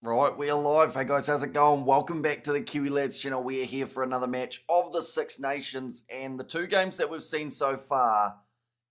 Right, we are live. Hey guys, how's it going? Welcome back to the Kiwi Lads channel. We are here for another match of the Six Nations, and the two games that we've seen so far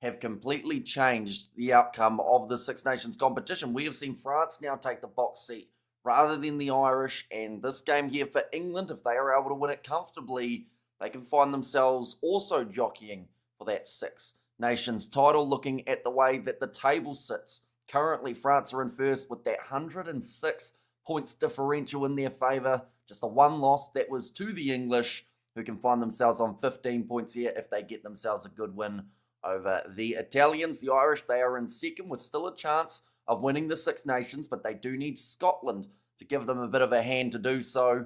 have completely changed the outcome of the Six Nations competition. We have seen France now take the box seat rather than the Irish, and this game here for England, if they are able to win it comfortably, they can find themselves also jockeying for that Six Nations title. Looking at the way that the table sits, currently France are in first with that 106 points differential in their favour. Just a one loss that was to the English, who can find themselves on 15 points here if they get themselves a good win over the Italians. The Irish, they are in second with still a chance of winning the Six Nations, but they do need Scotland to give them a bit of a hand to do so.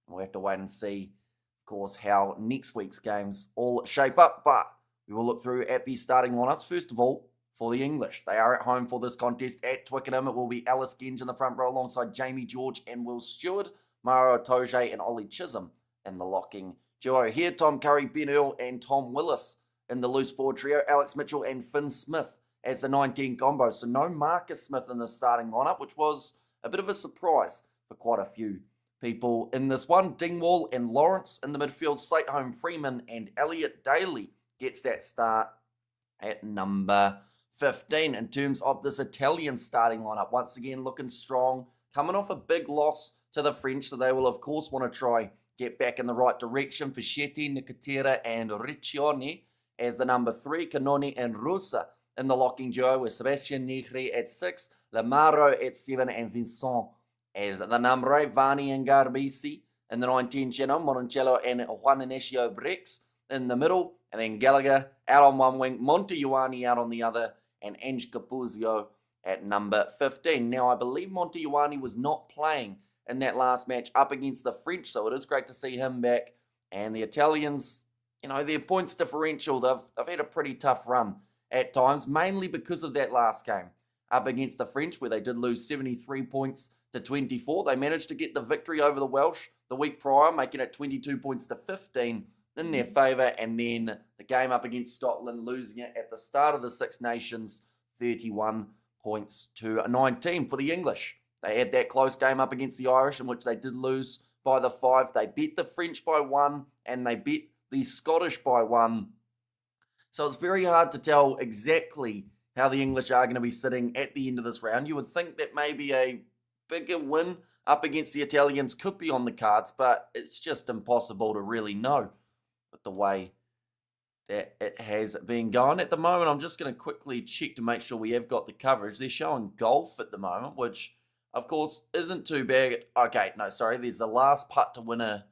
We'll have to wait and see, of course, how next week's games all shape up, but we will look through at the starting lineups. First of all, for the English, they are at home for this contest at Twickenham. It will be Alice Genge in the front row alongside Jamie George and Will Stewart, Maro Itoje and Ollie Chisholm in the locking duo. Here, Tom Curry, Ben Earl and Tom Willis in the loose forward trio, Alex Mitchell and Finn Smith as the 19 combo. So no Marcus Smith in the starting lineup, which was a bit of a surprise for quite a few people in this one. Dingwall and Lawrence in the midfield, Slateholm, Freeman and Elliot Daly gets that start at number 15. In terms of this Italian starting lineup, once again looking strong, coming off a big loss to the French, so they will of course want to try get back in the right direction. Fischetti, Nicotera and Riccioni as the number 3, Canoni and Rusa in the locking duo with Sebastian Negri at 6, Lamaro at 7 and Vincent as the number 8, Vani and Garbisi in the 19, Geno, Monticello and Juan Inesio Brex in the middle, and then Gallagher out on one wing, Montejuani out on the other, and Ange Capuzio at number 15. Now, I believe Montejuani was not playing in that last match up against the French, so it is great to see him back. And the Italians, their points differential, they've had a pretty tough run at times, mainly because of that last game up against the French, where they did lose 73 points to 24. They managed to get the victory over the Welsh the week prior, making it 22 points to 15 in their favour, and then the game up against Scotland, losing it at the start of the Six Nations, 31 points to 19 for the English. They had that close game up against the Irish, in which they did lose by the 5. They beat the French by 1, and they beat the Scottish by 1. So it's very hard to tell exactly how the English are going to be sitting at the end of this round. You would think that maybe a bigger win up against the Italians could be on the cards, but it's just impossible to really know with the way that it has been going at the moment. I'm just going to quickly check to make sure we have got the coverage. They're showing golf at the moment, which of course isn't too bad. Okay, no, sorry. There's the last putt to win a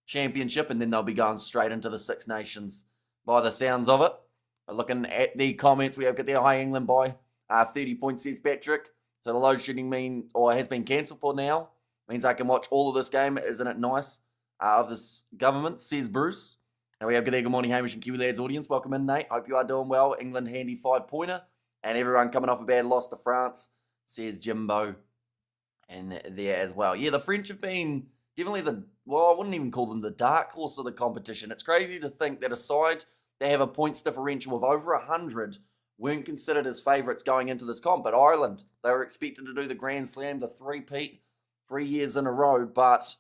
championship, and then they'll be going straight into the Six Nations by the sounds of it. But looking at the comments, we have got their high England by 30 points, says Patrick. So the load shedding has been cancelled for now. Means I can watch all of this game. Isn't it nice of this government, says Bruce. And we have good morning, Hamish and Kiwi Lads audience. Welcome in, Nate. Hope you are doing well. England handy 5-pointer. And everyone coming off a bad loss to France, says Jimbo. And there as well. Yeah, the French have been definitely I wouldn't even call them the dark horse of the competition. It's crazy to think that a side they have a points differential of over 100 weren't considered as favourites going into this comp. But Ireland, they were expected to do the Grand Slam, the three-peat, 3 years in a row. But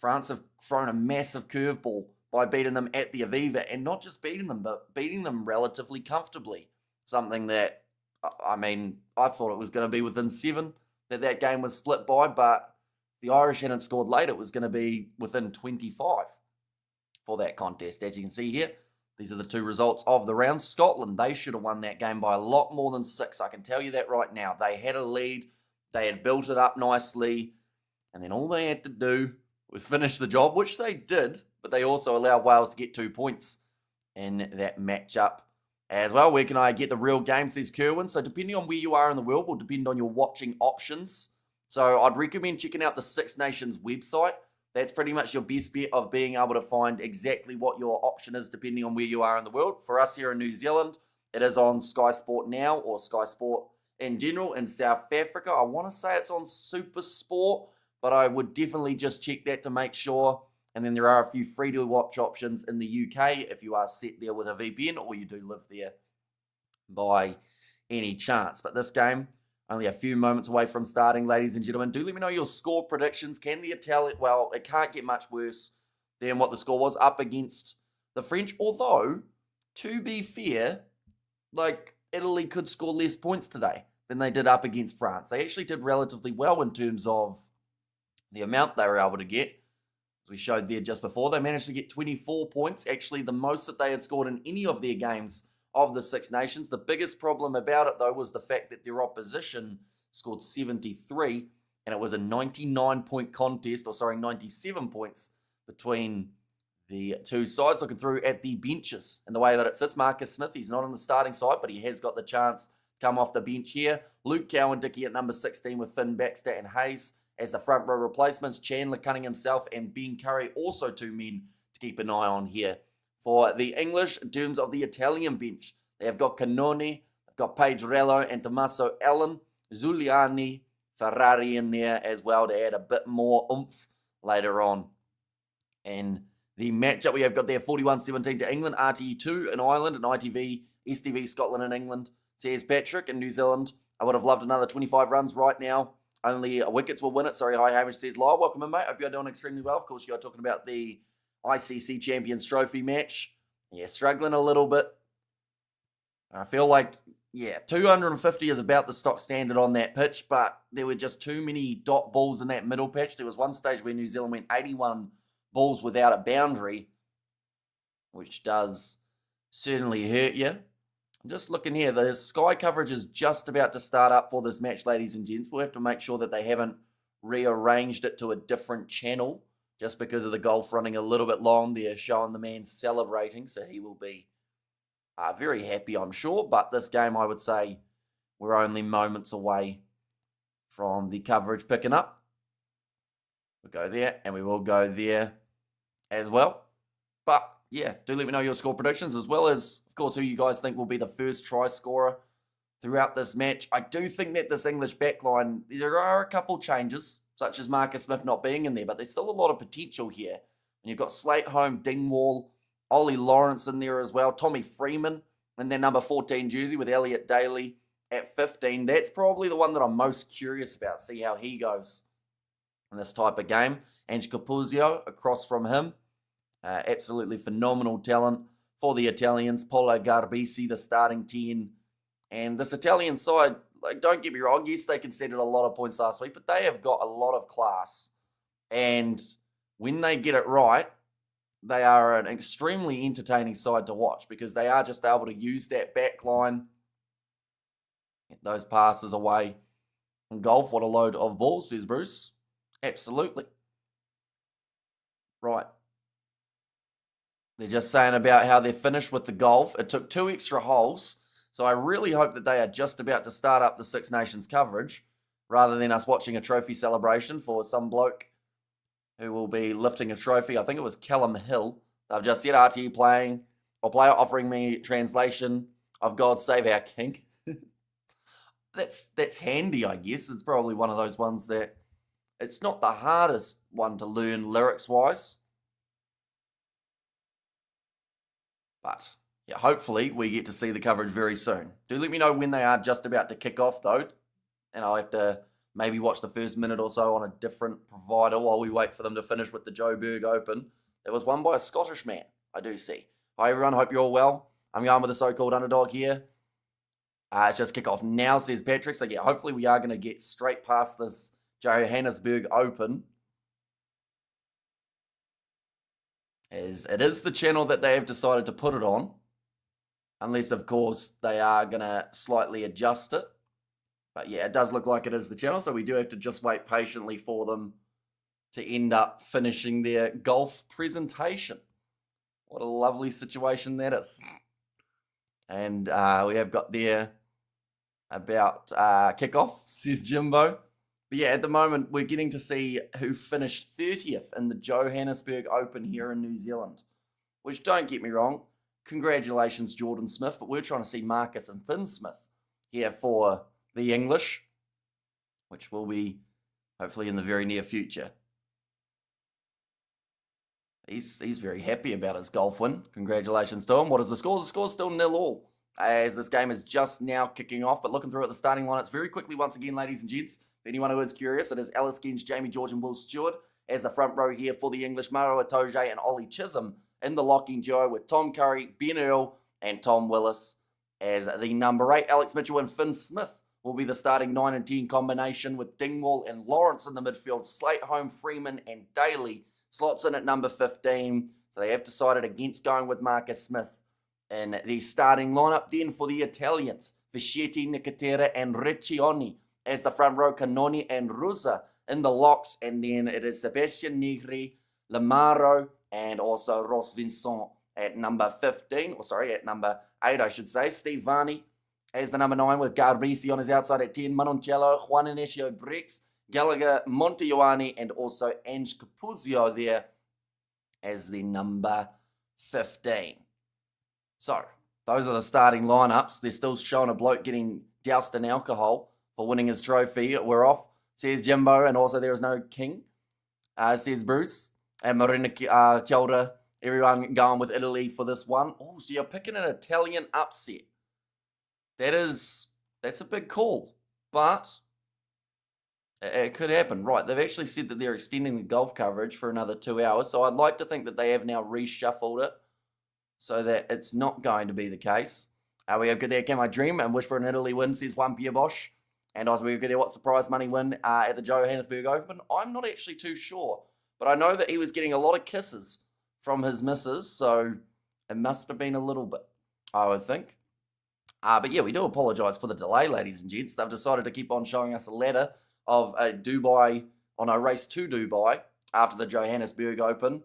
France have thrown a massive curveball by beating them at the Aviva, and not just beating them, but beating them relatively comfortably. Something that, I thought it was going to be within 7 that game was split by, but the Irish hadn't scored late. It was going to be within 25 for that contest. As you can see here, these are the 2 results of the round. Scotland, they should have won that game by a lot more than 6. I can tell you that right now. They had a lead. They had built it up nicely, and then all they had to do was finish the job, which they did, but they also allowed Wales to get 2 points in that matchup as well. Where can I get the real game, says Kerwin. So depending on where you are in the world will depend on your watching options. So I'd recommend checking out the Six Nations website. That's pretty much your best bet of being able to find exactly what your option is depending on where you are in the world. For us here in New Zealand, it is on Sky Sport Now, or Sky Sport in general. In South Africa, I want to say it's on Super Sport, but I would definitely just check that to make sure. And then there are a few free-to-watch options in the UK if you are set there with a VPN or you do live there by any chance. But this game only a few moments away from starting, ladies and gentlemen. Do let me know your score predictions. Can the Italian... Well, it can't get much worse than what the score was up against the French. Although, to be fair, like, Italy could score less points today than they did up against France. They actually did relatively well in terms of the amount they were able to get. As we showed there just before, they managed to get 24 points, actually the most that they had scored in any of their games of the Six Nations. The biggest problem about it, though, was the fact that their opposition scored 73, and it was a 99-point contest, 97 points between the two sides. Looking through at the benches and the way that it sits, Marcus Smith, he's not on the starting side, but he has got the chance to come off the bench here. Luke Cowan-Dickie at number 16 with Finn Baxter and Hayes as the front row replacements. Chandler Cunningham himself and Ben Curry, also two men to keep an eye on here. For the English, in terms of the Italian bench, they have got Cannone, they've got Pedrello and Tommaso Allen, Zuliani, Ferrari in there as well to add a bit more oomph later on. And the matchup we have got there, 41-17 to England, RTE2 in Ireland, and ITV, STV Scotland and England. Says Patrick in New Zealand, I would have loved another 25 runs right now. Only wickets will win it. Sorry, hi Hamish says live. Welcome in, mate. Hope you're doing extremely well. Of course, you are talking about the ICC Champions Trophy match. Yeah, struggling a little bit. I feel like, 250 is about the stock standard on that pitch, but there were just too many dot balls in that middle patch. There was one stage where New Zealand went 81 balls without a boundary, which does certainly hurt you. I'm just looking here. The Sky coverage is just about to start up for this match, ladies and gents. We'll have to make sure that they haven't rearranged it to a different channel just because of the golf running a little bit long there, showing the man celebrating. So he will be very happy, I'm sure. But this game, I would say, we're only moments away from the coverage picking up. We'll go there, and we will go there as well. But, yeah, do let me know your score predictions, as well as, of course, who you guys think will be the first try scorer throughout this match. I do think that this English backline, there are a couple changes, such as Marcus Smith not being in there, but there's still a lot of potential here. And you've got Slate Home, Dingwall, Ollie Lawrence in there as well, Tommy Freeman in their number 14 jersey with Elliot Daly at 15. That's probably the one that I'm most curious about, see how he goes in this type of game. Ange Capuzio across from him. Absolutely phenomenal talent for the Italians. Polo Garbisi, the starting 10. And this Italian side, like, don't get me wrong, yes, they conceded a lot of points last week, but they have got a lot of class. And when they get it right, they are an extremely entertaining side to watch because they are just able to use that back line, get those passes away. And golf, what a load of balls, says Bruce. Absolutely. Right. They're just saying about how they're finished with the golf. It took 2 extra holes. So I really hope that they are just about to start up the Six Nations coverage rather than us watching a trophy celebration for some bloke who will be lifting a trophy. I think it was Callum Hill. They've just said RTE playing, or player offering me translation of God Save Our King. That's handy, I guess. It's probably one of those ones that it's not the hardest one to learn lyrics-wise. But, yeah, hopefully we get to see the coverage very soon. Do let me know when they are just about to kick off, though. And I'll have to maybe watch the first minute or so on a different provider while we wait for them to finish with the Joburg Open. That was won by a Scottish man, I do see. Hi, everyone. Hope you're all well. I'm going with the so-called underdog here. It's just kick off now, says Patrick. So, yeah, hopefully we are going to get straight past this Johannesburg Open, as it is the channel that they have decided to put it on, unless, of course, they are going to slightly adjust it. But, yeah, it does look like it is the channel, so we do have to just wait patiently for them to end up finishing their golf presentation. What a lovely situation that is. And we have got there about kickoff, says Jimbo. But yeah, at the moment, we're getting to see who finished 30th in the Johannesburg Open here in New Zealand. Which, don't get me wrong, congratulations, Jordan Smith, but we're trying to see Marcus and Finn Smith here for the English, which will be hopefully in the very near future. He's very happy about his golf win. Congratulations to him. What is the score? The score's still 0-0. as this game is just now kicking off. But looking through at the starting line, it's very quickly once again, ladies and gents. For anyone who is curious, it is Ellis Genge, Jamie George and Will Stewart as the front row here for the English. Maro Itoje and Ollie Chisholm in the locking duo with Tom Curry, Ben Earl and Tom Willis as the number 8. Alex Mitchell and Finn Smith will be the starting 9 and 10 combination with Dingwall and Lawrence in the midfield. Slate, Home, Freeman and Daly slots in at number 15. So they have decided against going with Marcus Smith in the starting lineup. Then for the Italians, Fischetti, Nicotera and Riccioni as the front row, Canoni and Rusa in the locks. And then it is Sebastian Negri, Lamaro and also Ross Vincent at number 15. At number 8, I should say. Steve Varney as the number 9 with Garbisi on his outside at 10. Manoncello, Juan Inesio Brix, Gallagher, Montejoani and also Ange Capuzio there as the number 15. So, those are the starting lineups. They're still showing a bloke getting doused in alcohol for winning his trophy. We're off, says Jimbo, and also there is no King, says Bruce. And Marina Chiolda, everyone going with Italy for this one. Oh, so you're picking an Italian upset. That's a big call, but it could happen. Right, they've actually said that they're extending the golf coverage for another 2 hours, so I'd like to think that they have now reshuffled it so that it's not going to be the case. We have good there, Can I Dream, and wish for an Italy win, says Juan Pierre Bosch. And also we have good there, what surprise money win at the Johannesburg Open. I'm not actually too sure, but I know that he was getting a lot of kisses from his missus, so it must have been a little bit, I would think. But yeah, we do apologise for the delay, ladies and gents. They've decided to keep on showing us a ladder of Dubai on a race to Dubai after the Johannesburg Open,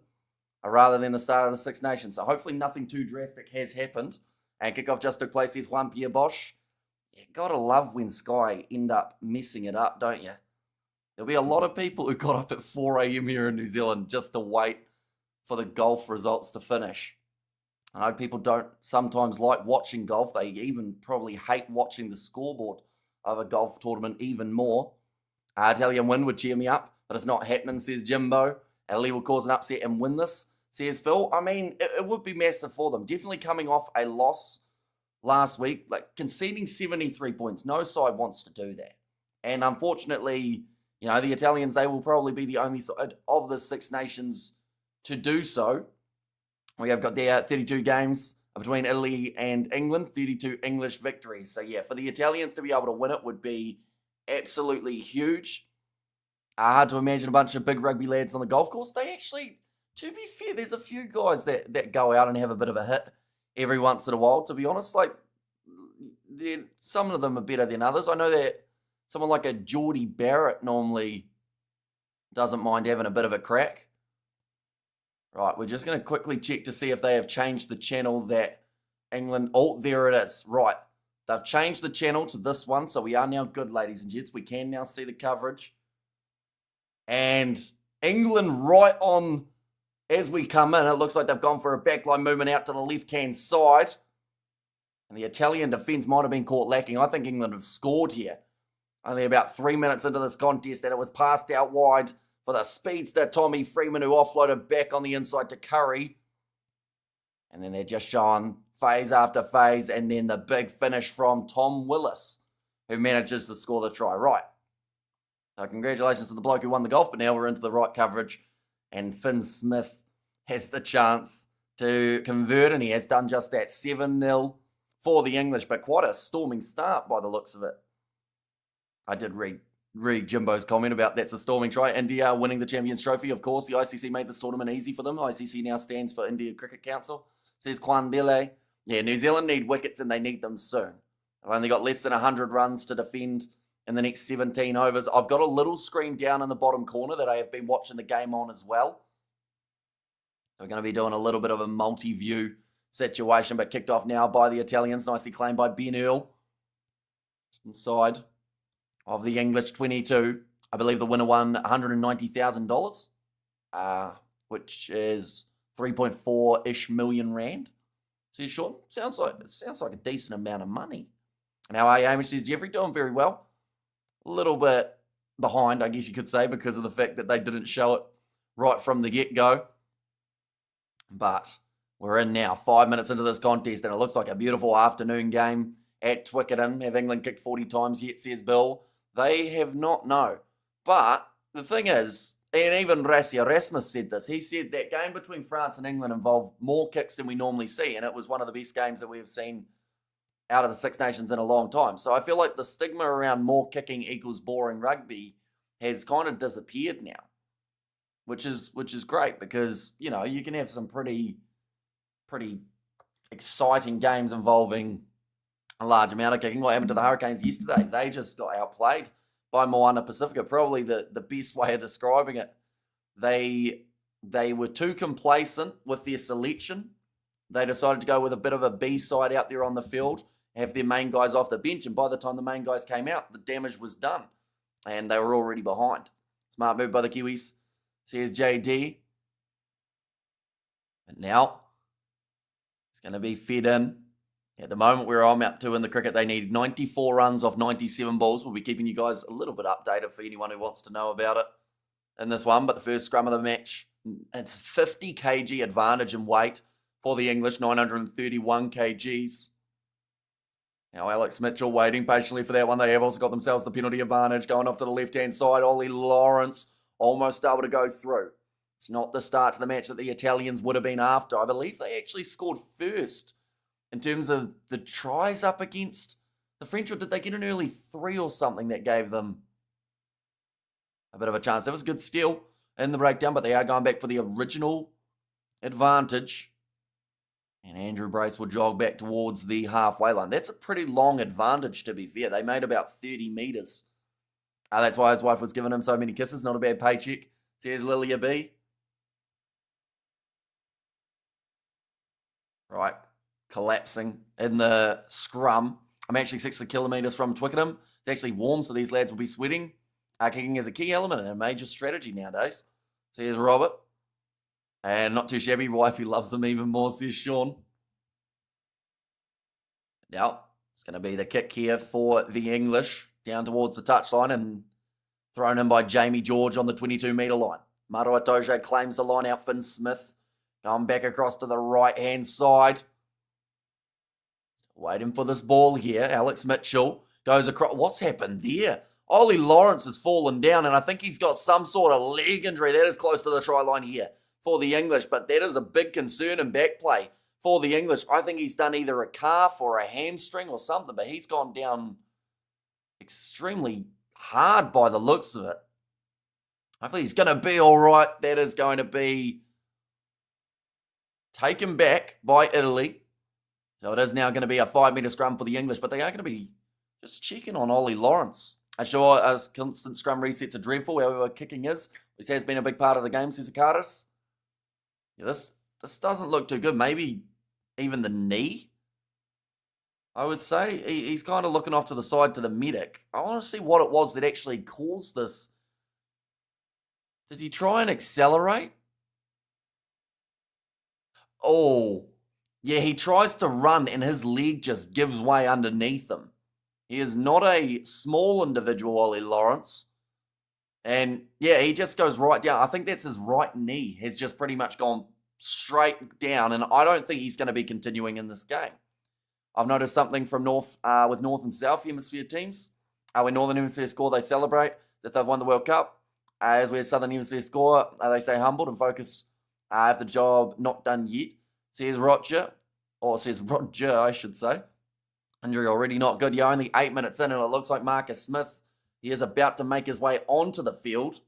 rather than the start of the Six Nations. So hopefully nothing too drastic has happened. And kickoff just took place. Here's Juan Pierre Bosch. You gotta love when Sky end up messing it up, don't you? There'll be a lot of people who got up at 4 a.m. here in New Zealand just to wait for the golf results to finish. I know people don't sometimes like watching golf. They even probably hate watching the scoreboard of a golf tournament even more. Italian win would cheer me up, but it's not happening, says Jimbo. Italy will cause an upset and win this, says Phil. I mean, it would be massive for them. Definitely coming off a loss last week, like conceding 73 points. No side wants to do that. And unfortunately, you know, the Italians, they will probably be the only side of the Six Nations to do so. We have got there 32 games between Italy and England, 32 English victories. So yeah, for the Italians to be able to win it would be absolutely huge. Hard to imagine a bunch of big rugby lads on the golf course. They actually, to be fair, there's a few guys that go out and have a bit of a hit every once in a while, to be honest. Like, some of them are better than others. I know that someone like a Geordie Barrett normally doesn't mind having a bit of a crack. Right, we're just going to quickly check to see if they have changed the channel that England... Oh, there it is. Right. They've changed the channel to this one, so we are now good, ladies and gents. We can now see the coverage. And England right on as we come in. It looks like they've gone for a backline movement out to the left-hand side. And the Italian defence might have been caught lacking. I think England have scored here. Only about 3 minutes into this contest, and it was passed out wide for the speedster Tommy Freeman, who offloaded back on the inside to Curry. And then they're just showing phase after phase, and then the big finish from Tom Willis, who manages to score the try. Right. So congratulations to the bloke who won the golf, but now we're into the right coverage, and Finn Smith has the chance to convert, and he has done just that. 7-0 for the English, but quite a storming start by the looks of it. I did read Jimbo's comment about that's a storming try. India winning the Champions Trophy, of course. The ICC made this tournament easy for them. ICC now stands for India Cricket Council, says Kwandele. Yeah, New Zealand need wickets and they need them soon. They've only got less than 100 runs to defend in the next 17 overs. I've got a little screen down in the bottom corner that I have been watching the game on as well. We're going to be doing a little bit of a multi-view situation, but kicked off now by the Italians. Nicely claimed by Ben Earl. Just inside of the English 22. I believe the winner won $190,000, which is 3.4-ish million rand. So you sure? Sounds like a decent amount of money. And how are you, Hamish? Says Jeffrey, doing very well. A little bit behind, I guess you could say, because of the fact that they didn't show it right from the get-go. But We're in now, 5 minutes into this contest, and it looks like a beautiful afternoon game at Twickenham. Have England kicked 40 times yet, says Bill? They have not, no. But the thing is, and even Rasmus said this, he said that game between France and England involved more kicks than we normally see, and it was one of the best games that we have seen out of the Six Nations in a long time. So I feel like the stigma around more kicking equals boring rugby has kind of disappeared now, which is great because, you know, you can have some pretty exciting games involving a large amount of kicking. What happened to the Hurricanes yesterday? They just got outplayed by Moana Pacifica. Probably the best way of describing it. They were too complacent with their selection. They decided to go with a bit of a B side out there on the field, have their main guys off the bench, and by the time the main guys came out, the damage was done, and they were already behind. Smart move by the Kiwis, says JD. But now it's going to be fed in. At the moment where I'm up to in the cricket, they need 94 runs off 97 balls. We'll be keeping you guys a little bit updated for anyone who wants to know about it in this one. But the first scrum of the match, it's 50 kg advantage in weight for the English, 931 kgs. Now Alex Mitchell waiting patiently for that one. They have also got themselves the penalty advantage going off to the left-hand side. Ollie Lawrence almost able to go through. It's not the start to the match that the Italians would have been after. I believe they actually scored first in terms of the tries up against the French, or did they get an early 3 or something that gave them a bit of a chance? That was a good steal in the breakdown, but they are going back for the original advantage. And Andrew Brace will jog back towards the halfway line. That's a pretty long advantage, to be fair. They made about 30 metres. That's why his wife was giving him so many kisses. Not a bad paycheck, says Lilia B. Right. Collapsing in the scrum. I'm actually 60 kilometres from Twickenham. It's actually warm, so these lads will be sweating. Kicking is a key element and a major strategy nowadays. So here's Robert. And not too shabby. Wifey loves him even more, says Sean. Now, it's going to be the kick here for the English down towards the touchline and thrown in by Jamie George on the 22-metre line. Maroa Toje claims the line out. Finn Smith going back across to the right-hand side. Waiting for this ball here. Alex Mitchell goes across. What's happened there? Ollie Lawrence has fallen down, and I think he's got some sort of leg injury. That is close to the try line here for the English, but that is a big concern in back play for the English. I think he's done either a calf or a hamstring or something, but he's gone down extremely hard by the looks of it. Hopefully he's going to be all right. That is going to be taken back by Italy. So it is now going to be a 5-metre scrum for the English, but they are going to be just checking on Ollie Lawrence. I'm sure as constant scrum resets are dreadful, however kicking is. This has been a big part of the game, says Akaris. Yeah, this doesn't look too good. Maybe even the knee, I would say. He's kind of looking off to the side to the medic. I want to see what it was that actually caused this. Did he try and accelerate? Oh, yeah, he tries to run and his leg just gives way underneath him. He is not a small individual, Ollie Lawrence. And, yeah, he just goes right down. I think that's his right knee has just pretty much gone straight down, and I don't think he's going to be continuing in this game. I've noticed something from with North and South Hemisphere teams. When Northern Hemisphere score, they celebrate that they've won the World Cup. As where Southern Hemisphere score, they stay humbled and focus if the job not done yet. Says Roger, I should say. Injury already not good. You're only 8 minutes in, and it looks like Marcus Smith, he is about to make his way onto the field.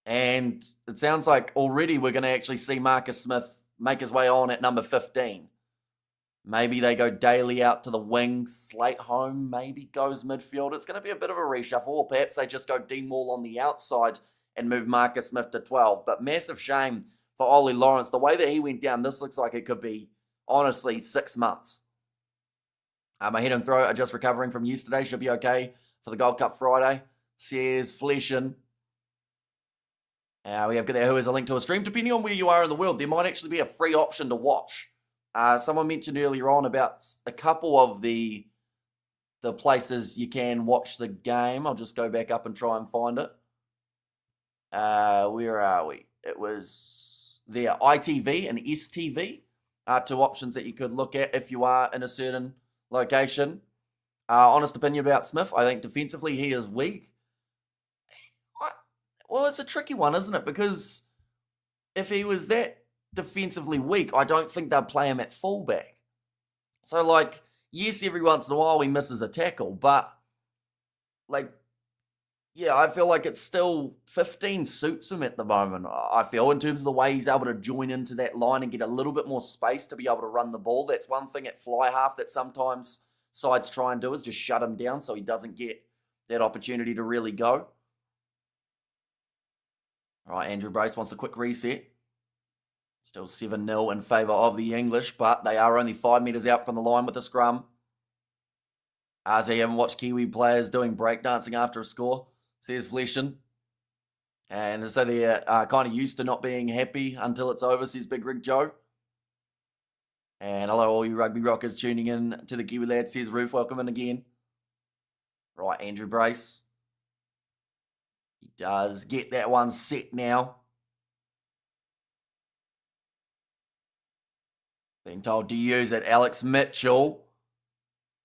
And it sounds like already we're going to actually see Marcus Smith make his way on at number 15. Maybe they go Daly out to the wing. Slate home maybe goes midfield. It's going to be a bit of a reshuffle. Or perhaps they just go Dean Wall on the outside and move Marcus Smith to 12. But massive shame for Ollie Lawrence. The way that he went down, this looks like it could be, honestly, 6 months. My head and throat are just recovering from yesterday. Should be okay for the Gold Cup Friday, says Fleshin. We have there who is a link to a stream. Depending on where you are in the world, there might actually be a free option to watch. Someone mentioned earlier on about a couple of the places you can watch the game. I'll just go back up and try and find it. Where are we? It was their ITV and STV are two options that you could look at if you are in a certain location. Honest opinion about Smith, I think defensively he is weak. Well, it's a tricky one, isn't it? Because if he was that defensively weak, I don't think they'd play him at fullback. So, like, yes, every once in a while he misses a tackle, but, like, yeah, I feel like it's still 15 suits him at the moment, I feel, in terms of the way he's able to join into that line and get a little bit more space to be able to run the ball. That's one thing at fly half that sometimes sides try and do, is just shut him down so he doesn't get that opportunity to really go. All right, Andrew Brace wants a quick reset. Still 7-0 in favour of the English, but they are only 5 metres out from the line with the scrum. As you haven't watched Kiwi players doing breakdancing after a score, says Fleshin. And so they're kind of used to not being happy until it's over, says Big Rig Joe. And hello all you rugby rockers tuning in to the Kiwi Lads, says Roof. Welcome in again. Right, Andrew Brace. He does get that one set now. Being told to use it, Alex Mitchell.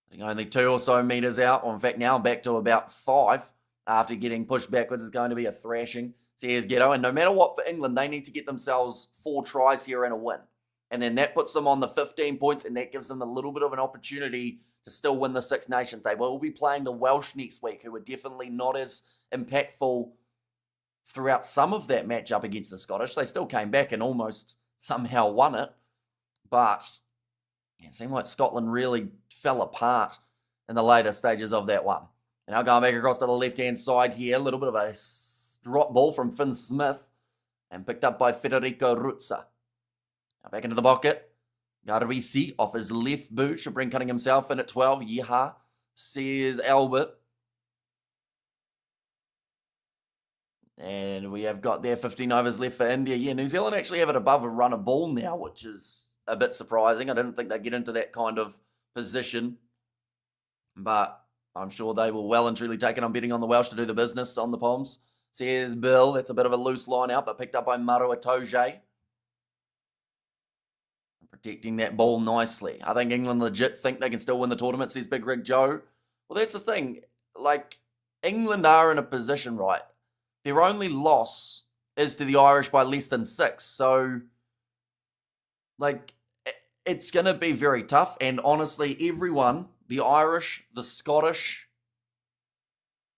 I think only 2 or so metres out. Or in fact, now back to about 5 after getting pushed backwards. Is going to be a thrashing. So here's Ghetto. And no matter what for England, they need to get themselves 4 tries here and a win. And then that puts them on the 15 points, and that gives them a little bit of an opportunity to still win the Six Nations. They will be playing the Welsh next week, who are definitely not as impactful throughout some of that matchup against the Scottish. They still came back and almost somehow won it. But it seemed like Scotland really fell apart in the later stages of that one. And now going back across to the left-hand side here, a little bit of a drop ball from Finn Smith and picked up by Federico Ruzza. Now back into the pocket. Garvisi off his left boot should bring Cunningham himself in at 12. Yeeha, says Albert. And we have got there 15 overs left for India. Yeah, New Zealand actually have it above a run of ball now, which is a bit surprising. I didn't think they'd get into that kind of position. But I'm sure they will well and truly take it. I'm betting on the Welsh to do the business on the Poms. Says Bill. That's a bit of a loose line out, but picked up by Maru Atoje. Protecting that ball nicely. I think England legit think they can still win the tournament, says Big Rig Joe. Well, that's the thing. Like, England are in a position, right? Their only loss is to the Irish by less than 6. So, like, it's going to be very tough. And honestly, everyone, the Irish, the Scottish,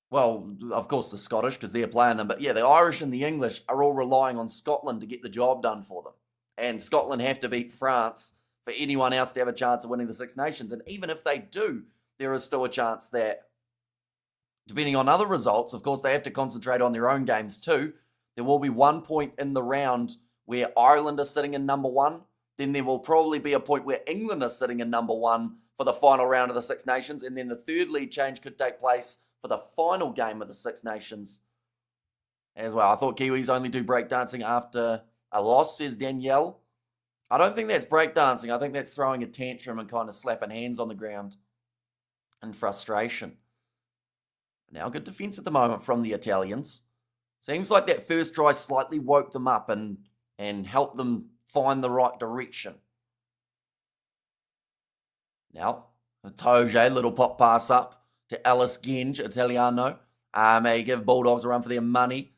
well, of course the Scottish because they're playing them. But yeah, the Irish and the English are all relying on Scotland to get the job done for them. And Scotland have to beat France for anyone else to have a chance of winning the Six Nations. And even if they do, there is still a chance that, depending on other results, of course, they have to concentrate on their own games too. There will be 1 point in the round where Ireland are sitting in number 1. Then there will probably be a point where England are sitting in number 1 for the final round of the Six Nations. And then the third lead change could take place for the final game of the Six Nations as well. I thought Kiwis only do breakdancing after a loss, says Danielle. I don't think that's breakdancing. I think that's throwing a tantrum and kind of slapping hands on the ground in frustration. Now, good defence at the moment from the Italians. Seems like that first try slightly woke them up and helped them find the right direction. Now, Toge, little pop pass up to Alice Genge, Italiano. May give Bulldogs a run for their money.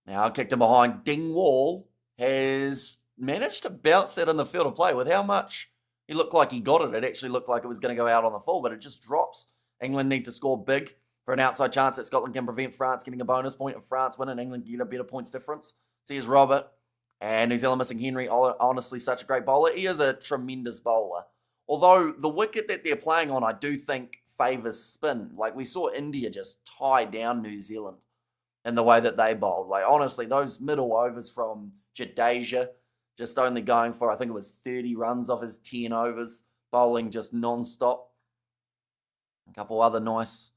Now, kicked him behind. Dingwall has managed to bounce that in the field of play. With how much he looked like he got it, it actually looked like it was going to go out on the full, but it just drops. England need to score big for an outside chance that Scotland can prevent France getting a bonus point. If France win and England get a better points difference. Says Robert. And New Zealand missing Henry. Honestly, such a great bowler. He is a tremendous bowler. Although the wicket that they're playing on, I do think favours spin. Like, we saw India just tie down New Zealand in the way that they bowled. Like, honestly, those middle overs from Jadeja, just only going for, I think it was 30 runs off his 10 overs, bowling just non-stop. A couple other nice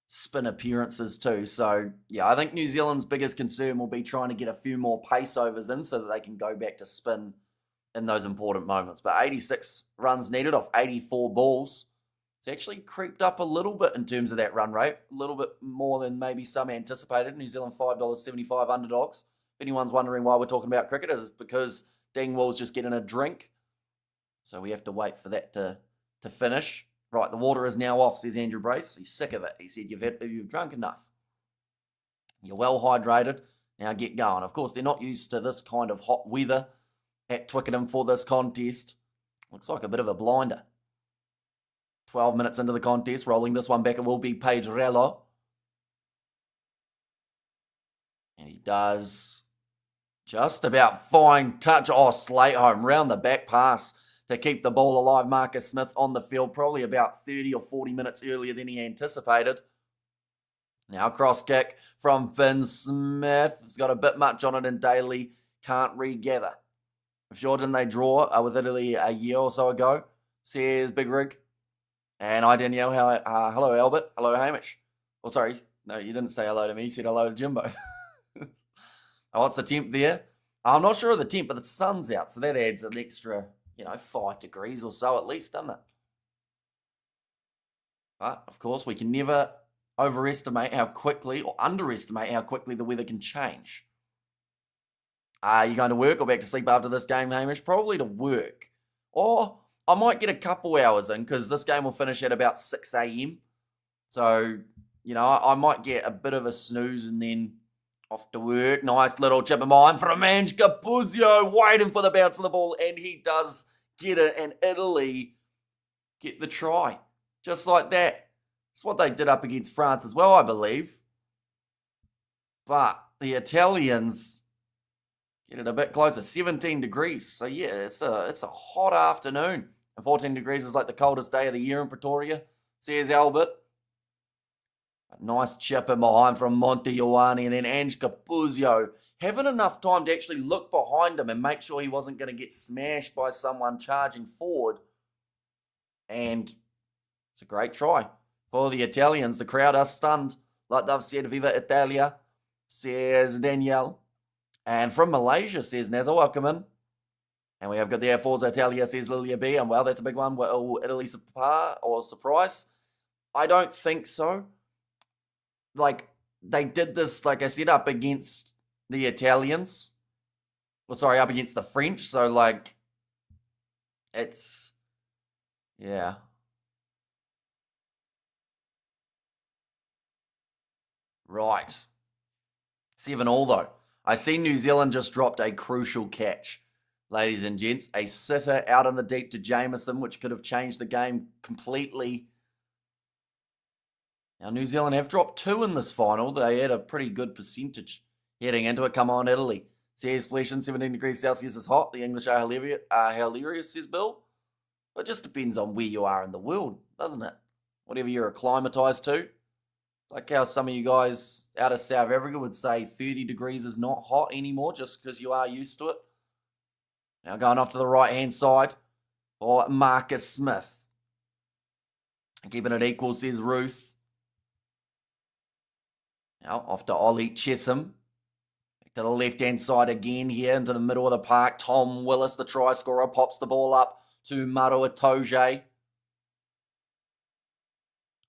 spin appearances too. So, yeah, I think New Zealand's biggest concern will be trying to get a few more pace overs in so that they can go back to spin in those important moments. But 86 runs needed off 84 balls. It's actually creeped up a little bit in terms of that run rate. A little bit more than maybe some anticipated. New Zealand $5.75 underdogs. If anyone's wondering why we're talking about cricket, it's because Dingwall's just getting a drink. So we have to wait for that to finish. Right, the water is now off, says Andrew Brace. He's sick of it. He said, you've drunk enough. You're well hydrated. Now get going. Of course, they're not used to this kind of hot weather at Twickenham for this contest. Looks like a bit of a blinder. 12 minutes into the contest, rolling this one back, it will be Pedrello. And he does just about fine touch. Oh, Slate home, round the back pass to keep the ball alive. Marcus Smith on the field, probably about 30 or 40 minutes earlier than he anticipated. Now cross kick from Finn Smith. It's got a bit much on it and Daly can't regather. Sure, didn't they draw with Italy a year or so ago? Says Big Rig. And hi, Danielle. Hello, Albert. Hello, Hamish. Oh, sorry. No, you didn't say hello to me. You said hello to Jimbo. Oh, what's the temp there? I'm not sure of the temp, but the sun's out. So that adds an extra, 5 degrees or so at least, doesn't it? But, of course, we can never overestimate how quickly or underestimate how quickly the weather can change. Are you going to work or back to sleep after this game, Hamish? Probably to work. Or I might get a couple hours in because this game will finish at about 6 a.m. So, I might get a bit of a snooze and then off to work. Nice little chip of mine from Ange Capuzio waiting for the bounce of the ball. And he does get it. And Italy get the try. Just like that. That's what they did up against France as well, I believe. But the Italians get it a bit closer. 17 degrees. So, yeah, it's a hot afternoon. And 14 degrees is like the coldest day of the year in Pretoria, says Albert. A nice chip in behind from Monte Ioane. And then Ange Capuzio having enough time to actually look behind him and make sure he wasn't going to get smashed by someone charging forward. And it's a great try. For the Italians, the crowd are stunned. Like they've said, Viva Italia, says Danielle. And from Malaysia, says Nazza, welcome in. And we have got the Air Force Italia, says Lilia B. And well, that's a big one. Will Italy surprise? I don't think so. Like, they did this, like I said, up against the Italians. Up against the French. So, it's, yeah. Right. 7-7 though. I see New Zealand just dropped a crucial catch, ladies and gents. A sitter out in the deep to Jameson, which could have changed the game completely. Now, New Zealand have dropped 2 in this final. They had a pretty good percentage heading into it. Come on, Italy. Says Fleshin, 17 degrees Celsius is hot. The English are hilarious, says Bill. But it just depends on where you are in the world, doesn't it? Whatever you're acclimatized to. Like how some of you guys out of South Africa would say 30 degrees is not hot anymore just because you are used to it. Now going off to the right-hand side for Marcus Smith. Keeping it equal, says Ruth. Now off to Ollie Chesham. Back to the left-hand side again here into the middle of the park. Tom Willis, the try scorer, pops the ball up to Maro Itoje.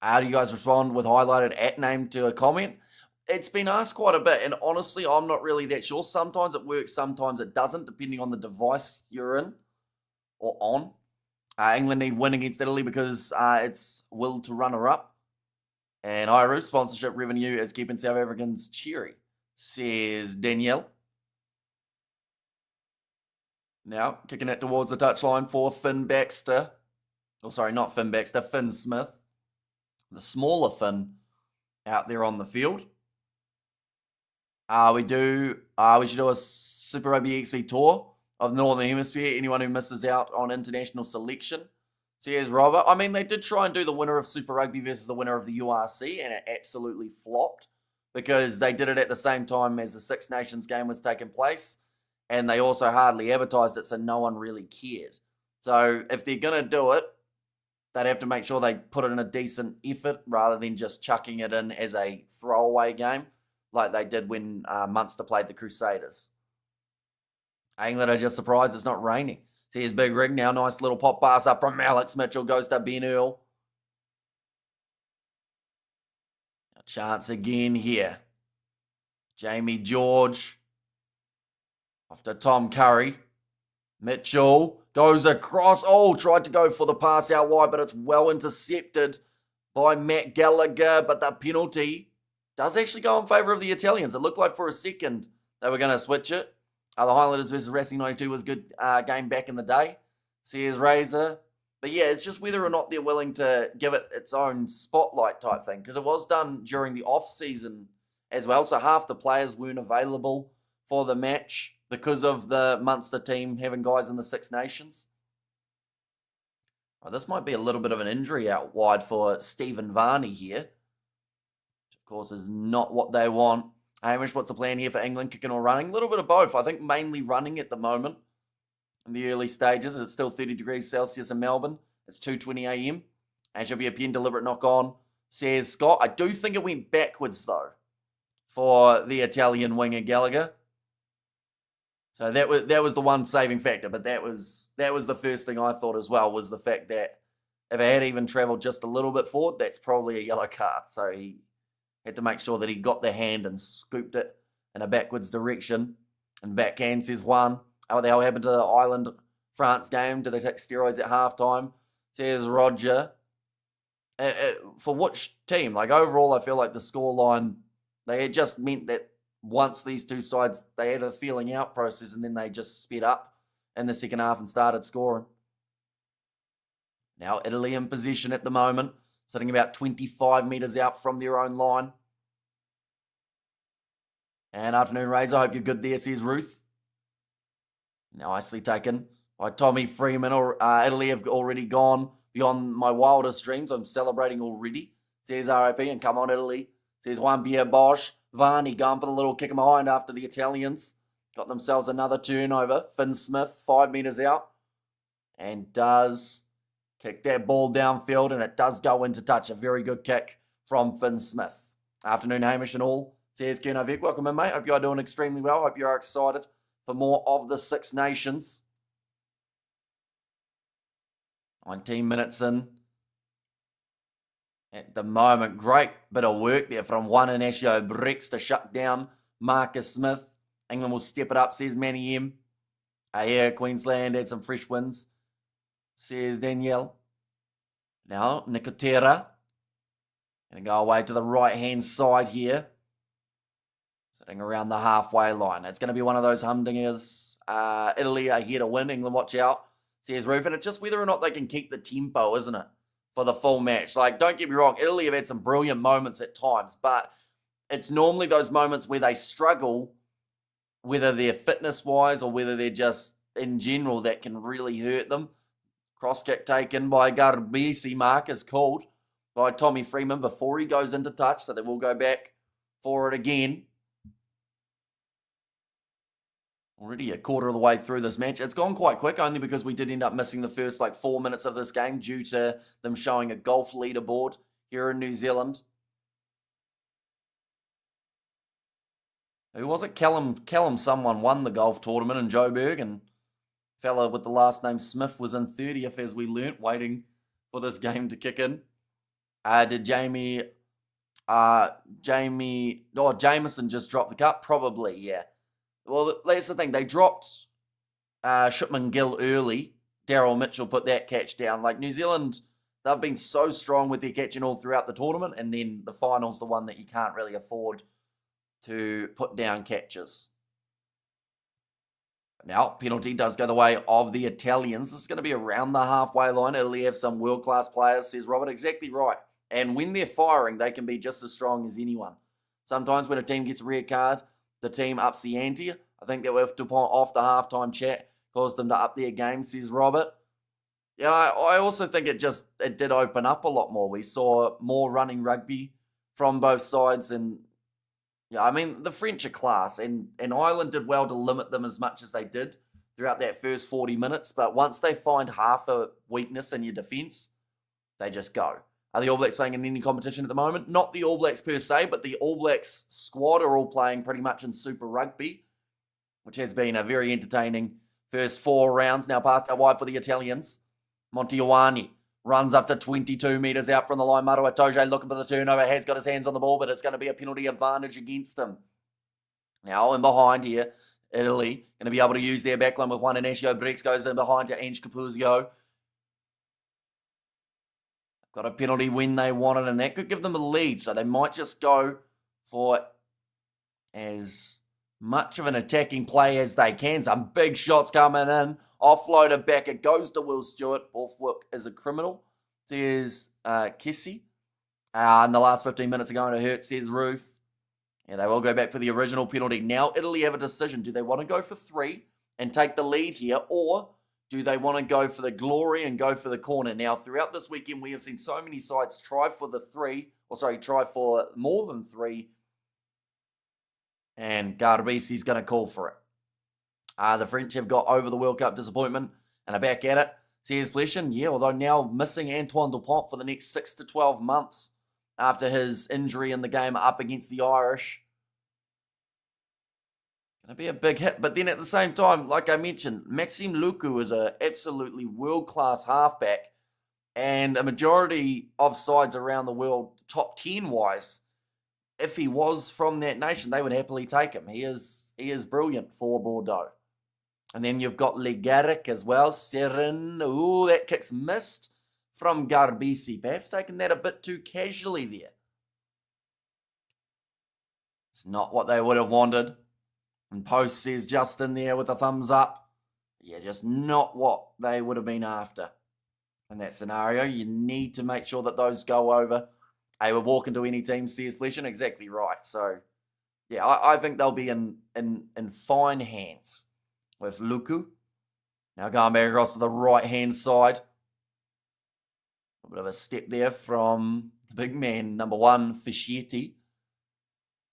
How do you guys respond with highlighted at name to a comment? It's been asked quite a bit, and honestly, I'm not really that sure. Sometimes it works, sometimes it doesn't, depending on the device you're in or on. England need win against Italy because it's will to runner-up. And Iru, sponsorship revenue is keeping South Africans cheery, says Danielle. Now, kicking it towards the touchline for Finn Baxter. Oh, sorry, not Finn Baxter, Finn Smith. The smaller Finn out there on the field. We should do a Super Rugby XV tour of the Northern Hemisphere. Anyone who misses out on international selection. So here's Robert. I mean, they did try and do the winner of Super Rugby versus the winner of the URC, and it absolutely flopped because they did it at the same time as the Six Nations game was taking place, and they also hardly advertised it, so no one really cared. So if they're going to do it, they'd have to make sure they put it in a decent effort rather than just chucking it in as a throwaway game like they did when Munster played the Crusaders. England are just surprised it's not raining. See his big rig now. Nice little pop pass up from Alex Mitchell. Goes to Ben Earl. A chance again here. Jamie George. After Tom Curry. Mitchell goes across. Oh, tried to go for the pass out wide, but it's well intercepted by Matt Gallagher. But the penalty does actually go in favour of the Italians. It looked like for a second they were going to switch it. The Highlanders versus Racing 92 was a good game back in the day. Sears Razor. But yeah, it's just whether or not they're willing to give it its own spotlight type thing. Because it was done during the off-season as well. So half the players weren't available for the match because of the Munster team having guys in the Six Nations. This might be a little bit of an injury out wide for Stephen Varney here. Which, of course, is not what they want. Hamish, what's the plan here for England, kicking or running? A little bit of both. I think mainly running at the moment. In the early stages, it's still 30 degrees Celsius in Melbourne. It's 2:20 a.m. And should be a pen deliberate knock on, says Scott. I do think it went backwards, though, for the Italian winger Gallagher. So that was the one saving factor, but that was the first thing I thought as well, was the fact that if it had even travelled just a little bit forward, that's probably a yellow card. So he had to make sure that he got the hand and scooped it in a backwards direction. And backhand says one. What the hell happened to the Ireland-France game? Did they take steroids at halftime? Says Roger. For which team? Like, overall, I feel like the scoreline, they had just meant that once these two sides, they had a feeling out process and then they just sped up in the second half and started scoring. Now, Italy in position at the moment, sitting about 25 metres out from their own line. And afternoon, Razor, I hope you're good there, says Ruth. Nicely taken by Tommy Freeman. Italy have already gone beyond my wildest dreams. I'm celebrating already, says RIP. And come on, Italy, says Juan Pierre Bosch. Varney going for the little kick behind after the Italians got themselves another turnover. Finn Smith, 5 metres out, and does kick that ball downfield, and it does go into touch. A very good kick from Finn Smith. Afternoon, Hamish and all, says Kernovik. Welcome in, mate. Hope you are doing extremely well. Hope you are excited for more of the Six Nations. 19 minutes in. At the moment, great bit of work there from Juan Inacio Brex to shut down Marcus Smith. England will step it up, says Manny M. Yeah, Queensland had some fresh wins, says Danielle. Now, Nicotera. Going to go away to the right-hand side here. Sitting around the halfway line. It's going to be one of those humdingers. Italy are here to win. England, watch out, says Roof. And it's just whether or not they can keep the tempo, isn't it, for the full match. Like, don't get me wrong, Italy have had some brilliant moments at times, but it's normally those moments where they struggle, whether they're fitness-wise or whether they're just in general, that can really hurt them. Cross kick taken by Garbisi. Mark is called by Tommy Freeman before he goes into touch, so they will go back for it again. Already a quarter of the way through this match. It's gone quite quick, only because we did end up missing the first 4 minutes of this game due to them showing a golf leaderboard here in New Zealand. Who was it? Callum someone won the golf tournament in Joburg, and fella with the last name Smith was in 30th, as we learnt, waiting for this game to kick in. Did Jameson just drop the cup? Probably, yeah. Well, that's the thing. They dropped Shipman Gill early. Daryl Mitchell put that catch down. Like, New Zealand, they've been so strong with their catching all throughout the tournament, and then the final's the one that you can't really afford to put down catches. Now, penalty does go the way of the Italians. This is going to be around the halfway line. Italy have some world-class players, says Robert. Exactly right. And when they're firing, they can be just as strong as anyone. Sometimes when a team gets a red card, the team ups the ante. I think that we have to point off the halftime chat, caused them to up their game, says Robert. Yeah, I also think it did open up a lot more. We saw more running rugby from both sides, and yeah, I mean, the French are class, and Ireland did well to limit them as much as they did throughout that first 40 minutes, but once they find half a weakness in your defence, they just go. Are the All Blacks playing in any competition at the moment? Not the All Blacks per se, but the All Blacks squad are all playing pretty much in Super Rugby, which has been a very entertaining first 4 rounds. Now passed out wide for the Italians. Montijuani runs up to 22 metres out from the line. Maru Atoje looking for the turnover. Has got his hands on the ball, but it's going to be a penalty advantage against him. Now in behind here Italy going to be able to use their backline with one Inacio Brex goes in behind to Ange Capuzio. Got a penalty when they want it, and that could give them a lead. So they might just go for as much of an attacking play as they can. Some big shots coming in. Offloaded back. It goes to Will Stewart. Borthwick is a criminal. Says Kissy. In the last 15 minutes are going to hurt, says Ruth. Yeah, they will go back for the original penalty. Now Italy have a decision. Do they want to go for 3 and take the lead here, or do they want to go for the glory and go for the corner? Now, throughout this weekend, we have seen so many sides try for more than 3, and Garbisi's going to call for it. The French have got over the World Cup disappointment and are back at it. Says Fleshin, yeah, although now missing Antoine Dupont for the next 6 to 12 months after his injury in the game up against the Irish. Going to be a big hit. But then at the same time, like I mentioned, Maxime Luku is an absolutely world-class halfback, and a majority of sides around the world, top 10-wise, if he was from that nation, they would happily take him. He is brilliant for Bordeaux. And then you've got Legaric as well. Serin. Ooh, that kick's missed from Garbisi. Perhaps taking that a bit too casually there. It's not what they would have wanted. And Post says Justin there with a thumbs up. Yeah, just not what they would have been after in that scenario. You need to make sure that those go over. They would walk into any team, says Fleshin. Exactly right. So, yeah, I think they'll be in fine hands with Luku. Now going back across to the right-hand side. A bit of a step there from the big man, number 1, Fischetti.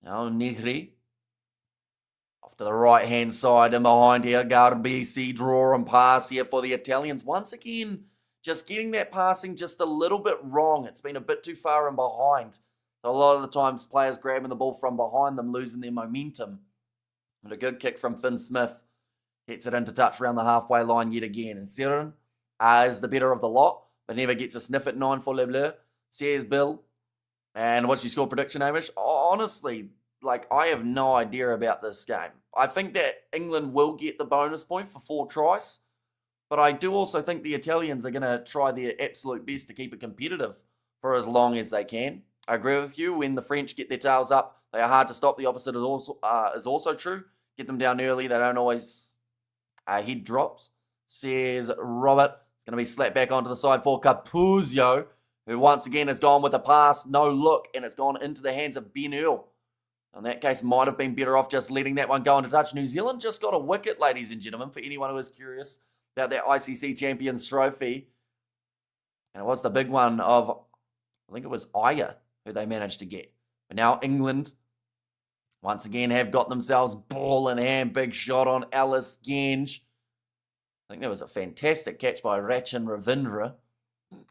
Now Negri. Off to the right-hand side and behind here, Garbisi, draw and pass here for the Italians. Once again, just getting that passing just a little bit wrong. It's been a bit too far and behind. So a lot of the times, players grabbing the ball from behind them, losing their momentum. And a good kick from Finn Smith. Gets it into touch around the halfway line yet again. And Serin is the better of the lot, but never gets a sniff at 9 for Le Bleu. Says Bill. And what's your score prediction, Hamish? Honestly, I have no idea about this game. I think that England will get the bonus point for 4 tries, but I do also think the Italians are going to try their absolute best to keep it competitive for as long as they can. I agree with you. When the French get their tails up, they are hard to stop. The opposite is also true. Get them down early. They don't always head drops. Says Robert. It's going to be slapped back onto the side for Capuzio, who once again has gone with a pass, no look, and it's gone into the hands of Ben Earl. In that case, might have been better off just letting that one go into touch. New Zealand just got a wicket, ladies and gentlemen, for anyone who is curious about that ICC Champions Trophy. And it was the big one of, I think it was Aya, who they managed to get. But now England, once again, have got themselves ball in hand. Big shot on Alice Genge. I think that was a fantastic catch by Rachin Ravindra.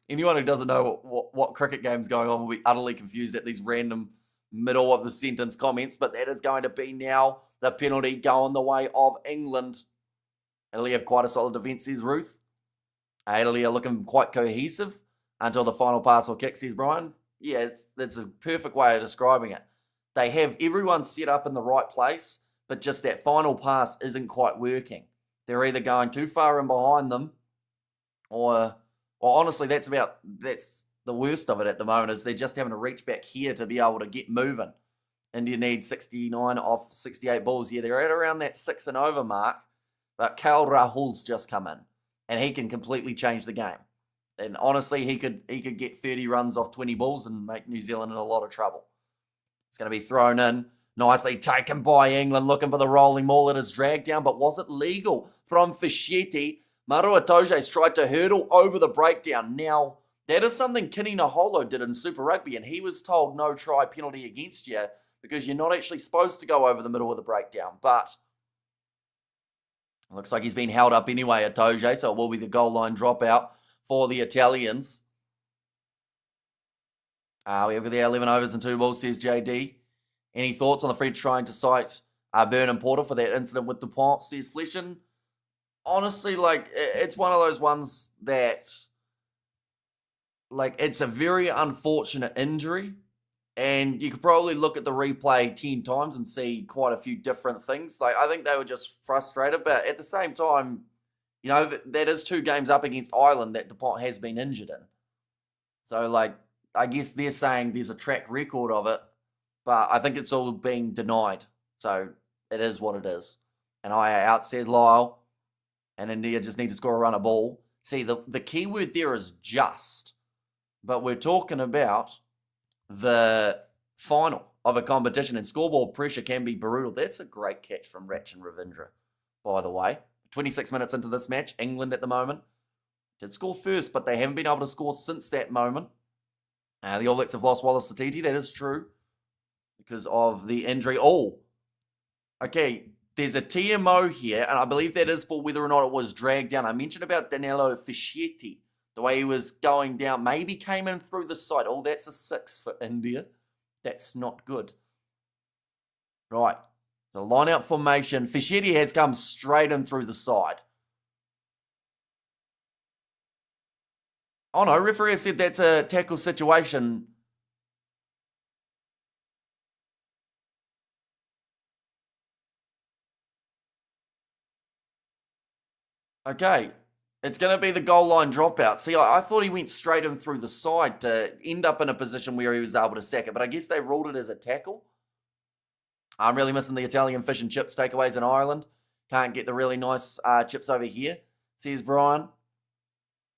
Anyone who doesn't know what cricket game's going on will be utterly confused at these random middle of the sentence comments, but that is going to be now the penalty going the way of England. Italy have quite a solid defence, says Ruth. Italy are looking quite cohesive until the final pass or kick, says Brian. Yeah, that's a perfect way of describing it. They have everyone set up in the right place, but just that final pass isn't quite working. They're either going too far in behind them, or honestly, that's the worst of it at the moment, is they're just having to reach back here to be able to get moving. India needs 69 off 68 balls. Yeah, they're at around that 6 and over mark, but Kel Rahul's just come in, and he can completely change the game. And honestly, he could get 30 runs off 20 balls and make New Zealand in a lot of trouble. It's going to be thrown in. Nicely taken by England, looking for the rolling maul. It is dragged down, but was it legal from Fischetti? Maru Itoje's tried to hurdle over the breakdown. Now, that is something Kini Naholo did in Super Rugby, and he was told no try penalty against you because you're not actually supposed to go over the middle of the breakdown. But it looks like he's been held up anyway, Itoje, so it will be the goal line dropout for the Italians. We have got the 11 overs and 2 balls, says JD. Any thoughts on the French trying to cite Burnham Porter for that incident with Dupont, says Fleshin? Honestly, it's one of those ones that, it's a very unfortunate injury, And you could probably look at the replay 10 times and see quite a few different things. Like, I think they were just frustrated, but at the same time, you know, that is 2 games up against Ireland that DuPont has been injured in. So, like, I guess they're saying there's a track record of it, but I think it's all being denied. So, it is what it is. And I out, says Lyle. And India just need to score a run of ball. See, the key word there is just. But we're talking about the final of a competition, and scoreboard pressure can be brutal. That's a great catch from Ratch and Ravindra, by the way. 26 minutes into this match, England at the moment did score first, but they haven't been able to score since that moment. The All Blacks have lost Wallace Satiti, that is true, because of the injury. Oh, okay, there's a TMO here, and I believe that is for whether or not it was dragged down. I mentioned about Danilo Fischetti, the way he was going down, maybe came in through the side. Oh, that's a 6 for India. That's not good. Right, the line-out formation. Fischetti has come straight in through the side. Oh no, referee said that's a tackle situation. Okay, it's going to be the goal line dropout. See, I thought he went straight in through the side to end up in a position where he was able to sack it, but I guess they ruled it as a tackle. I'm really missing the Italian fish and chips takeaways in Ireland. Can't get the really nice chips over here. Says Brian.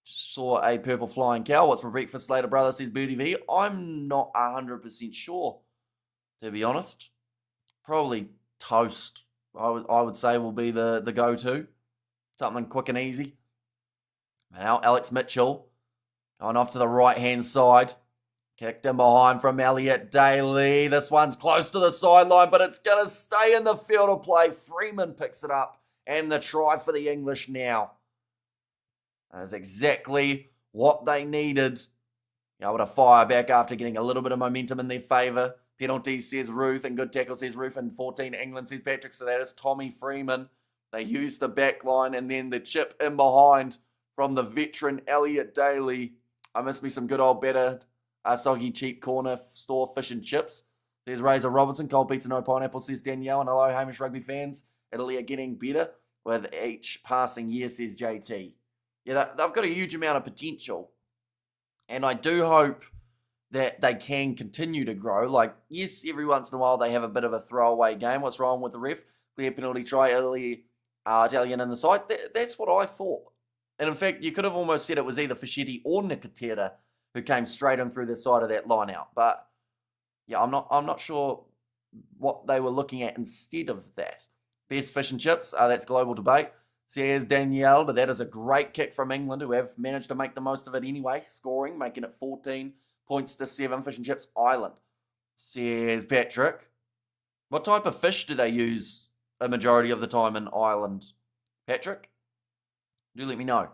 Just saw a purple flying cow. What's for breakfast later, brother? Says Booty V. I'm not 100% sure, to be honest. Probably toast, I would say, will be the go-to. Something quick and easy. Now, Alex Mitchell going off to the right-hand side. Kicked in behind from Elliot Daly. This one's close to the sideline, but it's going to stay in the field of play. Freeman picks it up, and the try for the English now. That's exactly what they needed. Able to fire back after getting a little bit of momentum in their favour. Penalties, says Ruth, and good tackle, says Ruth, and 14 England, says Patrick. So that is Tommy Freeman. They used the back line, and then the chip in behind from the veteran Elliot Daly. I miss me some good old better soggy cheap corner store fish and chips. There's Razor Robinson, cold pizza, no pineapple, says Danielle. And hello, Hamish Rugby fans. Italy are getting better with each passing year, says JT. Yeah, they've got a huge amount of potential. And I do hope that they can continue to grow. Like, yes, every once in a while they have a bit of a throwaway game. What's wrong with the ref? Clear penalty try, Italy, Italian in the side. That's what I thought. And in fact, you could have almost said it was either Fischetti or Nicotera who came straight in through the side of that line out. But yeah, I'm not sure what they were looking at instead of that. Best fish and chips, that's global debate. Says Danielle, but that is a great kick from England, who have managed to make the most of it anyway, scoring, making it 14 points to 7. Fish and chips, Ireland. Says Patrick. What type of fish do they use a majority of the time in Ireland? Patrick? Do let me know.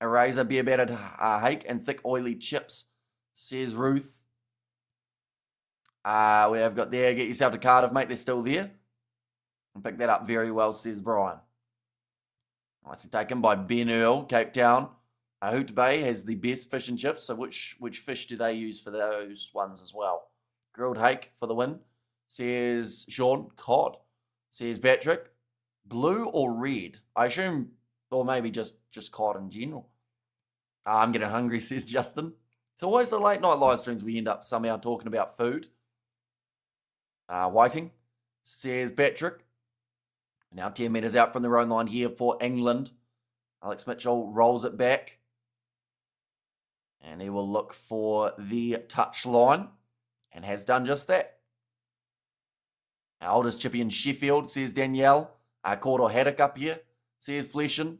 Eraser, beer battered hake, and thick oily chips, says Ruth. We have got there, get yourself to Cardiff, mate, they're still there. And pick that up very well, says Brian. Nice, taken by Ben Earl, Cape Town. Hoot Bay has the best fish and chips, so which fish do they use for those ones as well? Grilled hake for the win, says Sean. Cod, says Patrick. Blue or red? I assume, or maybe just cod in general. I'm getting hungry, says Justin. It's always the late night live streams we end up somehow talking about food. Whiting, says Patrick. Now 10 metres out from their own line here for England. Alex Mitchell rolls it back. And he will look for the touch line. And has done just that. Our oldest chippy in Sheffield, says Danielle. Cord or haddock up here, says Fleshin.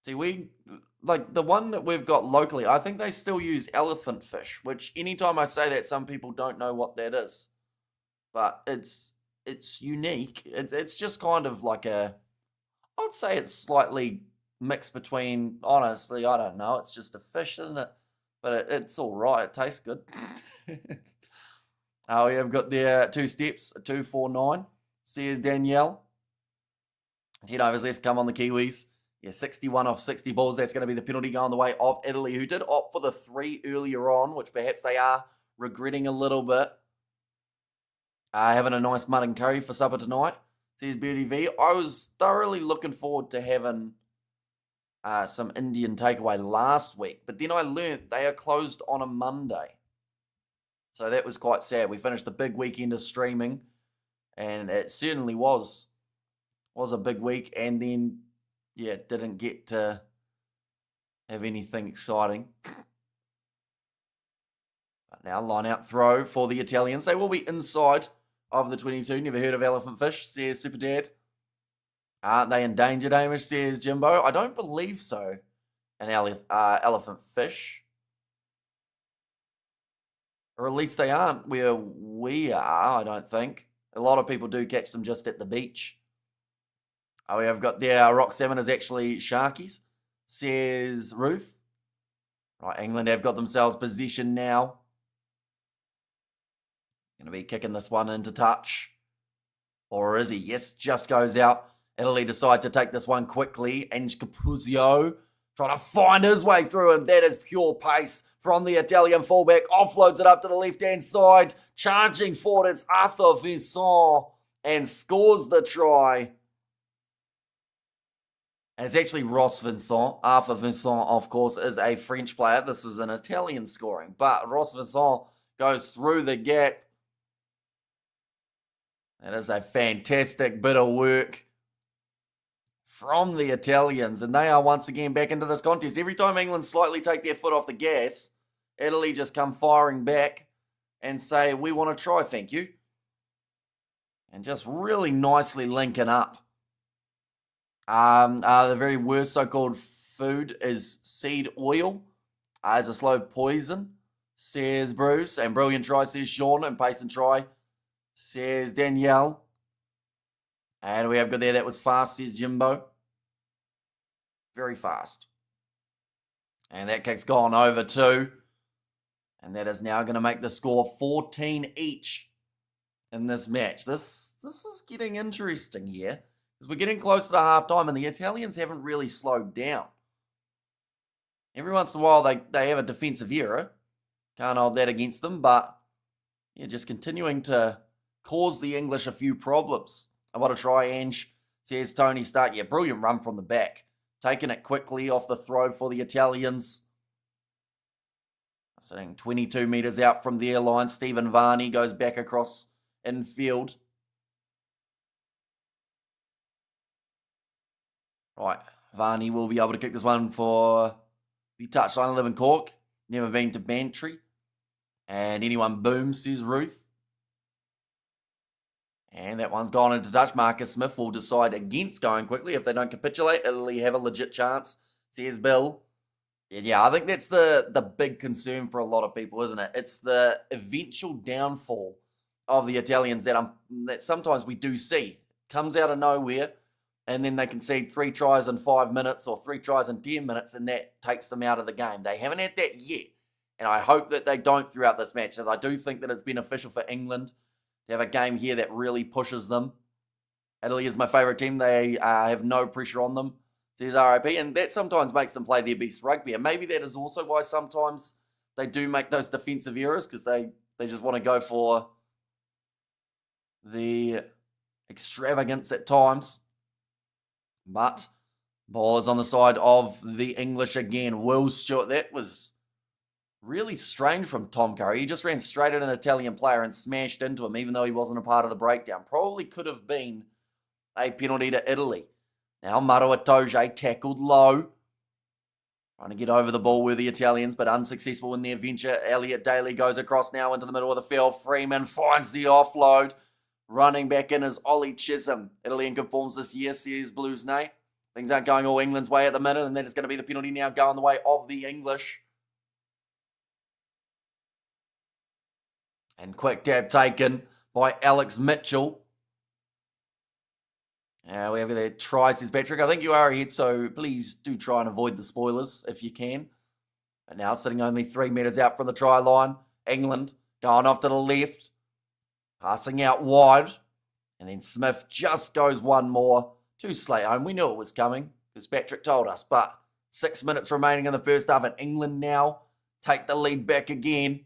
See, like the one that we've got locally, I think they still use elephant fish, which anytime I say that, some people don't know what that is. But it's unique. It's just kind of like I'd say it's slightly mixed between, honestly, I don't know. It's just a fish, isn't it? But it's all right. It tastes good. We have got there 2 steps, 249, says Danielle. 10 overs left, come on the Kiwis. Yeah, 61 off 60 balls. That's going to be the penalty going the way of Italy, who did opt for the 3 earlier on, which perhaps they are regretting a little bit. Having a nice mutton curry for supper tonight, says Beauty V. I was thoroughly looking forward to having some Indian takeaway last week, but then I learnt they are closed on a Monday. So that was quite sad. We finished the big weekend of streaming, and it certainly was a big week, and then, yeah, didn't get to have anything exciting. But now line out throw for the Italians. They will be inside of the 22. Never heard of elephant fish, says Super Dad. Aren't they endangered, Hamish, says Jimbo. I don't believe so. An elephant fish. Or at least they aren't where we are, I don't think. A lot of people do catch them just at the beach. Oh, we have got their rock salmon is actually sharkies, says Ruth. Right, England have got themselves possession now. Going to be kicking this one into touch. Or is he? Yes, just goes out. Italy decide to take this one quickly. Ange Capuzio trying to find his way through, and that is pure pace from the Italian fullback. Offloads it up to the left-hand side. Charging forward, it's Arthur Vincent, and scores the try. And it's actually Ross Vincent. Arthur Vincent, of course, is a French player. This is an Italian scoring. But Ross Vincent goes through the gap. That is a fantastic bit of work from the Italians. And they are once again back into this contest. Every time England slightly take their foot off the gas, Italy just come firing back and say, we want to try, thank you. And just really nicely linking up. The very worst so-called food is seed oil. It's a slow poison, says Bruce. And brilliant try, says Sean. And pace and try, says Danielle. And we have got there, that was fast, says Jimbo. Very fast. And that kick's gone over too. And that is now going to make the score 14 each in this match. This is getting interesting here. Because we're getting close to half-time, and the Italians haven't really slowed down. Every once in a while, they have a defensive error. Can't hold that against them, but yeah, just continuing to cause the English a few problems. I want to try, Ange, says Tony Stark. Yeah, brilliant run from the back. Taking it quickly off the throw for the Italians. Sitting 22 metres out from their line. Stephen Varney goes back across infield. Right, Varney will be able to kick this one for the touchline. 11 Cork. Never been to Bantry. And anyone boom, says Ruth. And that one's gone into touch. Marcus Smith will decide against going quickly. If they don't capitulate, Italy have a legit chance, says Bill. And yeah, I think that's the big concern for a lot of people, isn't it? It's the eventual downfall of the Italians that sometimes we do see. Comes out of nowhere. And then they concede 3 tries in 5 minutes or 3 tries in 10 minutes, and that takes them out of the game. They haven't had that yet. And I hope that they don't throughout this match, as I do think that it's beneficial for England to have a game here that really pushes them. Italy is my favourite team. They have no pressure on them, says RIP. And that sometimes makes them play their best rugby. And maybe that is also why sometimes they do make those defensive errors, because they just want to go for the extravagance at times. But ball is on the side of the English again. Will Stewart, that was really strange from Tom Curry. He just ran straight at an Italian player and smashed into him, even though he wasn't a part of the breakdown. Probably could have been a penalty to Italy. Now Maro Itoje tackled low. Trying to get over the ball with the Italians, but unsuccessful in their venture. Elliot Daly goes across now into the middle of the field. Freeman finds the offload. Running back in is Ollie Chisholm. Italy in good forms this year, says Blues Nate. Things aren't going all England's way at the minute, and that is going to be the penalty now going the way of the English. And quick tap taken by Alex Mitchell. We have there try, says Patrick. I think you are ahead, so please do try and avoid the spoilers if you can. But now sitting only 3 metres out from the try line. England going off to the left. Passing out wide. And then Smith just goes one more to Slate home. We knew it was coming. because Patrick told us. But 6 minutes remaining in the first half, and England now take the lead back again.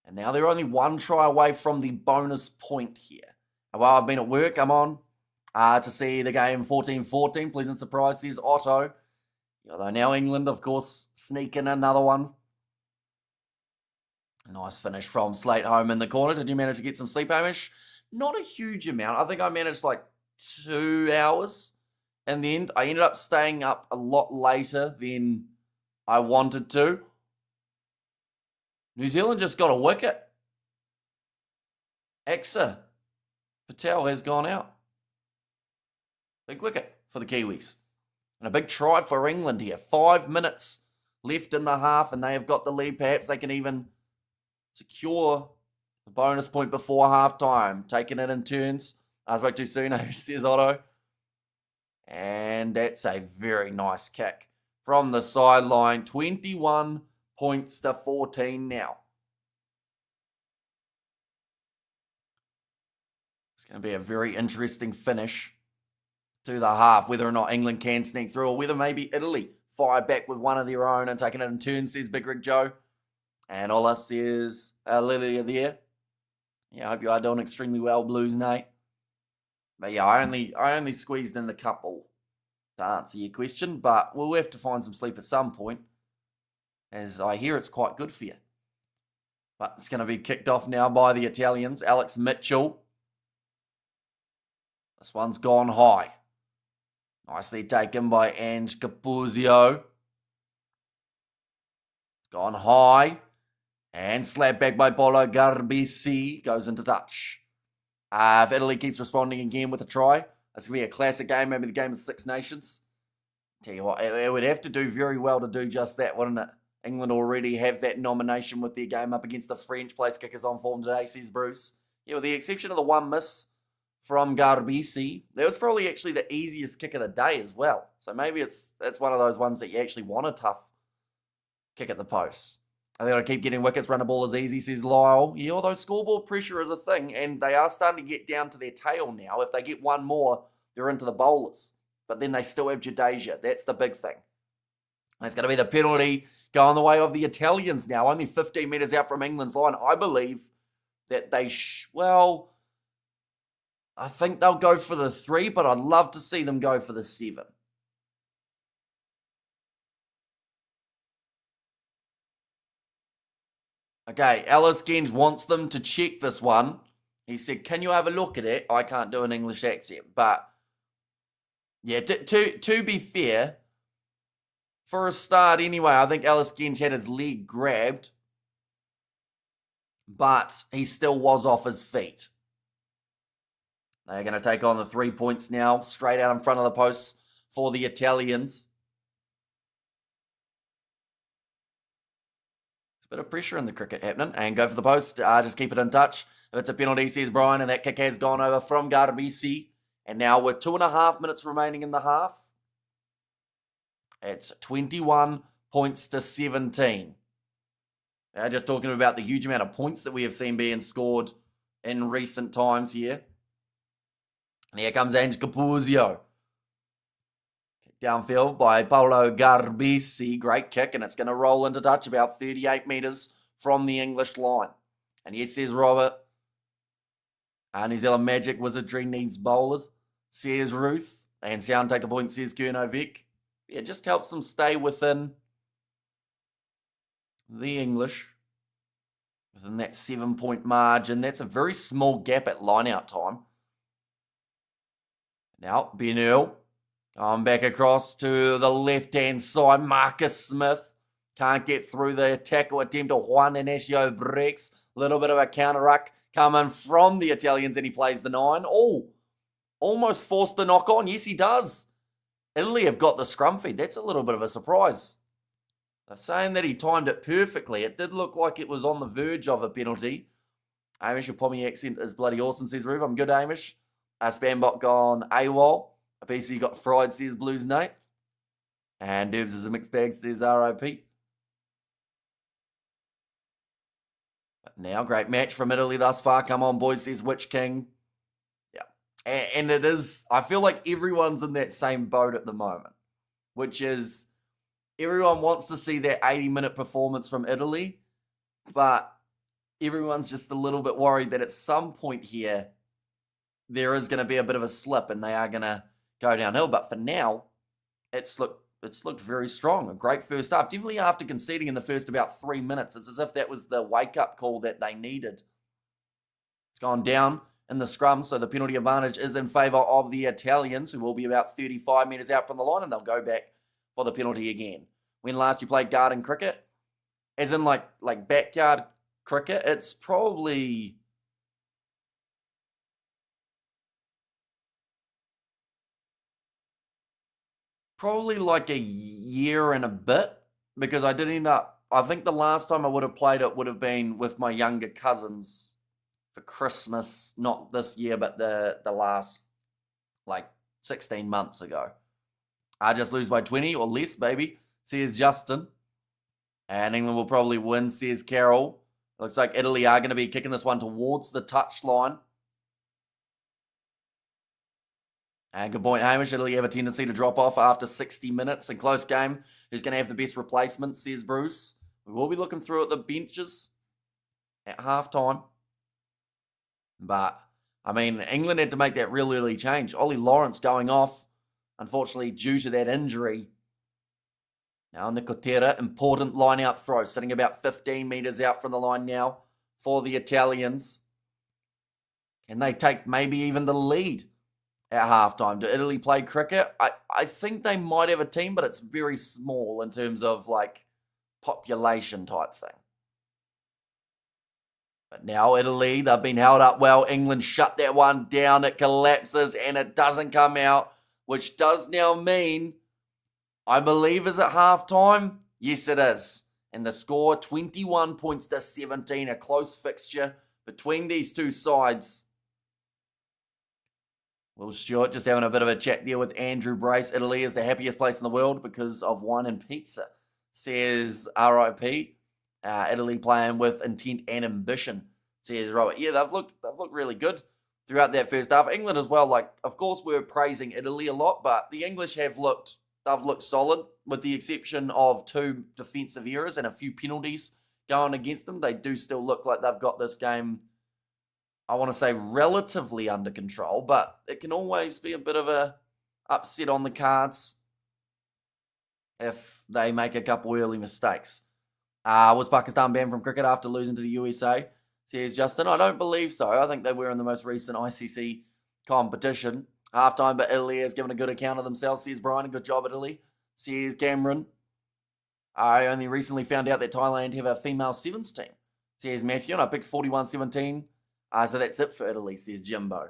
And now they're only one try away from the bonus point here. And while I've been at work, I'm on to see the game 14-14. Pleasant surprise, says Otto. Although now England, of course, sneak in another one. Nice finish from Slate home in the corner. Did you manage to get some sleep, Hamish? Not a huge amount. I think I managed like 2 hours in the end. I ended up staying up a lot later than I wanted to. New Zealand just got a wicket. Axar Patel has gone out. Big wicket for the Kiwis. And a big try for England here. 5 minutes left in the half, and they have got the lead. Perhaps they can even secure the bonus point before half-time. Taking it in turns. I spoke too soon, says Otto. And that's a very nice kick from the sideline. 21 points to 14 now. It's going to be a very interesting finish to the half, whether or not England can sneak through, or whether maybe Italy fire back with one of their own and taking it in turn, says Big Rig Joe. And Ola says, Lilia there. Yeah, I hope you are doing extremely well, Blues, Nate. But yeah, I only squeezed in a couple to answer your question, but we'll have to find some sleep at some point, as I hear it's quite good for you. But it's going to be kicked off now by the Italians. Alex Mitchell. This one's gone high. Nicely taken by Ange Capuzio. Gone high. And slapped back by Polo Garbisi. Goes into touch. If Italy keeps responding again with a try, it's going to be a classic game, maybe the game of Six Nations. Tell you what, it would have to do very well to do just that, wouldn't it? England already have that nomination with their game up against the French place kickers on form today, says Bruce. Yeah, with the exception of the one miss from Garbisi, that was probably actually the easiest kick of the day as well. So maybe it's one of those ones that you actually want a tough kick at the post. I think I'll keep getting wickets, run the ball as easy, says Lyle. Yeah, although scoreboard pressure is a thing, and they are starting to get down to their tail now. If they get one more, they're into the bowlers. But then they still have Jadeja. That's the big thing. That's going to be the penalty going the way of the Italians now. Only 15 metres out from England's line. I believe that they, I think they'll go for the 3, but I'd love to see them go for the 7. Okay, Alice Genge wants them to check this one. He said, can you have a look at it? I can't do an English accent, but yeah, to be fair, for a start anyway, I think Alice Genge had his leg grabbed, but he still was off his feet. They're going to take on the 3 points now, straight out in front of the posts for the Italians. Bit of pressure in the cricket happening, and go for the post. Just keep it in touch. If it's a penalty, says Brian, and that kick has gone over from Garbisi. And now with 2.5 minutes remaining in the half, it's 21 points to 17. Just talking about the huge amount of points that we have seen being scored in recent times here. And here comes Ange Capuzio. Downfield by Paolo Garbisi. Great kick, and it's going to roll into touch about 38 metres from the English line. And yes, says Robert. New Zealand Magic Wizardry needs bowlers, says Ruth. And Sound take the point, says Kurno Vic. It just helps them stay within the English. Within that 7-point margin. That's a very small gap at line-out time. Now, Ben Earl. Going back across to the left-hand side. Marcus Smith can't get through the tackle attempt of Juan Inacio Brex. Little bit of a counter-ruck coming from the Italians, and he plays the 9. Oh, almost forced the knock on. Yes, he does. Italy have got the scrum feed. That's a little bit of a surprise. They're saying that he timed it perfectly. It did look like it was on the verge of a penalty. Hamish, your Pommy accent is bloody awesome, says Roof. I'm good, Hamish. Spambot gone AWOL. A PC got fried, says Blues Nate. And Dubs is a mixed bag, says RIP. But now, great match from Italy thus far. Come on, boys, says Witch King. Yeah. And it is, I feel like everyone's in that same boat at the moment, which is everyone wants to see that 80-minute performance from Italy, but everyone's just a little bit worried that at some point here, there is going to be a bit of a slip and they are going to go downhill. But for now, it's looked very strong. A great first half. Definitely after conceding in the first about 3 minutes. It's as if that was the wake-up call that they needed. It's gone down in the scrum, so the penalty advantage is in favour of the Italians, who will be about 35 metres out from the line, and they'll go back for the penalty again. When last you played garden cricket, as in like backyard cricket, it's probably like a year and a bit, because I did end up, I think the last time I would have played it would have been with my younger cousins for Christmas, not this year, but the last like 16 months ago. I just lose by 20 or less, baby, says Justin. And England will probably win, says Carol. Looks like Italy are going to be kicking this one towards the touchline. And good point, Hamish. Italy have a tendency to drop off after 60 minutes. A close game. Who's going to have the best replacement, says Bruce. We will be looking through at the benches at halftime. But, I mean, England had to make that real early change. Ollie Lawrence going off, unfortunately, due to that injury. Now Nicotera, important line-out throw, sitting about 15 metres out from the line now for the Italians. Can they take maybe even the lead at halftime? Do Italy play cricket? I think they might have a team, but it's very small in terms of, like, population type thing. But now Italy, they've been held up well. England shut that one down. It collapses and it doesn't come out, which does now mean, I believe, is it halftime? Yes, it is. And the score, 21 points to 17, a close fixture between these two sides. Will Stewart just having a bit of a chat there with Andrew Brace. Italy is the happiest place in the world because of wine and pizza, says RIP. Italy playing with intent and ambition, says Robert. Yeah, they've looked really good throughout that first half. England as well. Like, of course, we're praising Italy a lot, but the English they've looked solid, with the exception of 2 defensive errors and a few penalties going against them. They do still look like they've got this game, I want to say, relatively under control, but it can always be a bit of a upset on the cards if they make a couple early mistakes. Was Pakistan banned from cricket after losing to the USA? Says Justin. I don't believe so. I think they were in the most recent ICC competition. Halftime, but Italy has given a good account of themselves, says Brian. Good job, Italy, says Cameron. I only recently found out that Thailand have a female sevens team, says Matthew, and I picked 41-17. So that's it for Italy, says Jimbo.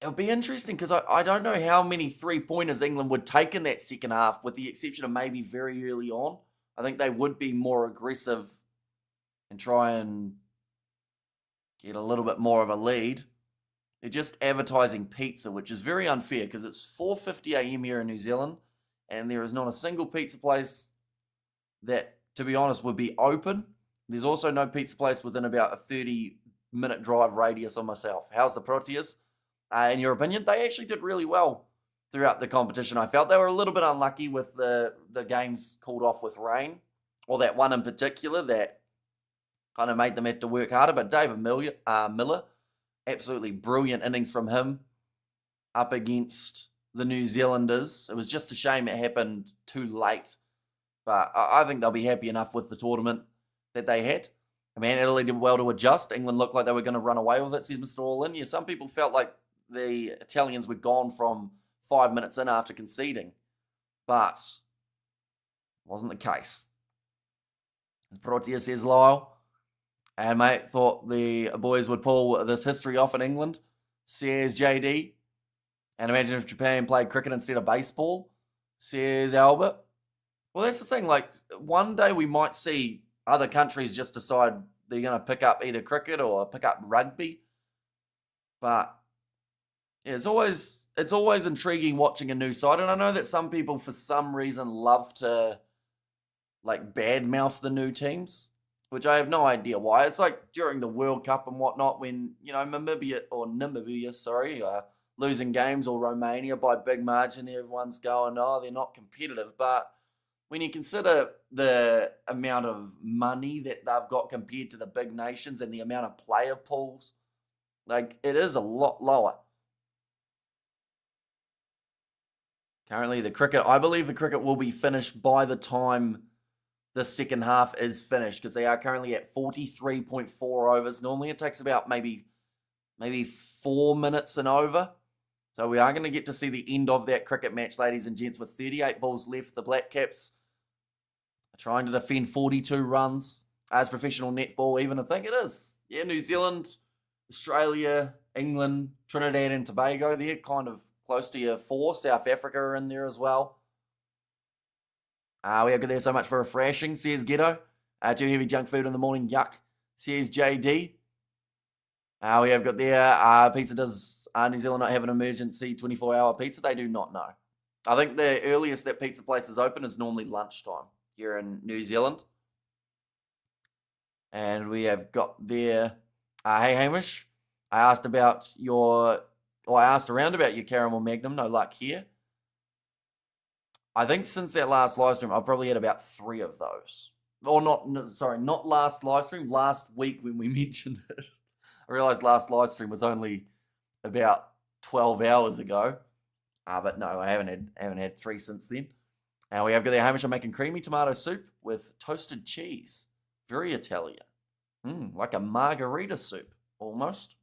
It'll be interesting because I don't know how many 3-pointers England would take in that second half, with the exception of maybe very early on. I think they would be more aggressive and try and get a little bit more of a lead. They're just advertising pizza, which is very unfair because it's 4:50 a.m. here in New Zealand, and there is not a single pizza place that, to be honest, would be open. There's also no pizza place within about a 30-minute drive radius of myself. How's the Proteas? In your opinion? They actually did really well throughout the competition. I felt they were a little bit unlucky with the games called off with rain, or that one in particular that kind of made them have to work harder. But David Miller, absolutely brilliant innings from him up against the New Zealanders. It was just a shame it happened too late. But I think they'll be happy enough with the tournament that they had. I mean, Italy did well to adjust. England looked like they were going to run away with it, says Mr. All-In. Yeah, some people felt like the Italians were gone from 5 minutes in after conceding, but wasn't the case. Protea, says Lyle. And mate, thought the boys would pull this history off in England, says JD. And imagine if Japan played cricket instead of baseball, says Albert. Well, that's the thing. Like, one day we might see other countries just decide they're going to pick up either cricket or pick up rugby. But yeah, it's always intriguing watching a new side. And I know that some people, for some reason, love to like badmouth the new teams. which I have no idea why. It's like during the World Cup and whatnot when, Namibia, sorry, losing games, or Romania by big margin, everyone's going, oh, they're not competitive. But when you consider the amount of money that they've got compared to the big nations and the amount of player pools, like, it is a lot lower. Currently, I believe the cricket will be finished by the time the second half is finished, because they are currently at 43.4 overs. Normally it takes about maybe 4 minutes and over. So we are going to get to see the end of that cricket match, ladies and gents, with 38 balls left. The Black Caps are trying to defend 42 runs as professional netball, even I think it is. Yeah, New Zealand, Australia, England, Trinidad and Tobago, they're kind of close to your 4. South Africa are in there as well. We are good there, so much for refreshing, says Ghetto. Too heavy junk food in the morning, yuck, says JD. We have got there, pizza, does New Zealand not have an emergency 24-hour pizza? They do not know. I think the earliest that pizza place is open is normally lunchtime here in New Zealand. And we have got there, hey Hamish, I asked around about your caramel magnum, no luck here. I think since that last live stream, I've probably had about 3 of those. Or not last live stream, last week when we mentioned it. I realised last live stream was only about 12 hours ago. But no, I haven't had 3 since then. And we have got there, Hamish, I'm making creamy tomato soup with toasted cheese. Very Italian. Like a margarita soup, almost.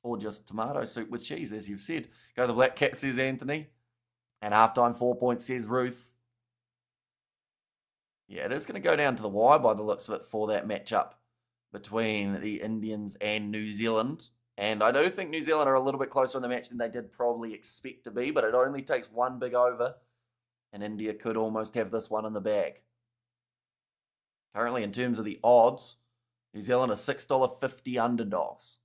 Or just tomato soup with cheese, as you've said. Go the Black Cat, says Anthony. And halftime 4 points, says Ruth. Yeah, it is going to go down to the wire by the looks of it for that matchup between the Indians and New Zealand. And I do think New Zealand are a little bit closer in the match than they did probably expect to be, but it only takes 1 big over, and India could almost have this one in the bag. Currently, in terms of the odds, New Zealand are $6.50 underdogs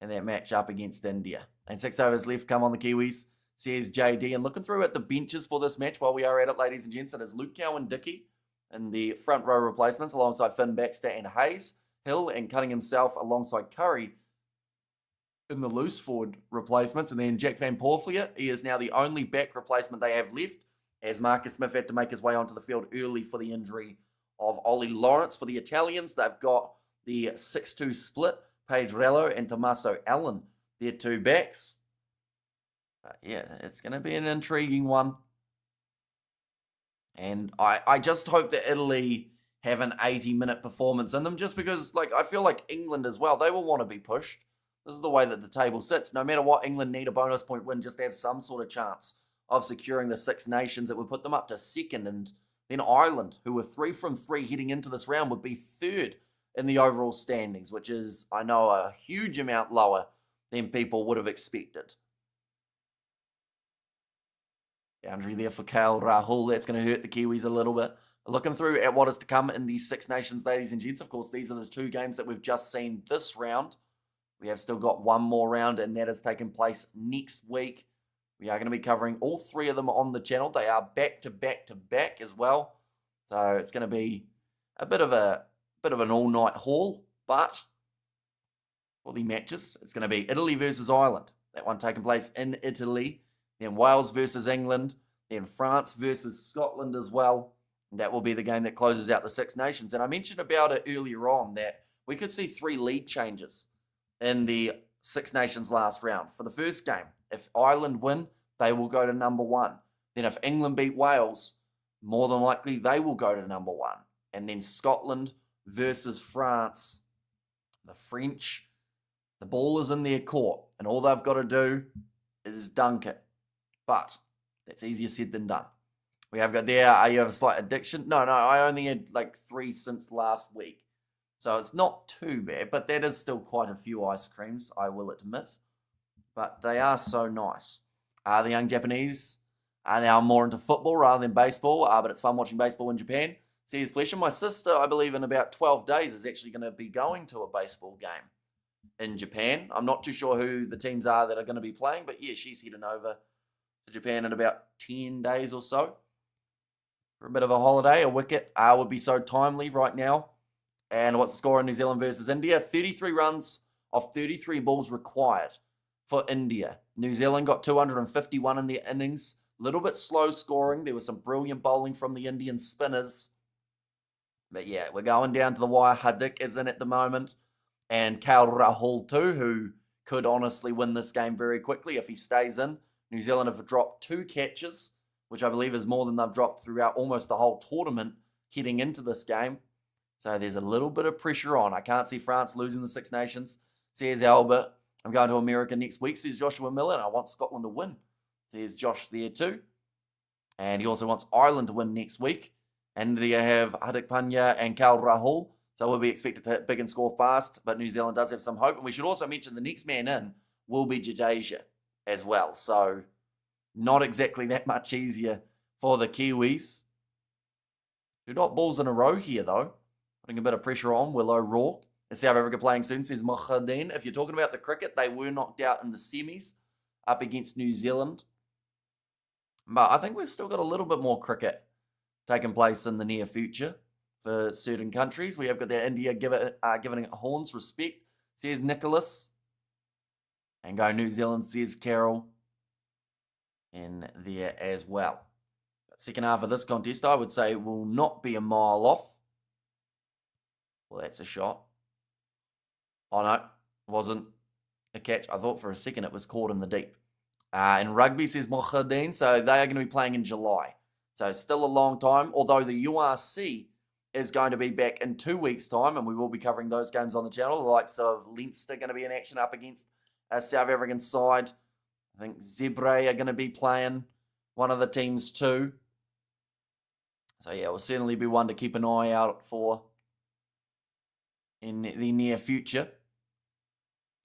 in that match up against India. And 6 overs left, come on the Kiwis, says JD. And looking through at the benches for this match while we are at it, ladies and gents, it is Luke Cowan Dickey in the front row replacements alongside Finn Baxter and Hayes. Hill and Cutting himself alongside Curry in the loose forward replacements. And then Jack Van Porflia, he is now the only back replacement they have left, as Marcus Smith had to make his way onto the field early for the injury of Ollie Lawrence. For the Italians, they've got the 6-2 split, Paige Rello and Tommaso Allen, their 2 backs. But yeah, it's going to be an intriguing one. And I just hope that Italy have an 80-minute performance in them, just because, I feel like England as well, they will want to be pushed. This is the way that the table sits. No matter what, England need a bonus point win just to have some sort of chance of securing the Six Nations. It would put them up to 2nd, and then Ireland, who were 3 from 3 heading into this round, would be 3rd in the overall standings, which is, I know, a huge amount lower than people would have expected. Boundary there for Kale Rahul. That's going to hurt the Kiwis a little bit. Looking through at what is to come in these Six Nations, ladies and gents. Of course, these are the 2 games that we've just seen this round. We have still got 1 more round, and that is taking place next week. We are going to be covering all 3 of them on the channel. They are back to back to back as well. So it's going to be a bit of an all-night haul. But for the matches, it's going to be Italy versus Ireland. That one taking place in Italy. Then Wales versus England. Then France versus Scotland as well. And that will be the game that closes out the Six Nations. And I mentioned about it earlier on that we could see 3 lead changes in the Six Nations last round. For the first game, if Ireland win, they will go to number 1. Then if England beat Wales, more than likely they will go to number 1. And then Scotland versus France. The French, the ball is in their court, and all they've got to do is dunk it. But that's easier said than done. We have got there, you have a slight addiction? No, I only had 3 since last week. So it's not too bad, but that is still quite a few ice creams, I will admit. But they are so nice. The young Japanese are now more into football rather than baseball, but it's fun watching baseball in Japan. Says Flesh, and my sister, I believe in about 12 days, is actually going to be going to a baseball game in Japan. I'm not too sure who the teams are that are going to be playing, but yeah, she's heading over to Japan in about 10 days or so for a bit of a holiday. A wicket would be so timely right now. And what's the score in New Zealand versus India? 33 runs of 33 balls required for India. New Zealand got 251 in their innings. A little bit slow scoring. There was some brilliant bowling from the Indian spinners. But yeah, we're going down to the wire. Hardik is in at the moment. And KL Rahul too, who could honestly win this game very quickly if he stays in. New Zealand have dropped 2 catches, which I believe is more than they've dropped throughout almost the whole tournament heading into this game. So there's a little bit of pressure on. I can't see France losing the Six Nations. Says Albert, I'm going to America next week. Says Joshua Miller, and I want Scotland to win. Says Josh there too. And he also wants Ireland to win next week. And you have Hardik Pandya and KL Rahul. So we'll be expected to hit big and score fast. But New Zealand does have some hope. And we should also mention the next man in will be Jadeja as well. So not exactly that much easier for the Kiwis. 2 dot balls in a row here though. Putting a bit of pressure on Willow Rourke. And South Africa playing soon, says Mohadin. If you're talking about the cricket, they were knocked out in the semis up against New Zealand. But I think we've still got a little bit more cricket taking place in the near future for certain countries. We have got that India giving it horns respect, says Nicholas. And go New Zealand, says Carol. In there as well. But second half of this contest, I would say, will not be a mile off. Well, that's a shot. Oh, no. Wasn't a catch. I thought for a second it was caught in the deep. And rugby, says Mohadin. So they are going to be playing in July. So still a long time. Although the URC is going to be back in 2 weeks' time. And we will be covering those games on the channel. The likes of Leinster going to be in action up against a South African side. I think Zebre are going to be playing one of the teams too. So yeah, will certainly be one to keep an eye out for in the near future.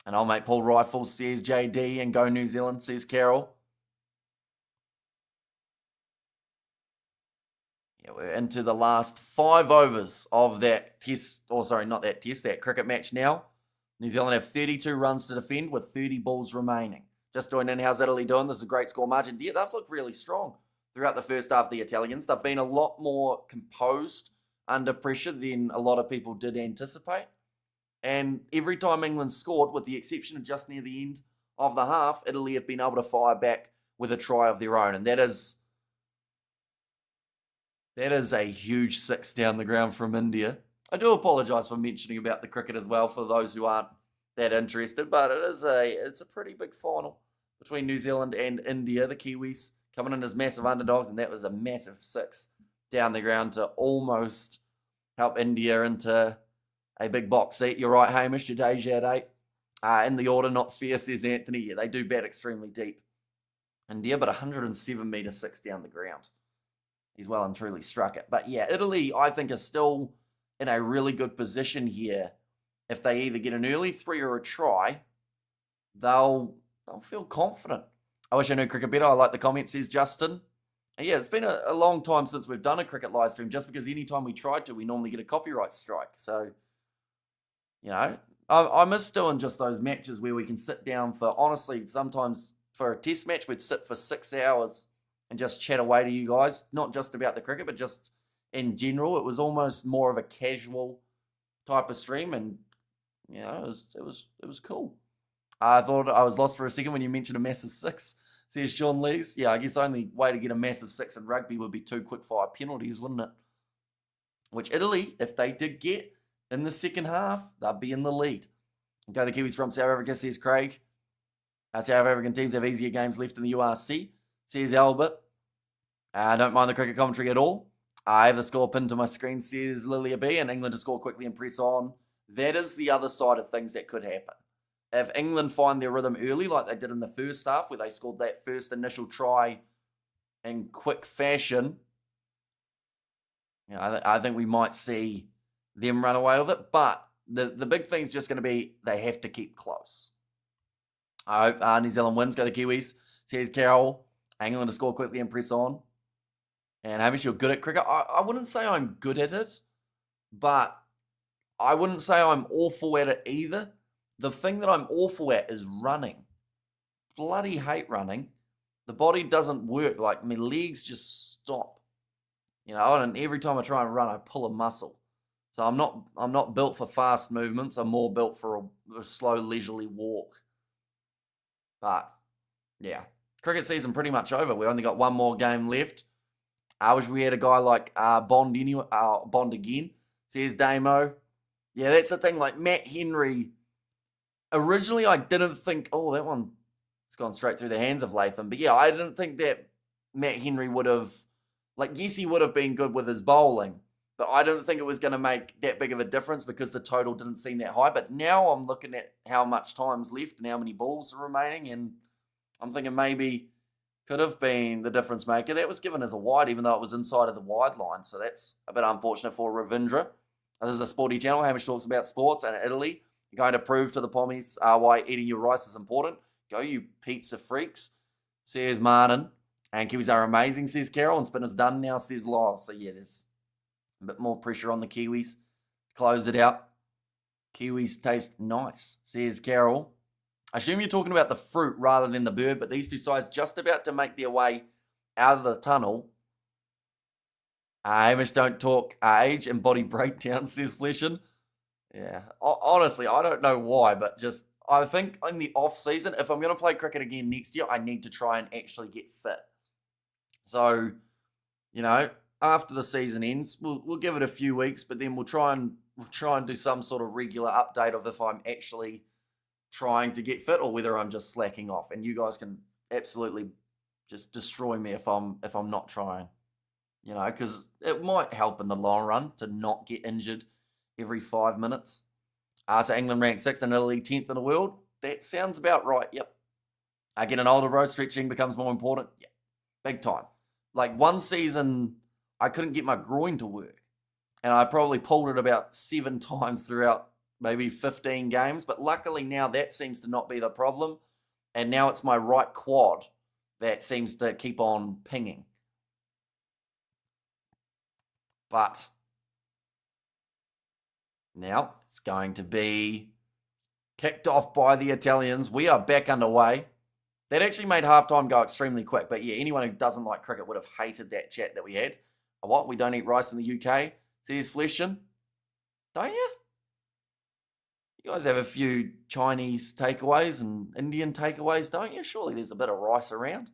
And I'll make Paul Rifle, says JD, and go New Zealand, says Carol. Yeah, we're into the last 5 overs of that test, or sorry, not that test, that cricket match now. New Zealand have 32 runs to defend with 30 balls remaining. Just joined in, how's Italy doing? This is a great score margin. Yeah, they've looked really strong throughout the first half, the Italians. They've been a lot more composed under pressure than a lot of people did anticipate. And every time England scored, with the exception of just near the end of the half, Italy have been able to fire back with a try of their own. And that is a huge 6 down the ground from India. I do apologise for mentioning about the cricket as well for those who aren't that interested, but it's a pretty big final between New Zealand and India. The Kiwis coming in as massive underdogs, and that was a massive 6 down the ground to almost help India into a big box seat. You're right, Hamish. Jadeja at 8. In the order, not fair, says Anthony. Yeah, they do bat extremely deep. India, but 107 metre 6 down the ground. He's well and truly struck it. But yeah, Italy, I think, is still in a really good position here. If they either get an early 3 or a try, they'll feel confident. I wish I knew cricket better. I like the comment, says Justin. And yeah, it's been a long time since we've done a cricket live stream, just because any time we try to, we normally get a copyright strike. So, you know, I miss doing just those matches where we can sit down for, honestly, sometimes for a test match, we'd sit for 6 hours and just chat away to you guys, not just about the cricket, but just in general. It was almost more of a casual type of stream, and you know, it was cool. I thought I was lost for a second when you mentioned a massive 6, says Sean Lees. Yeah, I guess the only way to get a massive 6 in rugby would be 2 quick-fire penalties, wouldn't it? Which Italy, if they did get in the second half, they'd be in the lead. Okay, the Kiwis from South Africa, says Craig. South African teams have easier games left in the URC, says Albert. I don't mind the cricket commentary at all. I have the score pinned to my screen, says Lilia B, and England to score quickly and press on. That is the other side of things that could happen. If England find their rhythm early, like they did in the first half, where they scored that first initial try in quick fashion, you know, I think we might see them run away with it. But the big thing is just going to be they have to keep close. I hope New Zealand wins. Go the Kiwis, says Carol. England to score quickly and press on. And Hamish, you're good at cricket. I wouldn't say I'm good at it, but I wouldn't say I'm awful at it either. The thing that I'm awful at is running. Bloody hate running. The body doesn't work. Like, my legs just stop. and every time I try and run, I pull a muscle. So I'm not built for fast movements. I'm more built for a slow, leisurely walk. But yeah, cricket season pretty much over. We only got one more game left. I wish we had a guy like Bond anyway. Bond again. Says Damo. Yeah, that's the thing. Like Matt Henry. Originally, I didn't think. Oh, that one. It's gone straight through the hands of Latham. But yeah, I didn't think that Matt Henry would have. Like, yes, he would have been good with his bowling, but I didn't think it was going to make that big of a difference because the total didn't seem that high. But now I'm looking at how much time's left and how many balls are remaining, and I'm thinking maybe could have been the difference maker. That was given as a wide, even though it was inside of the wide line. So that's a bit unfortunate for Ravindra. This is a sporty channel. Hamish talks about sports and Italy. You're going to prove to the Pommies why eating your rice is important. Go, you pizza freaks, says Martin. And Kiwis are amazing, says Carol. And spinner's done now, says Lyle. So yeah, there's a bit more pressure on the Kiwis. Close it out. Kiwis taste nice, says Carol. I assume you're talking about the fruit rather than the bird, but these two sides just about to make their way out of the tunnel. Hamish, don't talk age and body breakdown, says Fleshin. Yeah, honestly, I don't know why, but just I think in the off season, if I'm going to play cricket again next year, I need to try and actually get fit. So, after the season ends, we'll give it a few weeks, but then we'll try and do some sort of regular update of if I'm actually trying to get fit or whether I'm just slacking off. And you guys can absolutely just destroy me if I'm not trying. Because it might help in the long run to not get injured every 5 minutes. So England ranked 6th and Italy 10th in the world. That sounds about right. Yep. Getting older, bro. Stretching becomes more important. Yeah, big time. Like one season, I couldn't get my groin to work. And I probably pulled it about 7 times throughout maybe 15 games. But luckily now that seems to not be the problem. And now it's my right quad that seems to keep on pinging. But now it's going to be kicked off by the Italians. We are back underway. That actually made halftime go extremely quick. But yeah, anyone who doesn't like cricket would have hated that chat that we had. What? We don't eat rice in the UK? Says Fleshin. Don't you? You guys have a few Chinese takeaways and Indian takeaways, don't you? Surely there's a bit of rice around.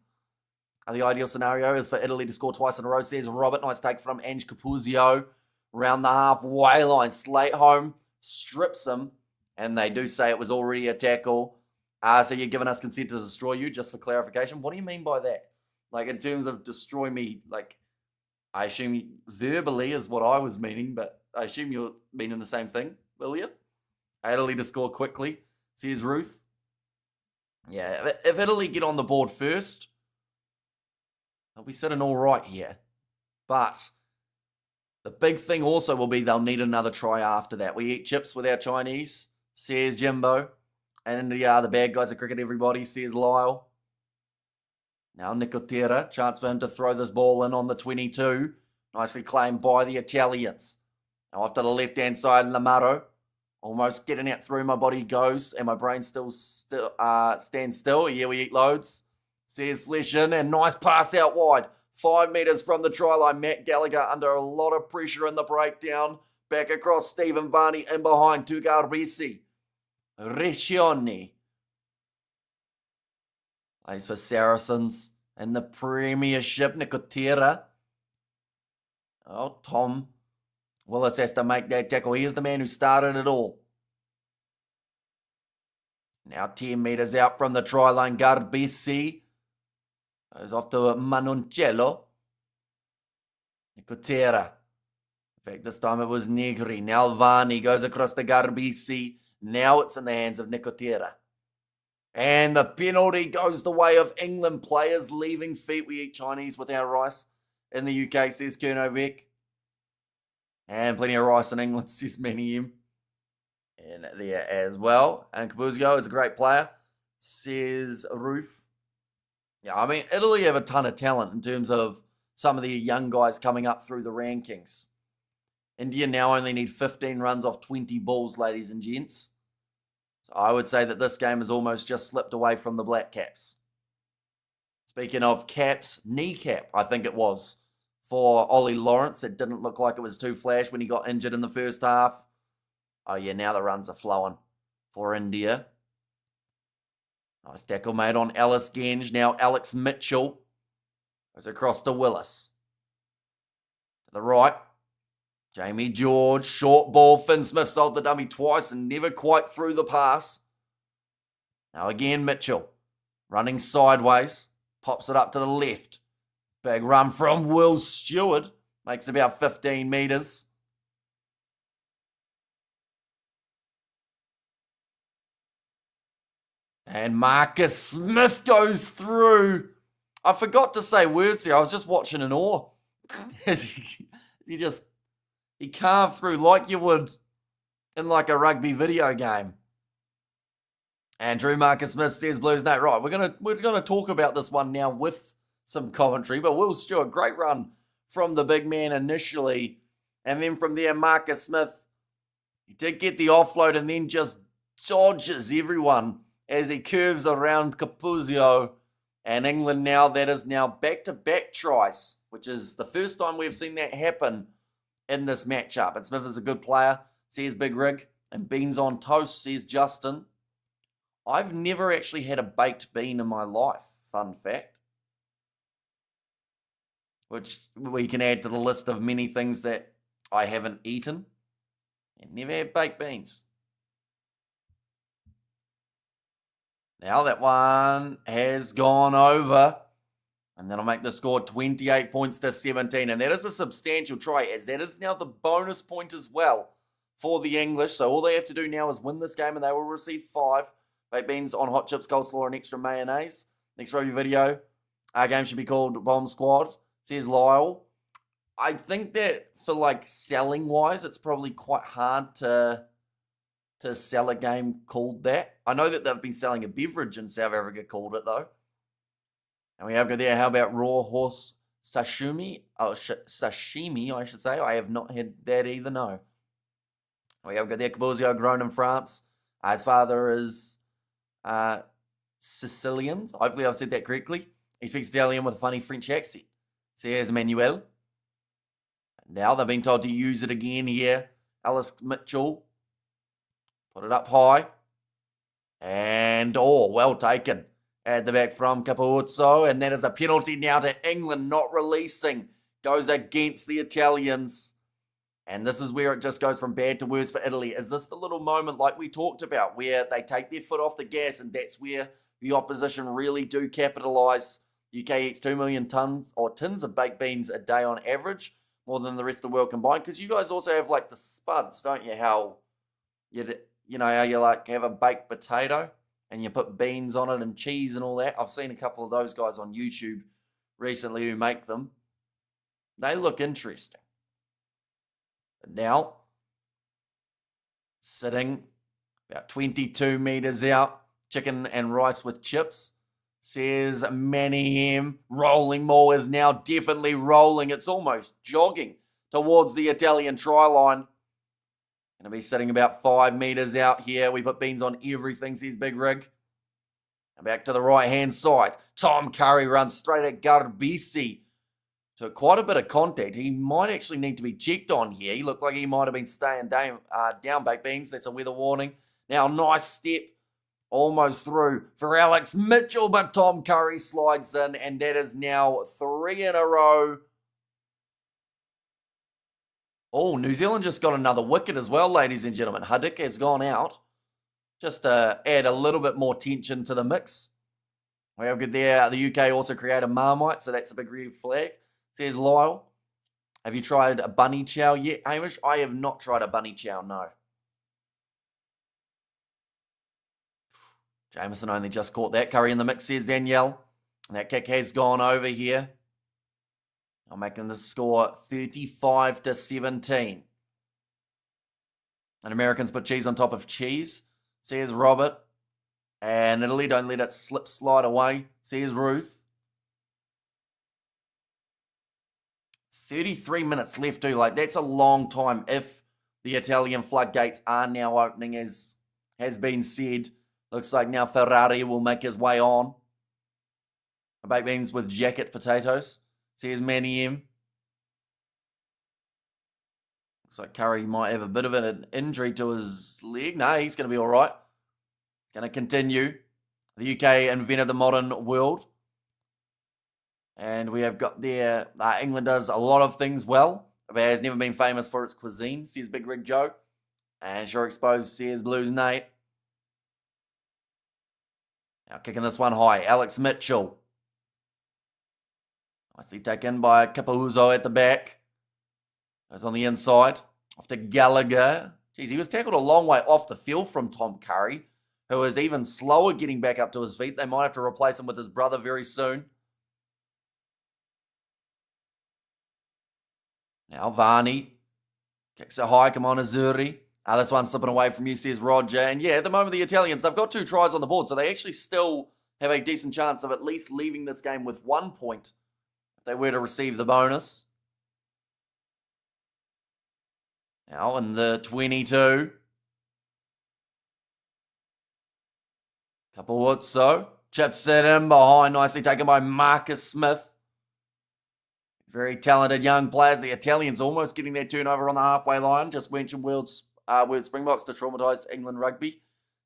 The ideal scenario is for Italy to score twice in a row, says Robert. Nice take from Ange Capuzio. Around the halfway line. Slate home. Strips him. And they do say it was already a tackle. So you're giving us consent to destroy you, just for clarification. What do you mean by that? Like, in terms of destroy me, like, I assume verbally is what I was meaning, but I assume you're meaning the same thing, will you? Italy to score quickly, says Ruth. Yeah, if Italy get on the board first, they'll be sitting all right here. But the big thing also will be they'll need another try after that. We eat chips with our Chinese, says Jimbo. And the bad guys at cricket, everybody, says Lyle. Now Nicotera, chance for him to throw this ball in on the 22. Nicely claimed by the Italians. Now off to the left-hand side, Lamaro. Almost getting out through, my body goes, and my brain still stands still. Yeah, we eat loads, says Fleshin, and nice pass out wide. 5 metres from the try line. Matt Gallagher under a lot of pressure in the breakdown. Back across Stephen Varney and behind to Garbisi. Riccioni. Plays for Saracens in the Premiership. Nicotera. Oh, Tom Willis has to make that tackle. He is the man who started it all. Now 10 metres out from the try line. Garbisi goes off to Manoncello. Nicotera. In fact, this time it was Negri. Now Varney goes across to Garbisi. Now it's in the hands of Nicotera. And the penalty goes the way of England players leaving feet. We eat Chinese with our rice in the UK, says Kernovec. And plenty of rice in England, says Manium. And there as well. And Capuzio is a great player, says Roof. Yeah, I mean, Italy have a ton of talent in terms of some of the young guys coming up through the rankings. India now only need 15 runs off 20 balls, ladies and gents. So I would say that this game has almost just slipped away from the Black Caps. Speaking of caps, kneecap, I think it was, for Ollie Lawrence. It didn't look like it was too flash when he got injured in the first half. Oh, yeah, now the runs are flowing for India. Nice tackle made on Alice Genge. Now Alex Mitchell goes across to Willis. To the right, Jamie George. Short ball. Finn Smith sold the dummy twice and never quite threw the pass. Now again, Mitchell. Running sideways. Pops it up to the left. Big run from Will Stewart. Makes about 15 metres. And Marcus Smith goes through. I forgot to say words here. I was just watching in awe. He carved through like you would in like a rugby video game. Andrew Marcus Smith says Blues no. Right, we're gonna talk about this one now with some commentary. But Will Stewart, great run from the big man initially. And then from there, Marcus Smith, he did get the offload and then just dodges everyone as he curves around Capuzzo. And England now, that is now back-to-back tries, which is the first time we've seen that happen in this matchup. And Smith is a good player, says Big Rig. And beans on toast, says Justin. I've never actually had a baked bean in my life, fun fact. Which we can add to the list of many things that I haven't eaten. And never had baked beans. Now that one has gone over. And that'll make the score 28 points to 17. And that is a substantial try, as that is now the bonus point as well for the English. So all they have to do now is win this game and they will receive 5 baked beans on hot chips, coleslaw, and extra mayonnaise. Next rugby video. Our game should be called Bomb Squad, says Lyle. I think that for like selling wise, it's probably quite hard to sell a game called that. I know that they've been selling a beverage in South Africa called it though. And we have got there, how about raw horse sashimi? Oh, sashimi, I should say. I have not had that either, no. We have got there, Cabuzio, grown in France. His father is Sicilian. Hopefully I've said that correctly. He speaks Italian with a funny French accent. So here's Manuel. Now they've been told to use it again here. Alice Mitchell. Put it up high. And, well taken. At the back from Capuzzo. And that is a penalty now to England, not releasing. Goes against the Italians. And this is where it just goes from bad to worse for Italy. Is this the little moment like we talked about where they take their foot off the gas and that's where the opposition really do capitalise? UK eats 2 million tins of baked beans a day on average, more than the rest of the world combined. Because you guys also have like the spuds, don't you? How how you like have a baked potato and you put beans on it and cheese and all that. I've seen a couple of those guys on YouTube recently who make them. They look interesting. But now, sitting about 22 metres out, chicken and rice with chips, says Manny M. Rolling Maul is now definitely rolling. It's almost jogging towards the Italian try line. Going to be sitting about 5 metres out here. We put beans on everything, says Big Rig. And back to the right-hand side. Tom Curry runs straight at Garbisi. Took quite a bit of contact. He might actually need to be checked on here. He looked like he might have been staying down, baked beans. That's a weather warning. Now, nice step. Almost through for Alex Mitchell, but Tom Curry slides in, and that is now 3 in a row. Oh, New Zealand just got another wicket as well, ladies and gentlemen. Hadik has gone out. Just to add a little bit more tension to the mix. We have good there. The UK also created Marmite, so that's a big red flag. Says Lyle. Have you tried a bunny chow yet, Hamish? I have not tried a bunny chow, no. Jameson only just caught that. Curry in the mix, says Danielle. And that kick has gone over here. I'm making the score 35 to 17. And Americans put cheese on top of cheese, says Robert. And Italy, don't let it slide away, says Ruth. 33 minutes left too. Like, that's a long time if the Italian floodgates are now opening, as has been said. Looks like now Ferrari will make his way on. Baked beans with jacket potatoes, says Manny M. Looks like Curry might have a bit of an injury to his leg. No, he's going to be all right. Going to continue. The UK invented the modern world. And we have got there, England does a lot of things well, but has never been famous for its cuisine, says Big Rig Joe. And Sure Exposed says Blues Nate. Now kicking this one high, Alex Mitchell. Nicely taken by Kapahuzo at the back. Goes on the inside. Off to Gallagher. Jeez, he was tackled a long way off the field from Tom Curry, who is even slower getting back up to his feet. They might have to replace him with his brother very soon. Now Varney kicks it high. Come on, Azzurri. This one's slipping away from you, says Roger. And yeah, at the moment, the Italians, they've got 2 tries on the board, so they actually still have a decent chance of at least leaving this game with 1 point if they were to receive the bonus. Now in the 22. Capozzo chips it in behind, nicely taken by Marcus Smith. Very talented young players. The Italians almost getting their turnover on the halfway line. Just mentioned World Springboks to traumatise England Rugby.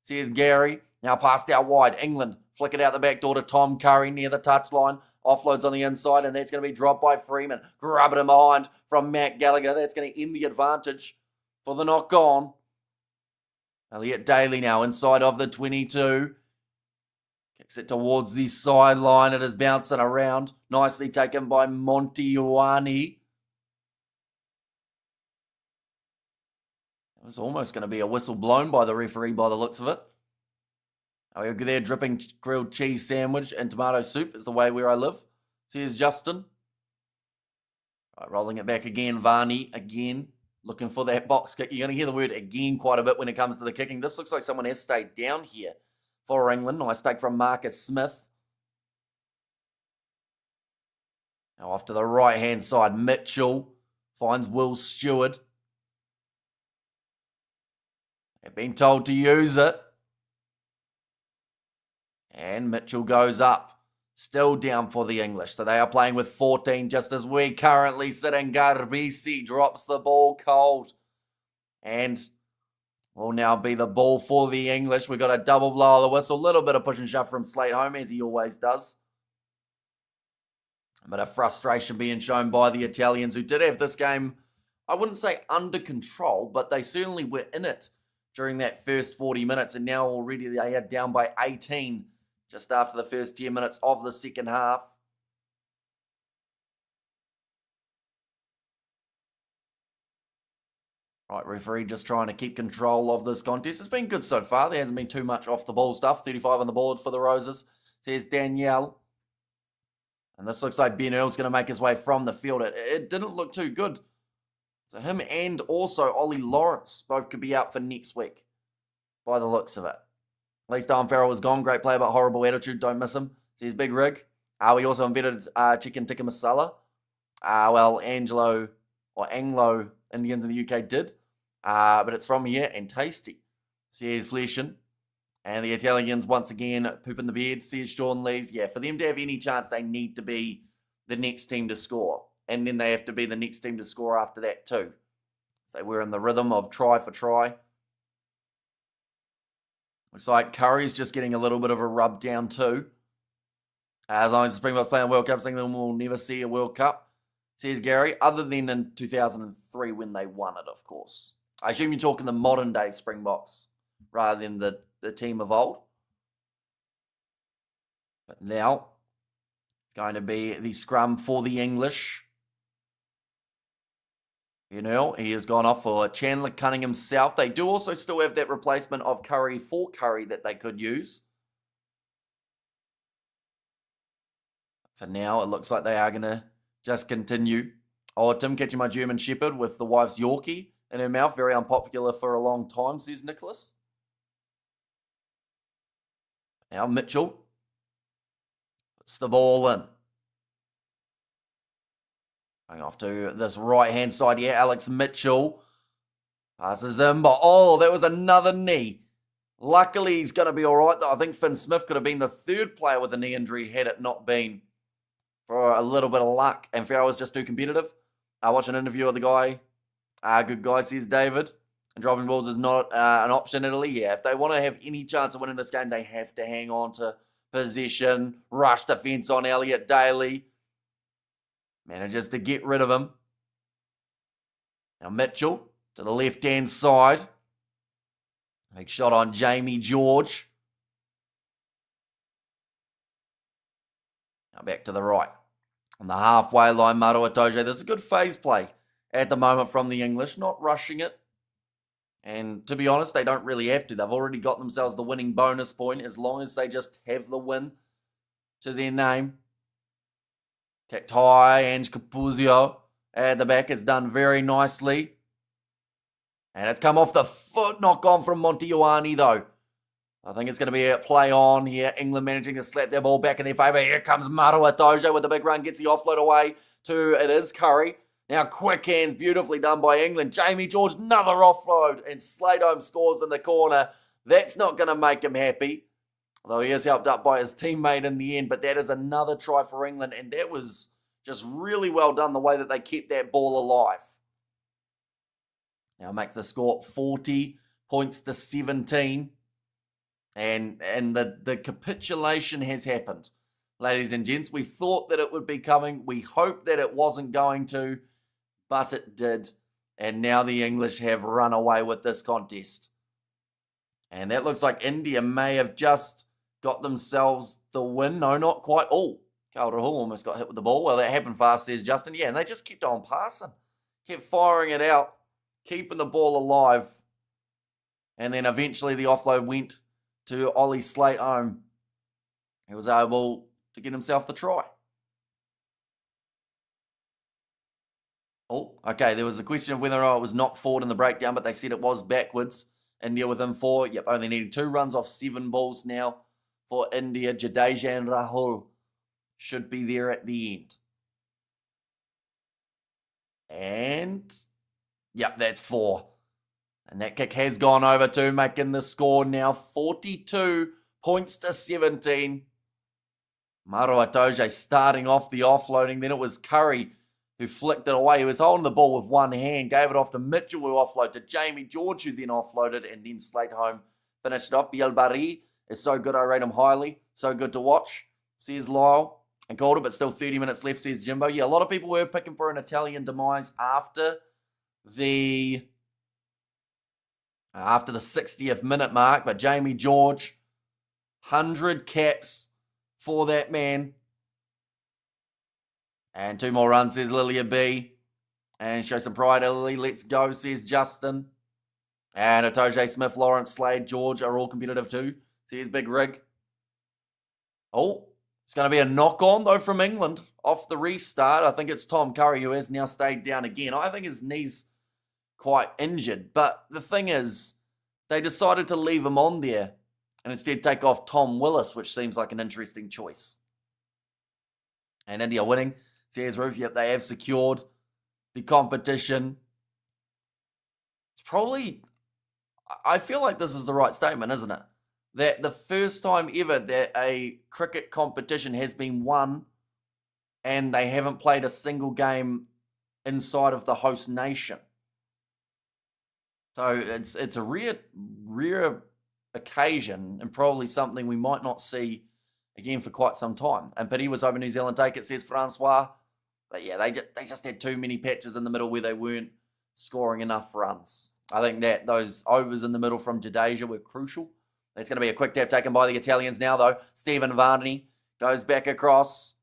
Here's Gary. Now passed out wide. England flick it out the back door to Tom Curry near the touchline. Offloads on the inside, and that's going to be dropped by Freeman. Grab it in behind from Matt Gallagher. That's going to end the advantage for the knock on. Elliot Daly now inside of the 22. Kicks it towards the sideline. It is bouncing around. Nicely taken by Montiuani. It was almost going to be a whistle blown by the referee by the looks of it. We're there dripping grilled cheese sandwich and tomato soup is the way where I live. So here's Justin. Right, rolling it back again. Varney again. Looking for that box kick. You're going to hear the word again quite a bit when it comes to the kicking. This looks like someone has stayed down here for England. Nice take from Marcus Smith. Now off to the right-hand side. Mitchell finds Will Stewart. They've been told to use it. And Mitchell goes up. Still down for the English. So they are playing with 14 just as we currently sit in. Garbisi drops the ball cold. And will now be the ball for the English. We've got a double blow of the whistle. A little bit of push and shove from Slate home, as he always does. A bit of frustration being shown by the Italians, who did have this game, I wouldn't say under control, but they certainly were in it during that first 40 minutes. And now already they are down by 18 just after the first 10 minutes of the second half. Right, referee just trying to keep control of this contest. It's been good so far. There hasn't been too much off the ball stuff. 35 on the board for the Roses, says Danielle. And this looks like Ben Earl's going to make his way from the field. It didn't look too good. So him and also Ollie Lawrence both could be out for next week by the looks of it. At least Darren Farrell was gone. Great player, but horrible attitude. Don't miss him. Says Big Rig. We also invented chicken tikka masala. Anglo Indians in the UK did. But it's from here and tasty. Says Fleshin. And the Italians once again pooping the bed. Says Sean Lees. Yeah, for them to have any chance, they need to be the next team to score. And then they have to be the next team to score after that too. So we're in the rhythm of try for try. Looks like Curry's just getting a little bit of a rub down too. As long as the Springboks play in World Cup, England will never see a World Cup, says Gary, other than in 2003 when they won it, of course. I assume you're talking the modern day Springboks rather than the team of old. But now it's going to be the scrum for the English. You know, he has gone off for Chandler Cunningham South. They do also still have that replacement of Curry for Curry that they could use. For now, it looks like they are going to just continue. Oh, Tim catching my German Shepherd with the wife's Yorkie in her mouth. Very unpopular for a long time, says Nicholas. Now Mitchell puts the ball in. Going off to this right-hand side here. Alex Mitchell passes in, but oh, that was another knee. Luckily, he's going to be all right, though. I think Finn Smith could have been the third player with a knee injury had it not been for a little bit of luck. And Farrell was just too competitive. I watched an interview of the guy Good guy, says David. And dropping balls is not an option in Italy. Yeah, if they want to have any chance of winning this game, they have to hang on to possession, rush defence on Elliot Daly. Manages to get rid of him. Now Mitchell to the left-hand side. Big shot on Jamie George. Now back to the right. On the halfway line, Maro Itoje. This is a good phase play at the moment from the English. Not rushing it. And to be honest, they don't really have to. They've already got themselves the winning bonus point as long as they just have the win to their name. Kicked high, Ange Capuzio at the back. It's done very nicely. And it's come off the foot. Knock on from Montijuani though. I think it's going to be a play on here. England managing to slap their ball back in their favour. Here comes Maro Itoje with the big run. Gets the offload away to, it is Curry. Now quick hands, beautifully done by England. Jamie George, another offload. And Sladeholm scores in the corner. That's not going to make him happy. Although he is helped up by his teammate in the end. But that is another try for England. And that was just really well done the way that they kept that ball alive. Now makes the score 40 points to 17. And the capitulation has happened. Ladies and gents, we thought that it would be coming. We hoped that it wasn't going to. But it did. And now the English have run away with this contest. And that looks like India may have just got themselves the win. No, not quite. Oh, Calderhall almost got hit with the ball. Well, that happened fast, says Justin. Yeah, and they just kept on passing. Kept firing it out. Keeping the ball alive. And then eventually the offload went to Ollie Slateholm. He was able to get himself the try. Oh, okay, there was a question of whether or not it was knocked forward in the breakdown, but they said it was backwards. India within 4. Yep, only needing 2 runs off 7 balls now for India. Jadeja and Rahul should be there at the end. And, yep, that's 4. And that kick has gone over to making the score now 42 points to 17. Maro Itoje starting off the offloading. Then it was Curry who flicked it away. He was holding the ball with one hand, gave it off to Mitchell, who offloaded to Jamie George, who then offloaded, and then Slateholm finished it off. Bielbari is so good, I rate him highly. So good to watch, says Lyle. And called it, but still 30 minutes left, says Jimbo. Yeah, a lot of people were picking for an Italian demise after the 60th minute mark, but Jamie George, 100 caps for that man. And 2 more runs, says Lilia B. And show some pride, Italy. Let's go, says Justin. And Itoje, Smith, Lawrence, Slade, George are all competitive too, says Big Rig. Oh, it's going to be a knock-on, though, from England off the restart. I think it's Tom Curry, who has now stayed down again. I think his knee's quite injured. But the thing is, they decided to leave him on there and instead take off Tom Willis, which seems like an interesting choice. And India winning. Says Roof, yep, they have secured the competition. It's probably, I feel like this is the right statement, isn't it? That the first time ever that a cricket competition has been won and they haven't played a single game inside of the host nation. So it's a rare occasion and probably something we might not see again for quite some time. And pity was over New Zealand take it, says Francois. But yeah, they just had too many patches in the middle where they weren't scoring enough runs. I think that those overs in the middle from Jadeja were crucial. It's going to be a quick tap taken by the Italians now, though. Stephen Varney goes back across.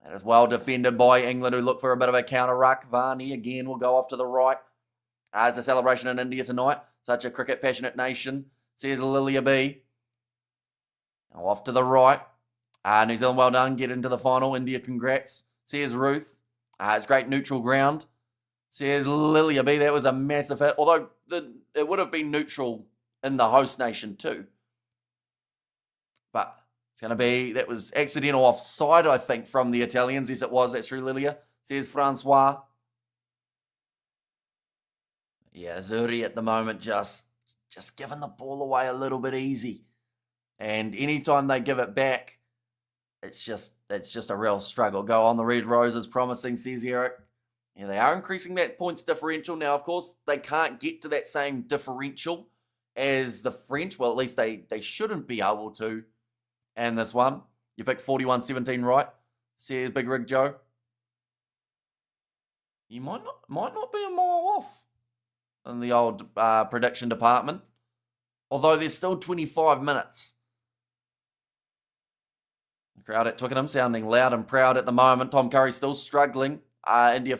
That is well defended by England, who look for a bit of a counter ruck. Varney again will go off to the right. It's a celebration in India tonight. Such a cricket passionate nation, says Lilia B. Now off to the right. New Zealand, well done. Get into the final. India, congrats, says Ruth. It's great neutral ground, says Lilia B. That was a massive hit. Although it would have been neutral in the host nation too. But it's going to be, that was accidental offside, I think, from the Italians. Yes, it was. That's true, Lilia, says Francois. Yeah, Zuri at the moment just giving the ball away a little bit easy. And anytime they give it back, it's just a real struggle. Go on, the red roses promising, says Eric. Yeah, they are increasing that points differential. Now, of course, they can't get to that same differential as the French. Well, at least they shouldn't be able to. And this one, you picked 41-17, right? Says Big Rig Joe. You might not be a mile off in the old prediction department. Although there's still 25 minutes. The crowd at Twickenham sounding loud and proud at the moment. Tom Curry still struggling. India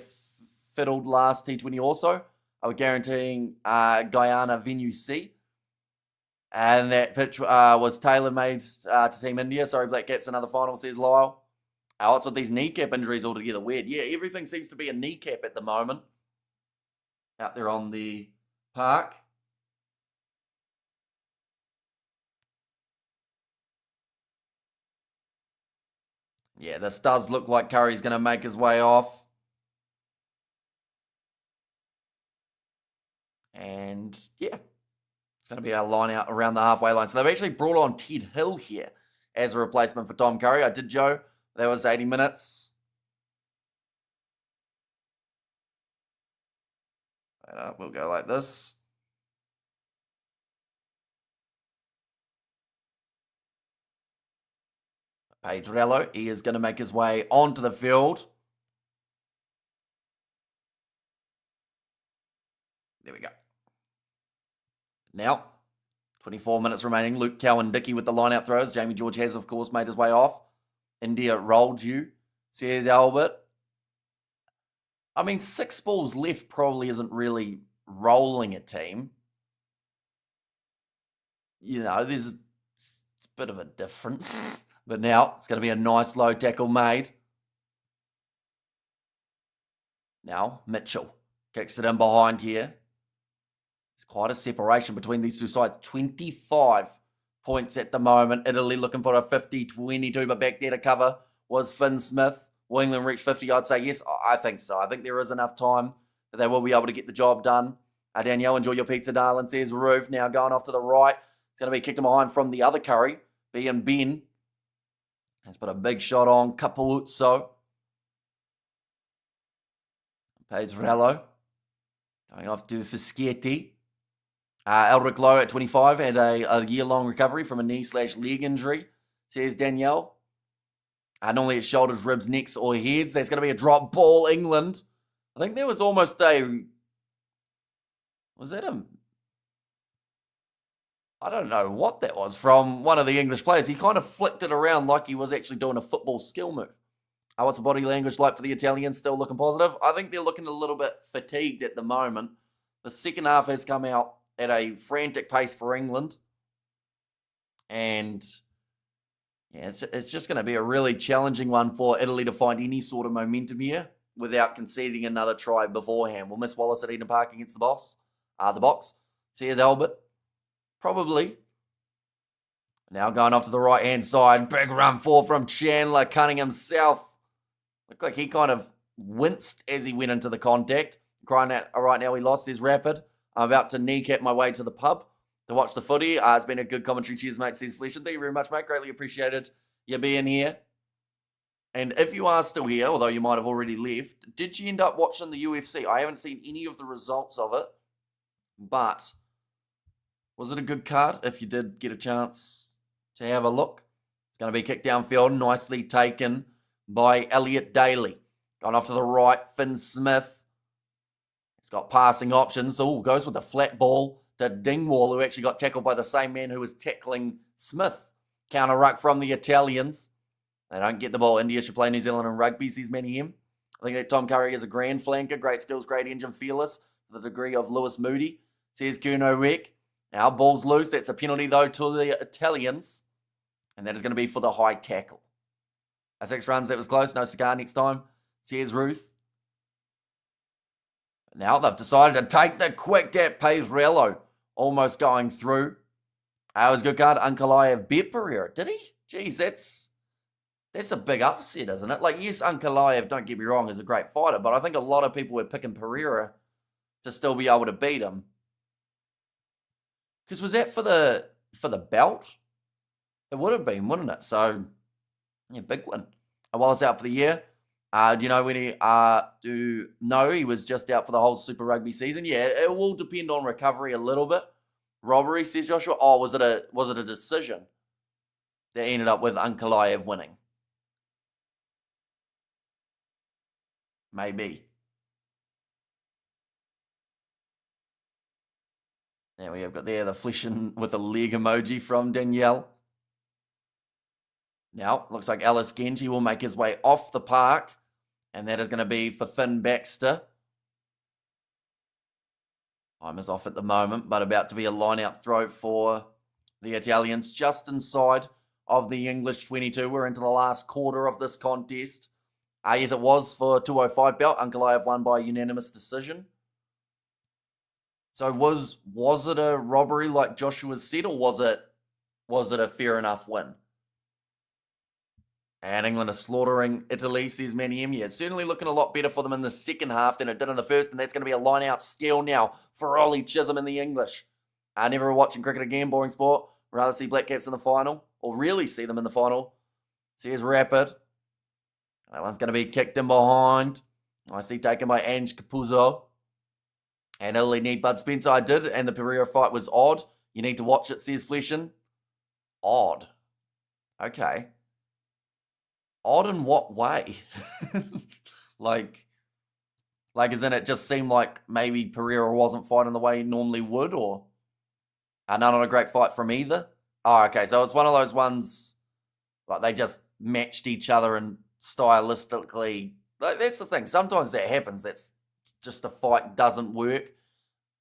fiddled last T20 also. I was guaranteeing Guyana Venue C. And that pitch was tailor-made to Team India. Sorry, Black Caps, another final, says Lyle. What's with these kneecap injuries altogether? Weird. Yeah, everything seems to be a kneecap at the moment. Out there on the park. Yeah, this does look like Curry's going to make his way off. And, yeah, it's going to be a line out around the halfway line. So they've actually brought on Ted Hill here as a replacement for Tom Curry. I did, Joe. That was 80 minutes. We'll go like this. Pedrello, he is going to make his way onto the field. There we go. Now, 24 minutes remaining. Luke Cowan Dickey with the line-out throws. Jamie George has, of course, made his way off. India rolled you, says Albert. I mean, 6 balls left probably isn't really rolling a team. You know, it's a bit of a difference. But now, it's going to be a nice low tackle made. Now, Mitchell kicks it in behind here. There's quite a separation between these two sides. 25 points at the moment. Italy looking for a 50-22, but back there to cover was Finn Smith. Will England reach 50? I'd say yes. I think so. I think there is enough time that they will be able to get the job done. Danielle, enjoy your pizza, darling, says Roof. Now going off to the right. It's going to be kicked in behind from the other Curry, being Ben. Has put a big shot on Capuzzo. Pedrello going off to Fischetti. Eldrick Lowe at 25 had a year-long recovery from a knee/leg injury, says Danielle. Normally it's shoulders, ribs, necks, or heads. There's going to be a drop ball, England. I think there was almost a... Was that a... I don't know what that was from one of the English players. He kind of flicked it around like he was actually doing a football skill move. What's the body language like for the Italians? Still looking positive? I think they're looking a little bit fatigued at the moment. The second half has come out at a frantic pace for England. And yeah, it's just going to be a really challenging one for Italy to find any sort of momentum here without conceding another try beforehand. Will Miss Wallace at Eden Park against the box? The box. Here's Albert. Probably. Now going off to the right-hand side. Big run forward from Chandler, Cunningham South. Looked like he kind of winced as he went into the contact. Crying out, all right, now he lost his rapid. I'm about to kneecap my way to the pub to watch the footy. It's been a good commentary. Cheers, mate, says Flesh. Thank you very much, mate. Greatly appreciated you being here. And if you are still here, although you might have already left, did you end up watching the UFC? I haven't seen any of the results of it, but was it a good card if you did get a chance to have a look? It's going to be kicked downfield, nicely taken by Elliot Daly. Gone off to the right, Finn Smith. He's got passing options. Oh, goes with the flat ball to Dingwall, who actually got tackled by the same man who was tackling Smith. Counter ruck from the Italians. They don't get the ball. India should play New Zealand in rugby, says Manny M. I think that Tom Curry is a grand flanker. Great skills, great engine, fearless. To the degree of Lewis Moody, says Kuno Rick. Now, ball's loose. That's a penalty, though, to the Italians. And that is going to be for the high tackle. 6 runs, that was close. No cigar next time, says Ruth. Now they've decided to take the quick tap. Pedrello almost going through. It was a good card. Ankalaev beat Pereira. Did he? Jeez, that's a big upset, isn't it? Like, yes, Ankalaev, don't get me wrong, is a great fighter, but I think a lot of people were picking Pereira to still be able to beat him. Because was that for the belt? It would have been, wouldn't it? So, yeah, big one. Wallace out for the year. Do you know when he? No, he was just out for the whole Super Rugby season. Yeah, it will depend on recovery a little bit. Robbery, says Joshua. Oh, was it a decision that ended up with Ankalaev winning? Maybe. There we have got there the fleshing with a leg emoji from Danielle. Now, looks like Alice Genji will make his way off the park, and that is going to be for Finn Baxter. Time is off at the moment, but about to be a line-out throw for the Italians just inside of the English 22. We're into the last quarter of this contest. Yes, it was for 205 belt. Ankalaev won by unanimous decision. So was it a robbery like Joshua said, or was it a fair enough win? And England are slaughtering Italy, says Manny M. Yeah, it's certainly looking a lot better for them in the second half than it did in the first, and that's going to be a line-out steal now for Ollie Chisholm in the English. Never watching cricket again, boring sport. Rather see Black Caps in the final, or really see them in the final. So here's Rapid. That one's going to be kicked in behind. I see taken by Ange Capuzzo. And Italy need Bud Spencer. I did, and the Pereira fight was odd. You need to watch it, says Fleshin. Odd. Okay. Odd in what way? like as in it just seemed like maybe Pereira wasn't fighting the way he normally would, or not a great fight from either. Oh, okay, so it's one of those ones like they just matched each other and stylistically. Like, that's the thing. Sometimes that happens. That's just a fight doesn't work.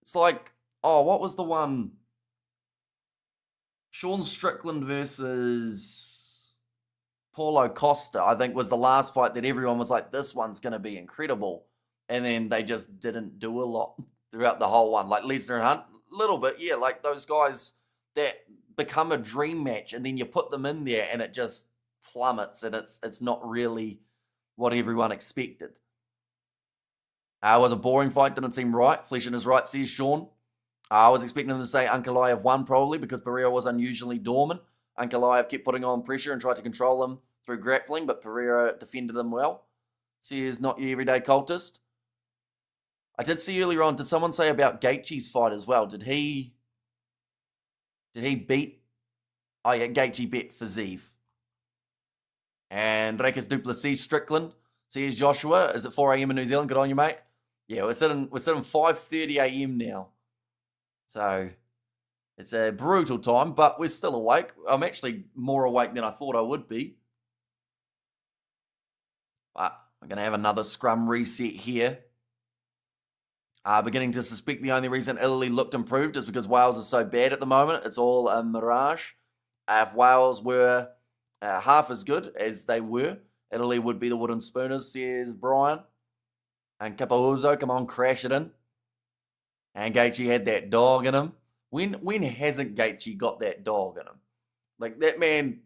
It's like, what was the one? Sean Strickland versus Paulo Costa, I think, was the last fight that everyone was like, this one's going to be incredible. And then they just didn't do a lot throughout the whole one. Like Lesnar and Hunt, a little bit, yeah. Like those guys that become a dream match and then you put them in there and it just plummets and it's not really what everyone expected. It was a boring fight, didn't seem right. Fleshin is right, says Sean. I was expecting them to say Ankalaev won probably because Pereira was unusually dormant. Ankalaev kept putting on pressure and tried to control him through grappling, but Pereira defended him well. Says not your everyday cultist. I did see earlier on, did someone say about Gaethje's fight as well? Did he beat? Oh yeah, Gaethje beat Fazeev. And Rekas Duplessis Strickland. Says Joshua, is it 4 a.m. in New Zealand? Good on you, mate. Yeah, we're sitting 5:30 a.m. now. So it's a brutal time, but we're still awake. I'm actually more awake than I thought I would be. But we're going to have another scrum reset here. Beginning to suspect the only reason Italy looked improved is because Wales is so bad at the moment. It's all a mirage. If Wales were half as good as they were, Italy would be the wooden spooners, says Brian. And Capuzzo, come on, crash it in. And Gaethje had that dog in him. When hasn't Gaethje got that dog in him? Like, that man,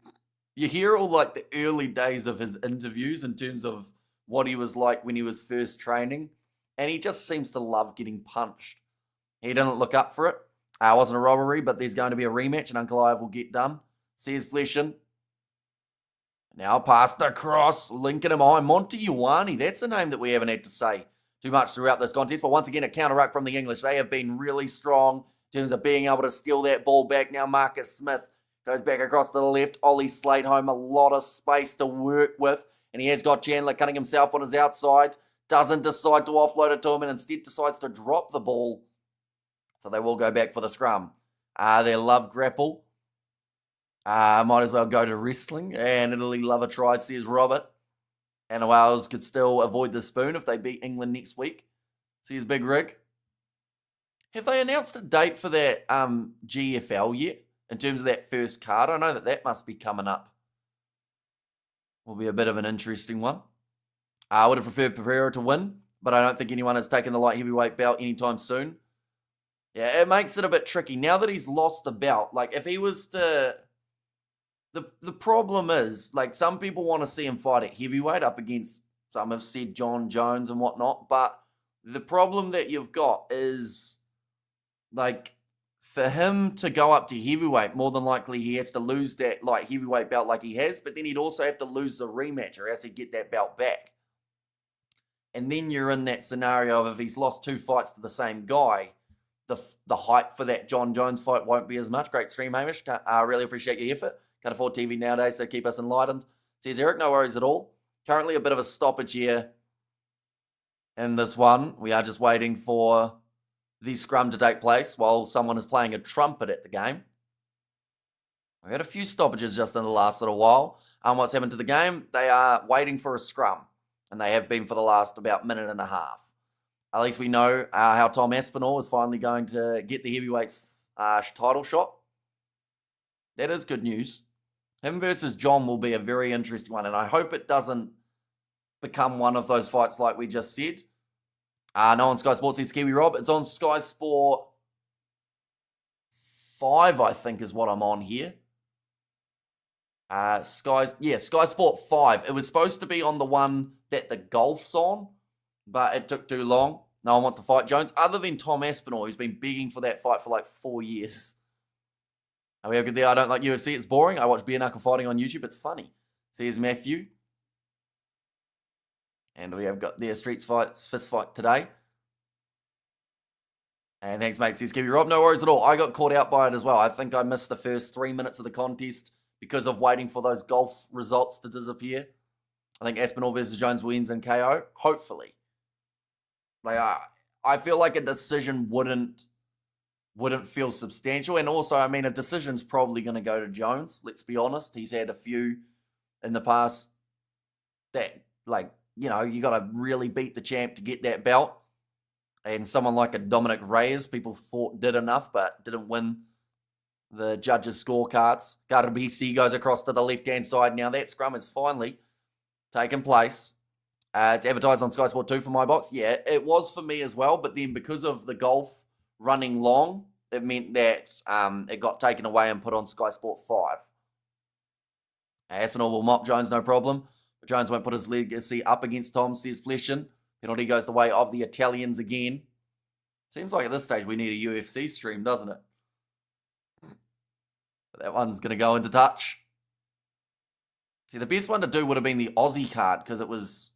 you hear all like the early days of his interviews in terms of what he was like when he was first training. And he just seems to love getting punched. He didn't look up for it. It wasn't a robbery, but there's going to be a rematch and Ankalaev will get done, says Fleshin. Now past the cross, linking him behind Monty Ioane. That's a name that we haven't had to say too much throughout this contest. But once again, a counter-ruck from the English. They have been really strong in terms of being able to steal that ball back. Now Marcus Smith goes back across to the left. Ollie Slade home, a lot of space to work with. And he has got Chandler cutting himself on his outside. Doesn't decide to offload it to him and instead decides to drop the ball. So they will go back for the scrum. They love grapple. Might as well go to wrestling. And Italy love a try, says Robert. And Wales could still avoid the spoon if they beat England next week, says Big Rig. Have they announced a date for that GFL yet? In terms of that first card? I know that must be coming up. Will be a bit of an interesting one. I would have preferred Pereira to win, but I don't think anyone has taken the light heavyweight belt anytime soon. Yeah, it makes it a bit tricky. Now that he's lost the belt, like if he was to... The problem is, like, some people want to see him fight at heavyweight up against, some have said John Jones and whatnot, but the problem that you've got is, like, for him to go up to heavyweight, more than likely he has to lose that light heavyweight belt like he has, but then he'd also have to lose the rematch or else he'd get that belt back. And then you're in that scenario of if he's lost 2 fights to the same guy, the hype for that John Jones fight won't be as much. Great stream, Hamish. Really appreciate your effort. Can't afford TV nowadays, so keep us enlightened. Says Eric, no worries at all. Currently a bit of a stoppage here in this one. We are just waiting for the scrum to take place while someone is playing a trumpet at the game. We had a few stoppages just in the last little while. What's happened to the game? They are waiting for a scrum, and they have been for the last about minute and a half. At least we know how Tom Aspinall is finally going to get the heavyweights title shot. That is good news. Him versus John will be a very interesting one, and I hope it doesn't become one of those fights like we just said. No on Sky Sports says Kiwi Rob. It's on Sky Sport 5, I think, is what I'm on here. Sky Sport 5. It was supposed to be on the one that the golf's on, but it took too long. No one wants to fight Jones, other than Tom Aspinall, who's been begging for that fight for like 4 years. Oh, we have good there. I don't like UFC. It's boring. I watch bare knuckle fighting on YouTube. It's funny. Says Matthew. And we have got their fist fight today. And thanks, mate. Says Kiwi Rob. No worries at all. I got caught out by it as well. I think I missed the first 3 minutes of the contest because of waiting for those golf results to disappear. I think Aspinall versus Jones wins in KO. Hopefully. I feel like a decision wouldn't feel substantial. And also, I mean, a decision's probably going to go to Jones. Let's be honest. He's had a few in the past that, you got to really beat the champ to get that belt. And someone like a Dominic Reyes, people thought did enough, but didn't win the judges' scorecards. Garbisi goes across to the left-hand side now. That scrum is finally taken place. It's advertised on Sky Sport 2 for my box. Yeah, it was for me as well, but then because of the golf running long, it meant that it got taken away and put on Sky Sport 5. Aspinall will mop Jones, no problem. But Jones won't put his legacy up against Tom, says Fleshin. Penalty goes the way of the Italians again. Seems like at this stage we need a UFC stream, doesn't it? But that one's going to go into touch. See, the best one to do would have been the Aussie card because it was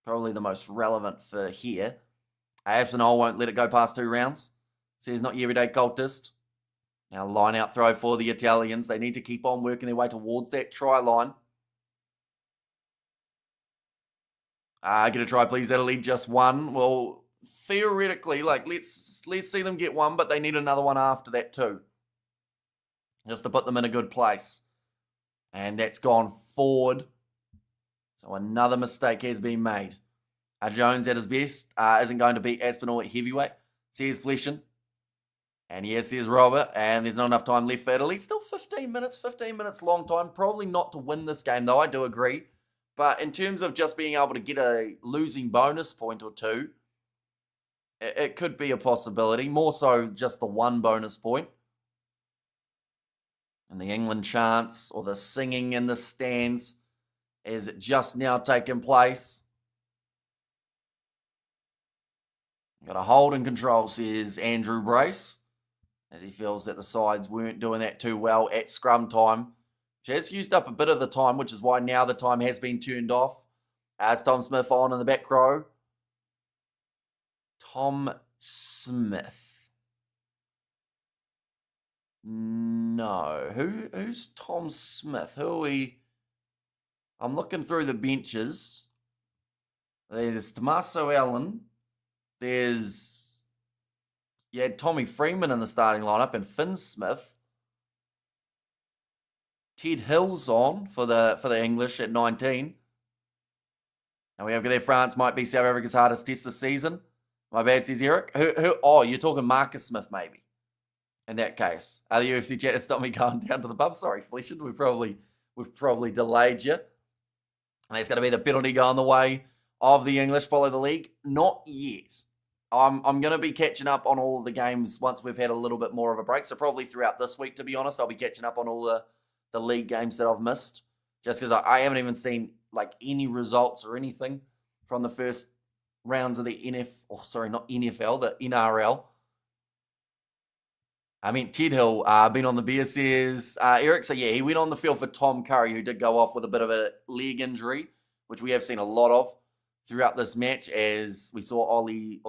probably the most relevant for here. Aspinall won't let it go past 2 rounds. Says not your everyday cultist. Now line out throw for the Italians. They need to keep on working their way towards that try line. Get a try, please, Italy. Just one. Well, theoretically, let's see them get one, but they need another one after that too. Just to put them in a good place. And that's gone forward. So another mistake has been made. Jones at his best isn't going to beat Aspinall at heavyweight. Says Fleshin. And yes, says Robert. And there's not enough time left for Italy. Still 15 minutes. 15 minutes, long time. Probably not to win this game, though. I do agree. But in terms of just being able to get a losing bonus point or two, it could be a possibility. More so just the one bonus point. And the England chants or the singing in the stands is just now taking place. Got a hold and control, says Andrew Brace, as he feels that the sides weren't doing that too well at scrum time. Which has used up a bit of the time, which is why now the time has been turned off. As Tom Smith on in the back row. Tom Smith. No. Who's Tom Smith? Who are we? I'm looking through the benches. There's Tommaso Allen. There's Tommy Freeman in the starting lineup and Finn Smith. Ted Hill's on for the English at 19. And we have there France might be South Africa's hardest test this season. My bad, says Eric. Who? Oh, you're talking Marcus Smith maybe. In that case, the UFC chat has stopped me going down to the pub. Sorry, Fleshin. We've probably delayed you. And that's going to be the penalty going the way of the English. Follow the league. Not yet. I'm going to be catching up on all of the games once we've had a little bit more of a break. So probably throughout this week, to be honest, I'll be catching up on all the league games that I've missed. Just because I haven't even seen any results or anything from the first rounds of the NFL, the NRL. I mean, Ted Hill, been on the beer, says Eric. So, yeah, he went on the field for Tom Curry, who did go off with a bit of a leg injury, which we have seen a lot of throughout this match as we saw Ollie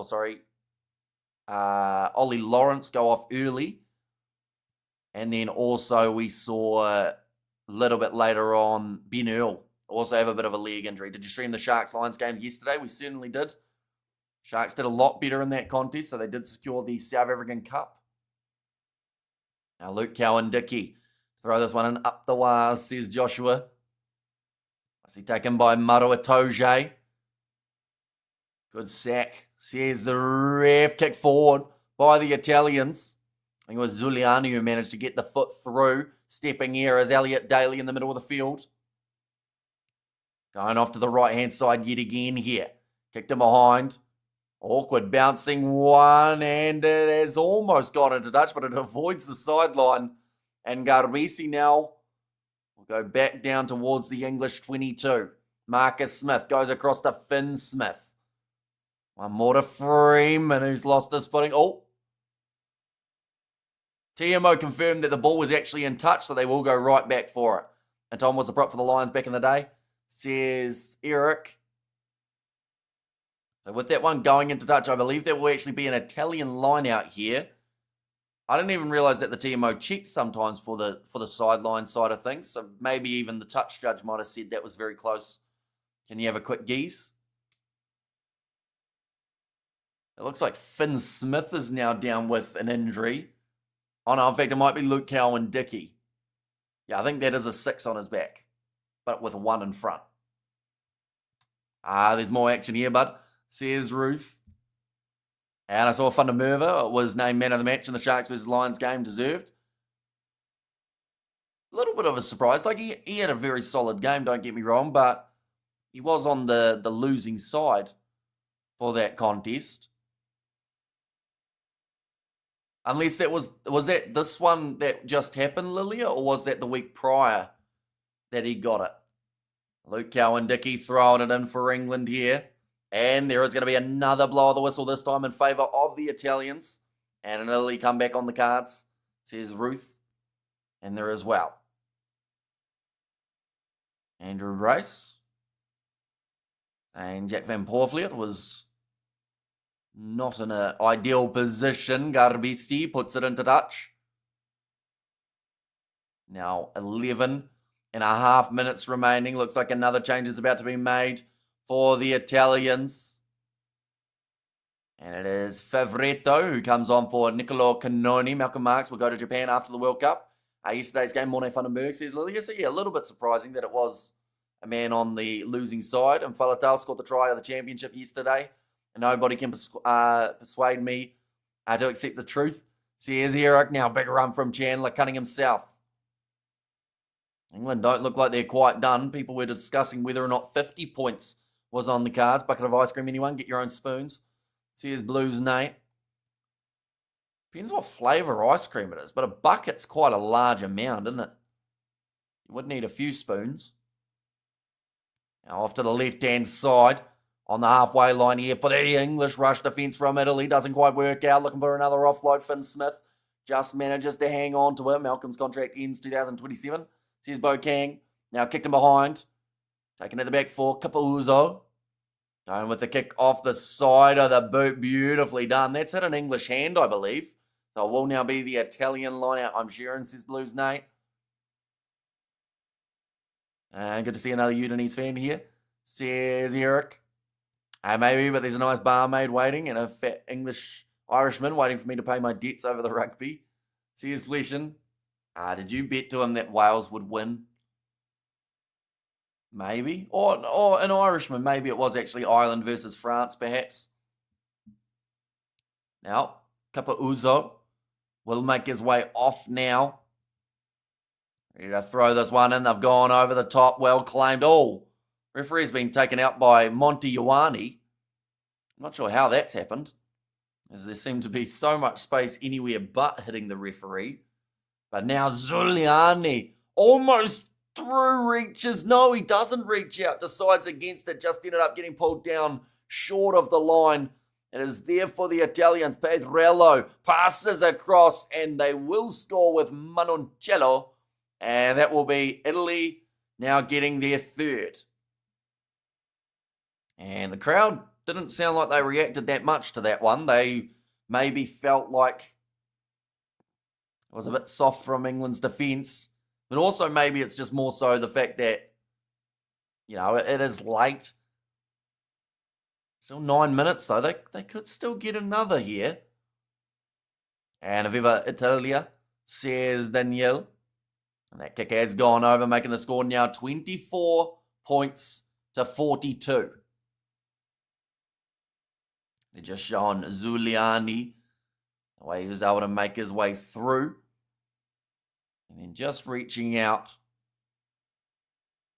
Lawrence go off early. And then also we saw a little bit later on Ben Earl also have a bit of a leg injury. Did you stream the Sharks-Lions game yesterday? We certainly did. Sharks did a lot better in that contest, so they did secure the South African Cup. Now Luke Cowan-Dickie. Throw this one in up the wires, says Joshua. I see taken by Maru Itoje. Good sack, says the ref. Kick forward by the Italians. I think it was Zuliani who managed to get the foot through. Stepping here is Elliot Daly in the middle of the field. Going off to the right-hand side yet again here. Kicked him behind. Awkward bouncing one, and it has almost got into touch, but it avoids the sideline. And Garbisi now will go back down towards the English 22. Marcus Smith goes across to Finn Smith. One more to Freeman, who's lost his footing. Oh! TMO confirmed that the ball was actually in touch, so they will go right back for it. And Tom was the prop for the Lions back in the day, says Eric. So with that one going into touch, I believe there will actually be an Italian line out here. I didn't even realize that the TMO checked sometimes for the sideline side of things. So maybe even the touch judge might have said that was very close. Can you have a quick geese? It looks like Finn Smith is now down with an injury. Oh no, in fact, it might be Luke Cowan-Dickie. Yeah, I think that is a 6 on his back, but with a 1 in front. There's more action here, bud, says Ruth. And I saw Van der Merwe was named man of the match in the Sharks vs Lions game, deserved. A little bit of a surprise. Like, he had a very solid game, don't get me wrong, but he was on the losing side for that contest. Unless that was that this one that just happened, Lilia, or was that the week prior that he got it? Luke Cowan-Dickie throwing it in for England here. And there is going to be another blow of the whistle, this time in favour of the Italians. And an Italy comeback on the cards, says Ruth. And there as well. Andrew Brace. And Jack Van Poorvliet was not in an ideal position. Garbisi puts it into touch. Now 11.5 minutes remaining. Looks like another change is about to be made for the Italians. And it is Favretto who comes on for Niccolo Cannoni. Malcolm Marks will go to Japan after the World Cup. Yesterday's game, Morne van den Berg, says Lilia. So yeah, a little bit surprising that it was a man on the losing side. And Faletau scored the try of the championship yesterday. And nobody can persuade me to accept the truth. Says Eric. Now big run from Chandler, Cunningham South. England don't look like they're quite done. People were discussing whether or not 50 points was on the cards. Bucket of ice cream, anyone? Get your own spoons. Says Blues Nate. Depends what flavour ice cream it is, but a bucket's quite a large amount, isn't it? You would need a few spoons. Now off to the left-hand side. On the halfway line here for the English rush defence from Italy. Doesn't quite work out. Looking for another offload. Finn Smith just manages to hang on to it. Malcolm's contract ends 2027. Says Bokang. Now kicked him behind. Taken at the back for Capuzzo. Going with the kick off the side of the boot. Beautifully done. That's hit an English hand, I believe. So it will now be the Italian line out, I'm sure, says Blues Nate. And good to see another Udinese fan here. Says Eric. Maybe, but there's a nice barmaid waiting and a fat English Irishman waiting for me to pay my debts over the rugby. Says Fleshin. Did you bet to him that Wales would win? Maybe. Or an Irishman. Maybe it was actually Ireland versus France, perhaps. Now, Capuzzo will make his way off now. Ready to throw this one in. They've gone over the top. Well claimed. Oh, referee's been taken out by Monty Ioane. I'm not sure how that's happened, as there seemed to be so much space anywhere but hitting the referee. But now Zuliani almost through reaches. No, he doesn't reach out. Decides against it. Just ended up getting pulled down short of the line. It is there for the Italians. Pedrello passes across and they will score with Manoncello. And that will be Italy now getting their third. And the crowd didn't sound like they reacted that much to that one. They maybe felt like it was a bit soft from England's defence. But also maybe it's just more so the fact that, it is late. Still 9 minutes, though. They could still get another here. And Viva Italia, says Daniel. And that kick has gone over, making the score now 24 points to 42. They're just showing Zuliani the way he was able to make his way through. And then just reaching out.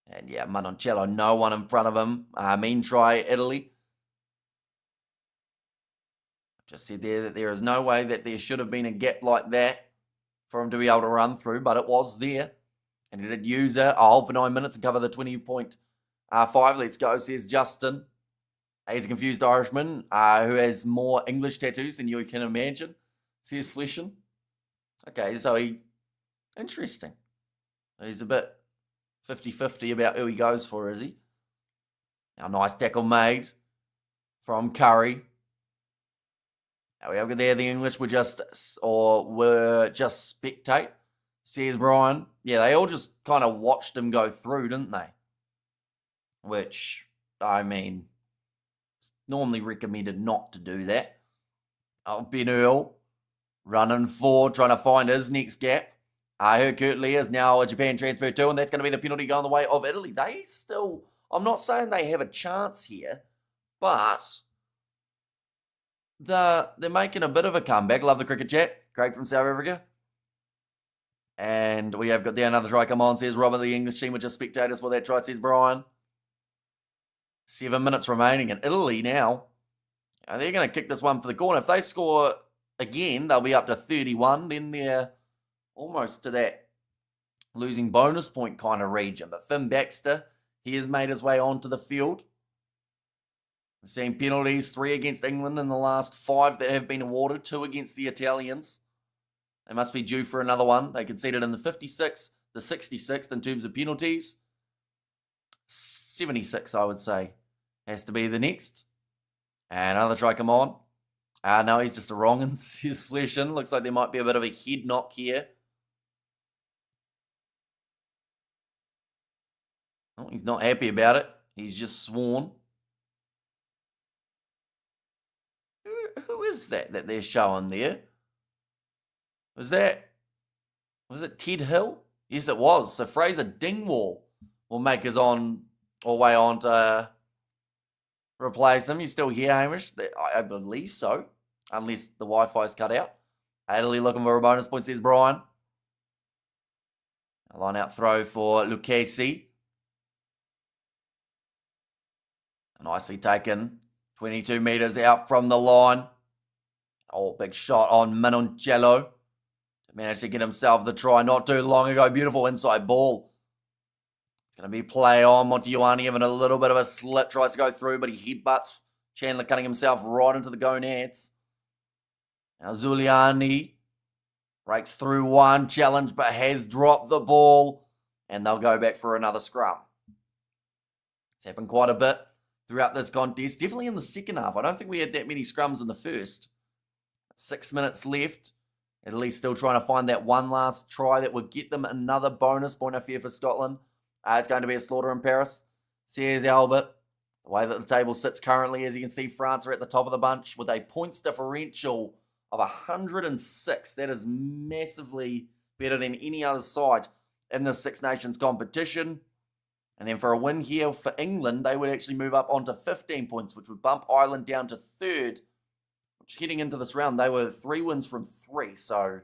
And yeah, Manoncello, no one in front of him. Mean try, Italy. Just said there that there is no way that there should have been a gap like that for him to be able to run through, but it was there. And he did use it. Hold for 9 minutes and cover the 20.5. Let's go, says Justin. He's a confused Irishman who has more English tattoos than you can imagine, says Fleshin. Okay, so interesting. He's a bit 50-50 about who he goes for, is he? Now, nice tackle made from Curry. Now we have there, the English were just spectate, says Brian. Yeah, they all just kind of watched him go through, didn't they? Which, normally recommended not to do that. Ben Earl running forward, trying to find his next gap. Hercule is now a Japan transfer too, and that's going to be the penalty going the way of Italy. They still, I'm not saying they have a chance here, but they're making a bit of a comeback. Love the cricket chat. Great from South Africa. And we have got there another try. Come on, says Robert. The English team were just spectators for that try, says Brian. 7 minutes remaining. And Italy now, they're going to kick this one for the corner. If they score again, they'll be up to 31. Then they're almost to that losing bonus point kind of region. But Finn Baxter, he has made his way onto the field. We've seen penalties, 3 against England in the last 5 that have been awarded, 2 against the Italians. They must be due for another one. They conceded in the 56th, the 66th in terms of penalties. 76, I would say, has to be the next. And another try, come on. No, he's just a wrong one, says Fleshin. Looks like there might be a bit of a head knock here. Oh, he's not happy about it. He's just sworn. Who is that they're showing there? Was it Ted Hill? Yes, it was. So Fraser Dingwall will make his way on to replace him. You still here, Hamish? I believe so, unless the Wi-Fi's cut out. Italy looking for a bonus point, says Brian. A line-out throw for Lucchesi. Nicely taken. 22 metres out from the line. Oh, big shot on Manoncello. Managed to get himself the try not too long ago. Beautiful inside ball. It's going to be play on. Montijuani having a little bit of a slip. Tries to go through, but he headbutts. Chandler cutting himself right into the gonads. Now Zuliani breaks through one challenge, but has dropped the ball. And they'll go back for another scrum. It's happened quite a bit throughout this contest. Definitely in the second half. I don't think we had that many scrums in the first. 6 minutes left. Italy's still trying to find that one last try that would get them another bonus point of fear for Scotland. It's going to be a slaughter in Paris, says Albert. The way that the table sits currently, as you can see, France are at the top of the bunch with a points differential of 106. That is massively better than any other side in the Six Nations competition. And then for a win here for England, they would actually move up onto 15 points, which would bump Ireland down to third. Which heading into this round, they were 3 wins from 3. So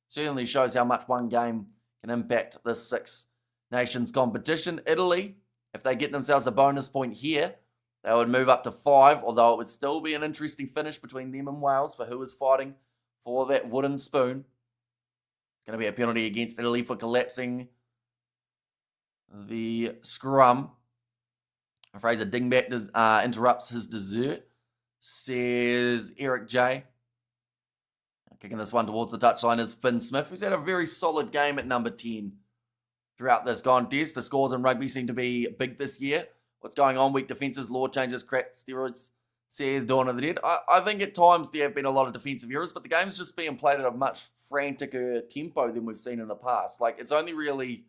certainly shows how much one game can impact this Six Nations competition. Italy, if they get themselves a bonus point here, they would move up to 5, although it would still be an interesting finish between them and Wales for who is fighting for that wooden spoon. It's going to be a penalty against Italy for collapsing the scrum. Fraser Dingback interrupts his dessert, says Eric J. Kicking this one towards the touchline is Finn Smith, who's had a very solid game at number 10 throughout this contest. The scores in rugby seem to be big this year, What's going on? Weak defences, law changes, crack, steroids, says Dawn of the Dead. I think at times there have been a lot of defensive errors, but the game's just being played at a much franticer tempo than we've seen in the past. Like, it's only really...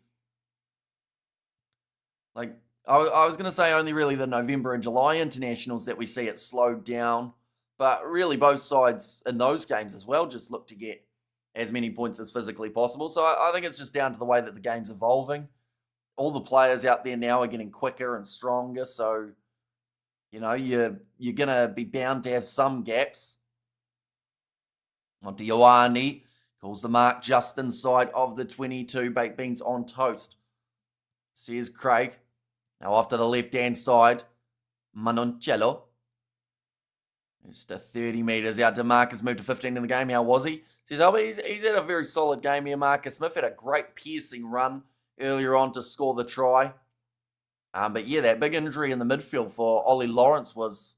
Like, I was going to say only really the November and July internationals that we see it slowed down. But really both sides in those games as well just look to get as many points as physically possible. So I think it's just down to the way that the game's evolving. All the players out there now are getting quicker and stronger. So, you know, you're going to be bound to have some gaps. Onto Ioane. Calls the mark just inside of the 22. Baked beans on toast. Says Craig. Now off to the left-hand side. Manoncello. Just a 30 metres out to Marcus. Moved to 15 in the game. How was he? Says, oh, he's had a very solid game here, Marcus Smith. Had a great piercing run earlier on to score the try. But yeah, that big injury in the midfield for Ollie Lawrence was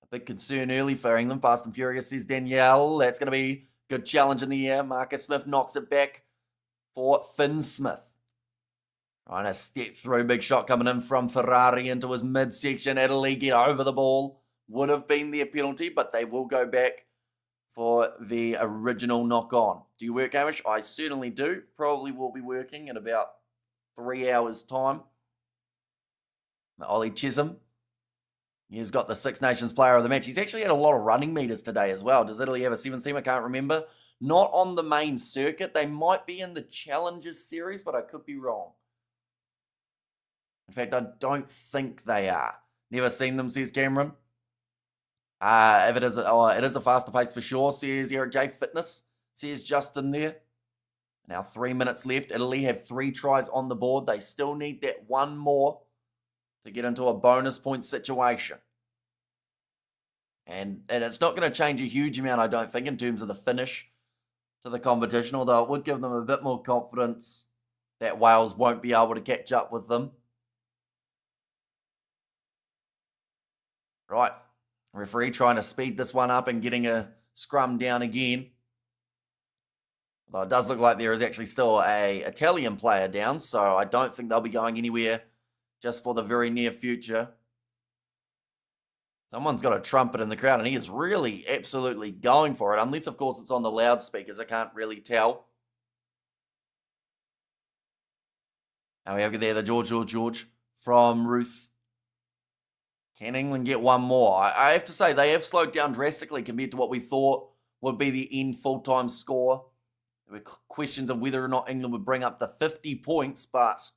a big concern early for England. Fast and furious, says Danielle. That's going to be a good challenge in the air. Marcus Smith knocks it back for Finn Smith. Trying to step through. Big shot coming in from Ferrari into his midsection. Italy get over the ball. Would have been their penalty, but they will go back for the original knock-on. Do you work, Hamish? I certainly do. Probably will be working in about 3 hours' time. Ollie Chisholm. He's got the Six Nations player of the match. He's actually had a lot of running meters today as well. Does Italy have a 7-team? I can't remember. Not on the main circuit. They might be in the Challengers series, but I could be wrong. In fact, I don't think they are. Never seen them, says Cameron. If it is, it is a faster pace for sure, says Eric J. Fitness, says Justin there. Now 3 minutes left. Italy have 3 tries on the board. They still need that one more to get into a bonus point situation. And it's not going to change a huge amount, I don't think, in terms of the finish to the competition, although it would give them a bit more confidence that Wales won't be able to catch up with them. Right. Referee trying to speed this one up and getting a scrum down again. Although it does look like there is actually still an Italian player down, so I don't think they'll be going anywhere just for the very near future. Someone's got a trumpet in the crowd, and he is really absolutely going for it, unless, of course, it's on the loudspeakers. I can't really tell. Now we have there the George from Ruth. Can England get one more? I have to say, they have slowed down drastically compared to what we thought would be the end full-time score. There were questions of whether or not England would bring up the 50 points, but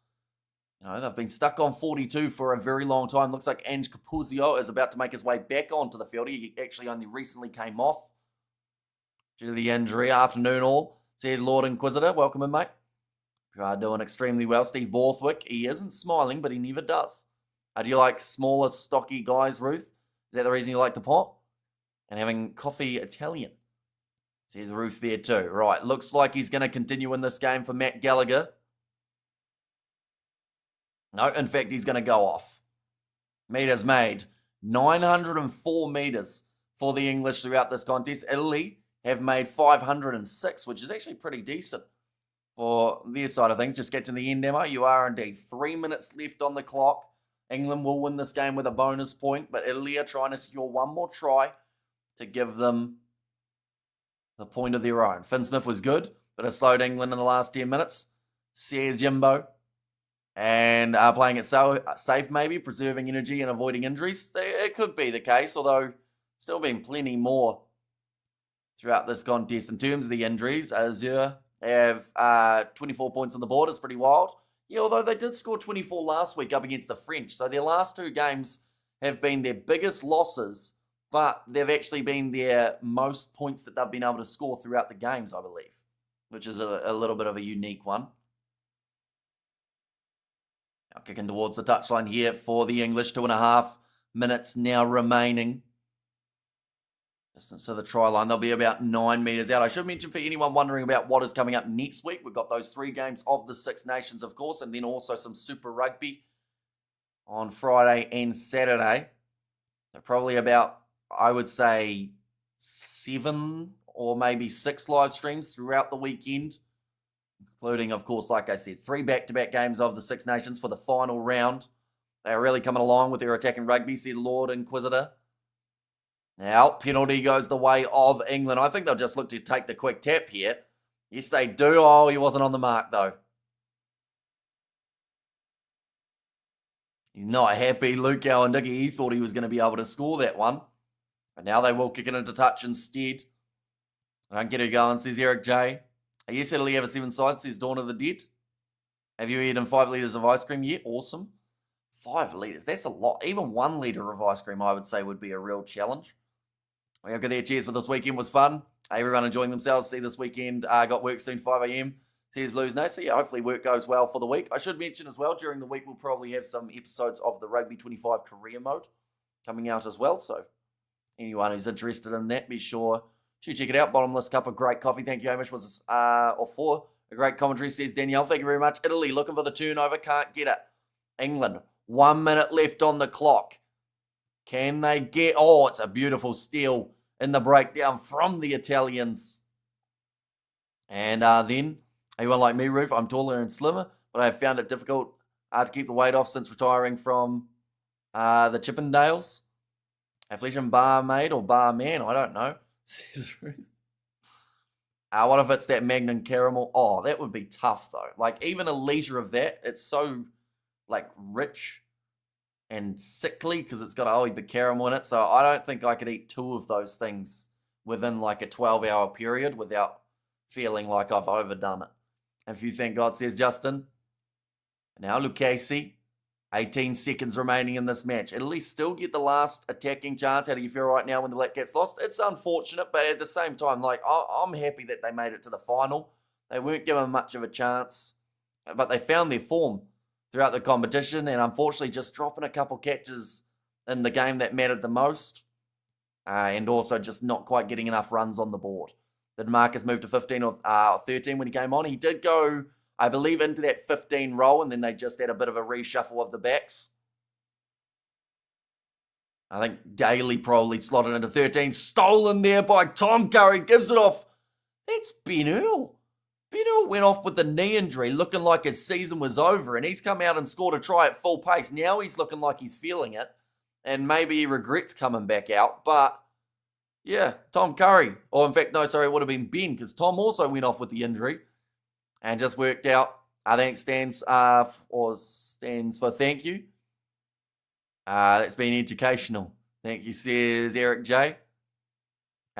you know, they've been stuck on 42 for a very long time. Looks like Ange Capuzio is about to make his way back onto the field. He actually only recently came off due to the injury. Afternoon all, says Lord Inquisitor. Welcome in, mate. You are doing extremely well. Steve Borthwick, he isn't smiling, but he never does. Do you like smaller, stocky guys, Ruth? Is that the reason you like to pot? And having coffee Italian. Says Ruth there too. Right, looks like he's going to continue in this game for Matt Gallagher. No, in fact, he's going to go off. Meters made. 904 meters for the English throughout this contest. Italy have made 506, which is actually pretty decent for their side of things. Just get to the end, Emma. You are indeed. 3 minutes left on the clock. England will win this game with a bonus point, but Italy are trying to secure one more try to give them the point of their own. Finn Smith was good, but has slowed England in the last 10 minutes. Says Jimbo. And playing it safe maybe, preserving energy and avoiding injuries. It could be the case, although still been plenty more throughout this contest. In terms of the injuries, Azure have 24 points on the board. It's pretty wild. Yeah, although they did score 24 last week up against the French. So their last 2 games have been their biggest losses, but they've actually been their most points that they've been able to score throughout the games, I believe, which is a little bit of a unique one. Now kicking towards the touchline here for the English. 2.5 minutes now remaining. Distance to the try line, they'll be about 9 metres out. I should mention for anyone wondering about what is coming up next week, we've got those 3 games of the Six Nations, of course, and then also some Super Rugby on Friday and Saturday. So probably about, I would say, 7 or maybe 6 live streams throughout the weekend, including, of course, like I said, 3 back-to-back games of the Six Nations for the final round They're really coming along with their attacking rugby, said Lord Inquisitor. Now, penalty goes the way of England. I think they'll just look to take the quick tap here. Yes, they do. Oh, he wasn't on the mark, though. He's not happy. Luke Cowan-Dickie, he thought he was going to be able to score that one. But now they will kick it into touch instead. I don't get her going, says Eric J. Yes, Italy have a 7-side, says Dawn of the Dead. Have you eaten 5 litres of ice cream yet? Awesome. 5 litres, that's a lot. Even 1 litre of ice cream, I would say, would be a real challenge. We have got their cheers for this weekend was fun. Everyone enjoying themselves. See this weekend. Got work soon, 5 a.m. Says Blues No. So yeah, hopefully work goes well for the week. I should mention as well, during the week we'll probably have some episodes of the Rugby 25 career mode coming out as well. So anyone who's interested in that, be sure to check it out. Bottomless cup of great coffee. Thank you, Hamish, for a great commentary, says Danielle. Thank you very much. Italy looking for the turnover. Can't get it. England, 1 minute left on the clock. Can they get... Oh, it's a beautiful steal in the breakdown from the Italians. And then, anyone like me, Roof, I'm taller and slimmer, but I have found it difficult to keep the weight off since retiring from the Chippendales. Affliction barmaid or barman, I don't know. Says Ruth. What if it's that Magnum caramel? Oh, that would be tough, though. Like, even a litre of that, it's so, like, rich and sickly because it's got a whole heap of caramel in it. So I don't think I could eat 2 of those things within like a 12-hour period without feeling like I've overdone it. If you thank God, says Justin. Now Lucchese, 18 seconds remaining in this match. Italy still get the last attacking chance. How do you feel right now when the Black Caps lost? It's unfortunate, but at the same time, like, I'm happy that they made it to the final. They weren't given much of a chance, but they found their form throughout the competition, and unfortunately just dropping a couple catches in the game that mattered the most, and also just not quite getting enough runs on the board. Did Marcus move to 15 or 13 when he came on? He did go, I believe, into that 15 role, and then they just had a bit of a reshuffle of the backs. I think Daly probably slotted into 13. Stolen there by Tom Curry. Gives it off. That's Ben Earl. Ben Earl went off with a knee injury, looking like his season was over, and he's come out and scored a try at full pace. Now he's looking like he's feeling it, and maybe he regrets coming back out. But, yeah, Tom Curry. Or, in fact, no, sorry, it would have been Ben, because Tom also went off with the injury and just worked out. I think stands for thank you. It's been educational. Thank you, says Eric J.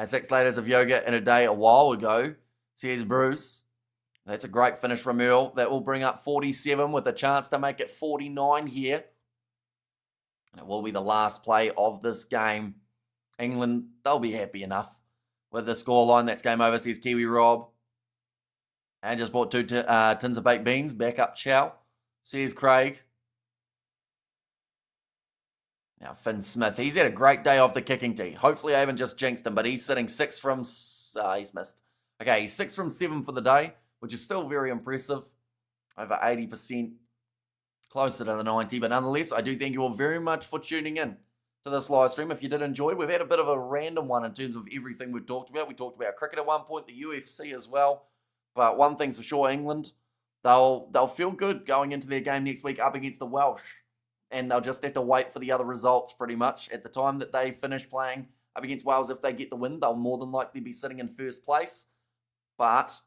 6 layers of yoga in a day a while ago, says Bruce. That's a great finish from Earl. That will bring up 47 with a chance to make it 49 here. And it will be the last play of this game. England, they'll be happy enough with the scoreline. That's game over, says Kiwi Rob. And just bought 2 tins of baked beans. Back up Chow, says Craig. Now, Finn Smith, he's had a great day off the kicking tee. Hopefully I haven't just jinxed him, but he's sitting 6 from... he's missed. Okay, he's 6 from 7 for the day, which is still very impressive. Over 80%, closer to the 90. But nonetheless, I do thank you all very much for tuning in to this live stream. If you did enjoy, we've had a bit of a random one in terms of everything we've talked about. We talked about cricket at one point, the UFC as well. But one thing's for sure, England, they'll feel good going into their game next week up against the Welsh. And they'll just have to wait for the other results pretty much. At the time that they finish playing up against Wales, if they get the win, they'll more than likely be sitting in first place. But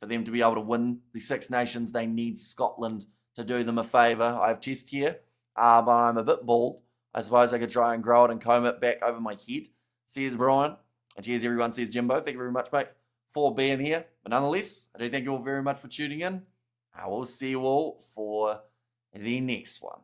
for them to be able to win the Six Nations, they need Scotland to do them a favour. I have chest here, but I'm a bit bald. I suppose I could try and grow it and comb it back over my head, says Brian. And cheers, everyone, says Jimbo. Thank you very much, mate, for being here. But nonetheless, I do thank you all very much for tuning in. I will see you all for the next one.